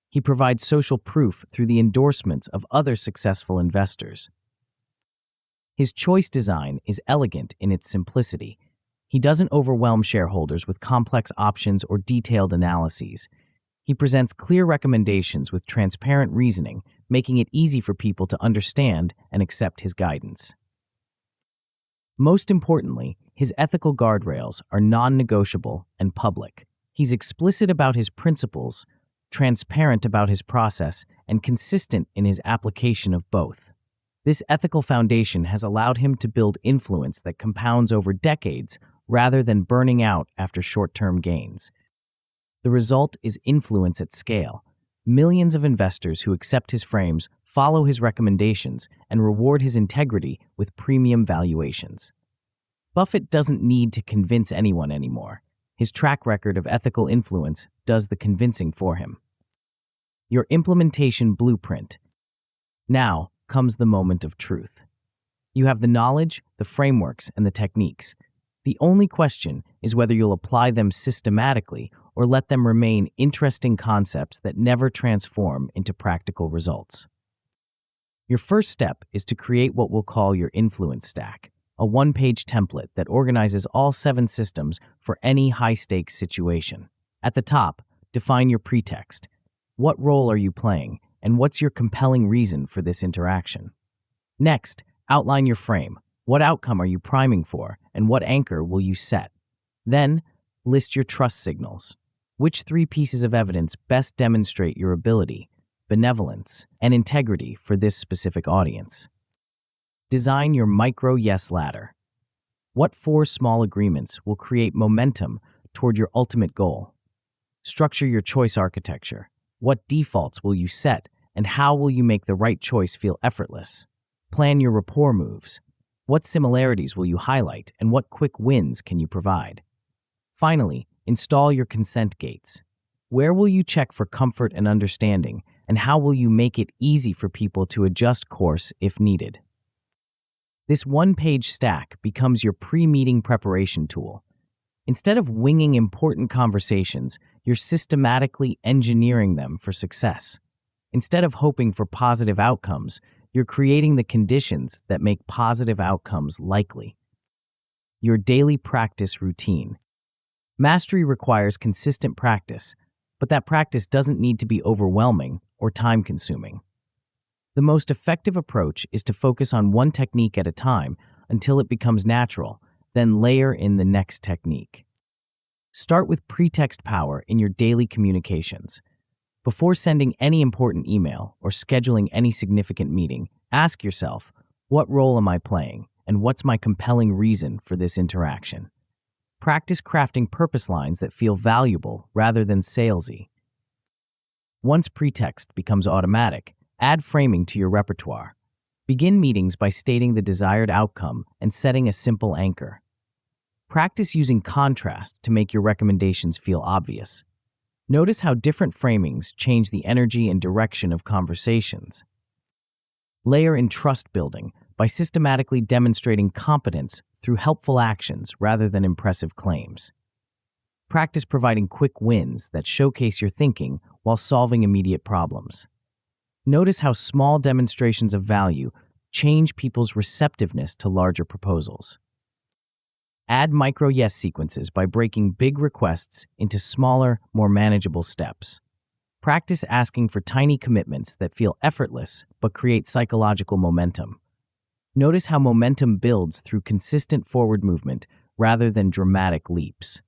He provides social proof through the endorsements of other successful investors. His choice design is elegant in its simplicity. He doesn't overwhelm shareholders with complex options or detailed analyses. He presents clear recommendations with transparent reasoning, making it easy for people to understand and accept his guidance. Most importantly, his ethical guardrails are non-negotiable and public. He's explicit about his principles, transparent about his process, and consistent in his application of both. This ethical foundation has allowed him to build influence that compounds over decades rather than burning out after short-term gains. The result is influence at scale. Millions of investors who accept his frames, follow his recommendations, and reward his integrity with premium valuations. Buffett doesn't need to convince anyone anymore. His track record of ethical influence does the convincing for him. Your implementation blueprint. Now comes the moment of truth. You have the knowledge, the frameworks, and the techniques. The only question is whether you'll apply them systematically or let them remain interesting concepts that never transform into practical results. Your first step is to create what we'll call your influence stack, a one-page template that organizes all 7 systems for any high-stakes situation. At the top, define your pretext. What role are you playing, and what's your compelling reason for this interaction? Next, outline your frame. What outcome are you priming for, and what anchor will you set? Then, list your trust signals. Which 3 pieces of evidence best demonstrate your ability, benevolence, and integrity for this specific audience? Design your micro-yes ladder. What 4 small agreements will create momentum toward your ultimate goal? Structure your choice architecture. What defaults will you set, and how will you make the right choice feel effortless? Plan your rapport moves. What similarities will you highlight, and what quick wins can you provide? Finally, install your consent gates. Where will you check for comfort and understanding, and how will you make it easy for people to adjust course if needed? This one-page stack becomes your pre-meeting preparation tool. Instead of winging important conversations, you're systematically engineering them for success. Instead of hoping for positive outcomes, you're creating the conditions that make positive outcomes likely. Your daily practice routine. Mastery requires consistent practice, but that practice doesn't need to be overwhelming or time-consuming. The most effective approach is to focus on one technique at a time until it becomes natural, then layer in the next technique. Start with Pretext Power in your daily communications. Before sending any important email or scheduling any significant meeting, ask yourself, what role am I playing, and what's my compelling reason for this interaction? Practice crafting purpose lines that feel valuable rather than salesy. Once pretext becomes automatic, add framing to your repertoire. Begin meetings by stating the desired outcome and setting a simple anchor. Practice using contrast to make your recommendations feel obvious. Notice how different framings change the energy and direction of conversations. Layer in trust building by systematically demonstrating competence through helpful actions rather than impressive claims. Practice providing quick wins that showcase your thinking while solving immediate problems. Notice how small demonstrations of value change people's receptiveness to larger proposals. Add micro-yes sequences by breaking big requests into smaller, more manageable steps. Practice asking for tiny commitments that feel effortless but create psychological momentum. Notice how momentum builds through consistent forward movement rather than dramatic leaps.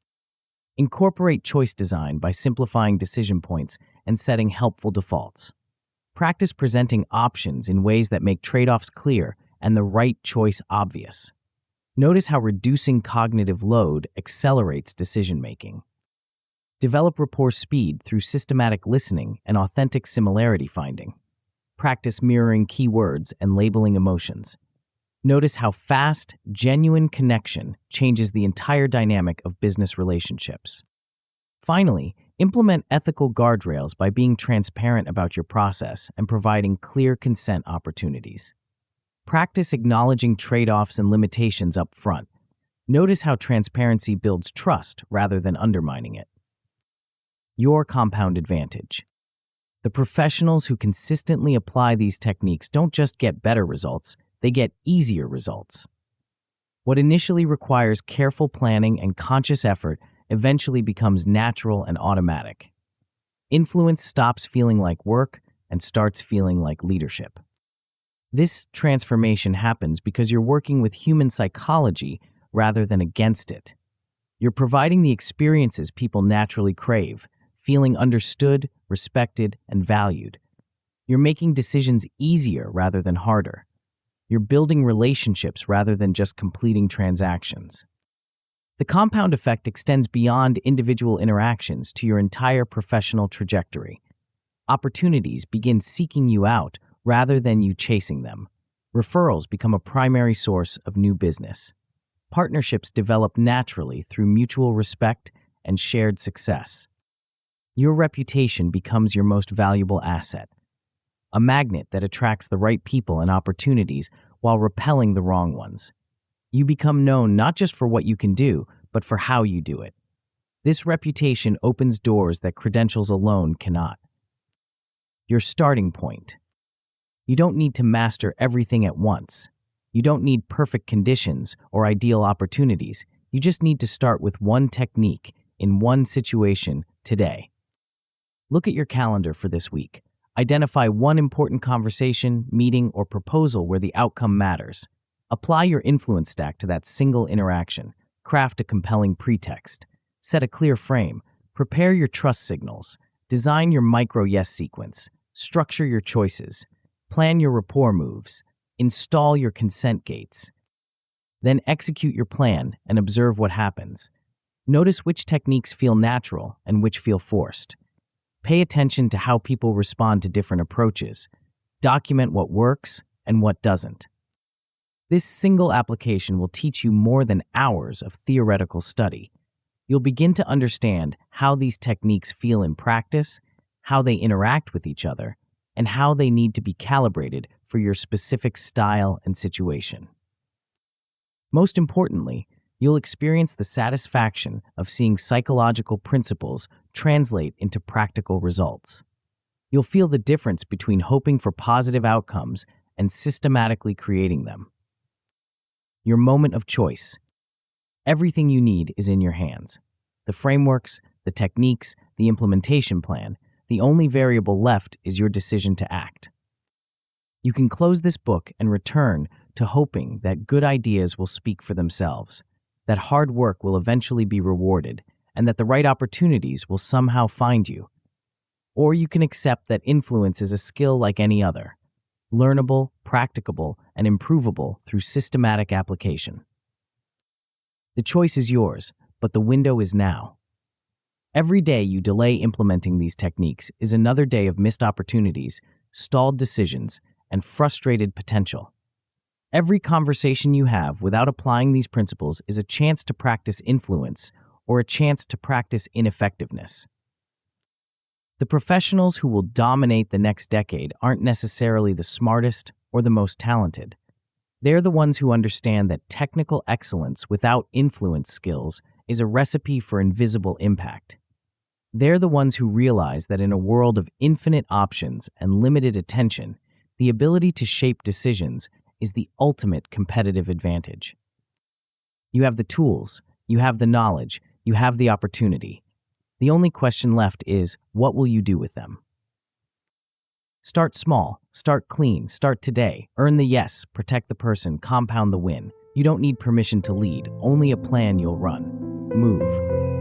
Incorporate choice design by simplifying decision points and setting helpful defaults. Practice presenting options in ways that make trade-offs clear and the right choice obvious. Notice how reducing cognitive load accelerates decision-making. Develop rapport speed through systematic listening and authentic similarity finding. Practice mirroring keywords and labeling emotions. Notice how fast, genuine connection changes the entire dynamic of business relationships. Finally, implement ethical guardrails by being transparent about your process and providing clear consent opportunities. Practice acknowledging trade-offs and limitations up front. Notice how transparency builds trust rather than undermining it. Your compound advantage. The professionals who consistently apply these techniques don't just get better results, they get easier results. What initially requires careful planning and conscious effort eventually becomes natural and automatic. Influence stops feeling like work and starts feeling like leadership. This transformation happens because you're working with human psychology rather than against it. You're providing the experiences people naturally crave, feeling understood, respected, and valued. You're making decisions easier rather than harder. You're building relationships rather than just completing transactions. The compound effect extends beyond individual interactions to your entire professional trajectory. Opportunities begin seeking you out rather than you chasing them. Referrals become a primary source of new business. Partnerships develop naturally through mutual respect and shared success. Your reputation becomes your most valuable asset, a magnet that attracts the right people and opportunities while repelling the wrong ones. You become known not just for what you can do, but for how you do it. This reputation opens doors that credentials alone cannot. Your starting point. You don't need to master everything at once. You don't need perfect conditions or ideal opportunities. You just need to start with one technique in one situation today. Look at your calendar for this week. Identify one important conversation, meeting, or proposal where the outcome matters. Apply your influence stack to that single interaction. Craft a compelling pretext. Set a clear frame. Prepare your trust signals. Design your micro-yes sequence. Structure your choices. Plan your rapport moves. Install your consent gates. Then execute your plan and observe what happens. Notice which techniques feel natural and which feel forced. Pay attention to how people respond to different approaches. Document what works and what doesn't. This single application will teach you more than hours of theoretical study. You'll begin to understand how these techniques feel in practice, how they interact with each other, and how they need to be calibrated for your specific style and situation. Most importantly, you'll experience the satisfaction of seeing psychological principles translate into practical results. You'll feel the difference between hoping for positive outcomes and systematically creating them. Your moment of choice. Everything you need is in your hands. The frameworks, the techniques, the implementation plan. The only variable left is your decision to act. You can close this book and return to hoping that good ideas will speak for themselves, that hard work will eventually be rewarded, and that the right opportunities will somehow find you. Or you can accept that influence is a skill like any other, learnable, practicable, and improvable through systematic application. The choice is yours, but the window is now. Every day you delay implementing these techniques is another day of missed opportunities, stalled decisions, and frustrated potential. Every conversation you have without applying these principles is a chance to practice influence or a chance to practice ineffectiveness. The professionals who will dominate the next decade aren't necessarily the smartest or the most talented. They're the ones who understand that technical excellence without influence skills is a recipe for invisible impact. They're the ones who realize that in a world of infinite options and limited attention, the ability to shape decisions is the ultimate competitive advantage. You have the tools, you have the knowledge, you have the opportunity. The only question left is, what will you do with them? Start small, start clean, start today, earn the yes, protect the person, compound the win. You don't need permission to lead, only a plan you'll run. Move.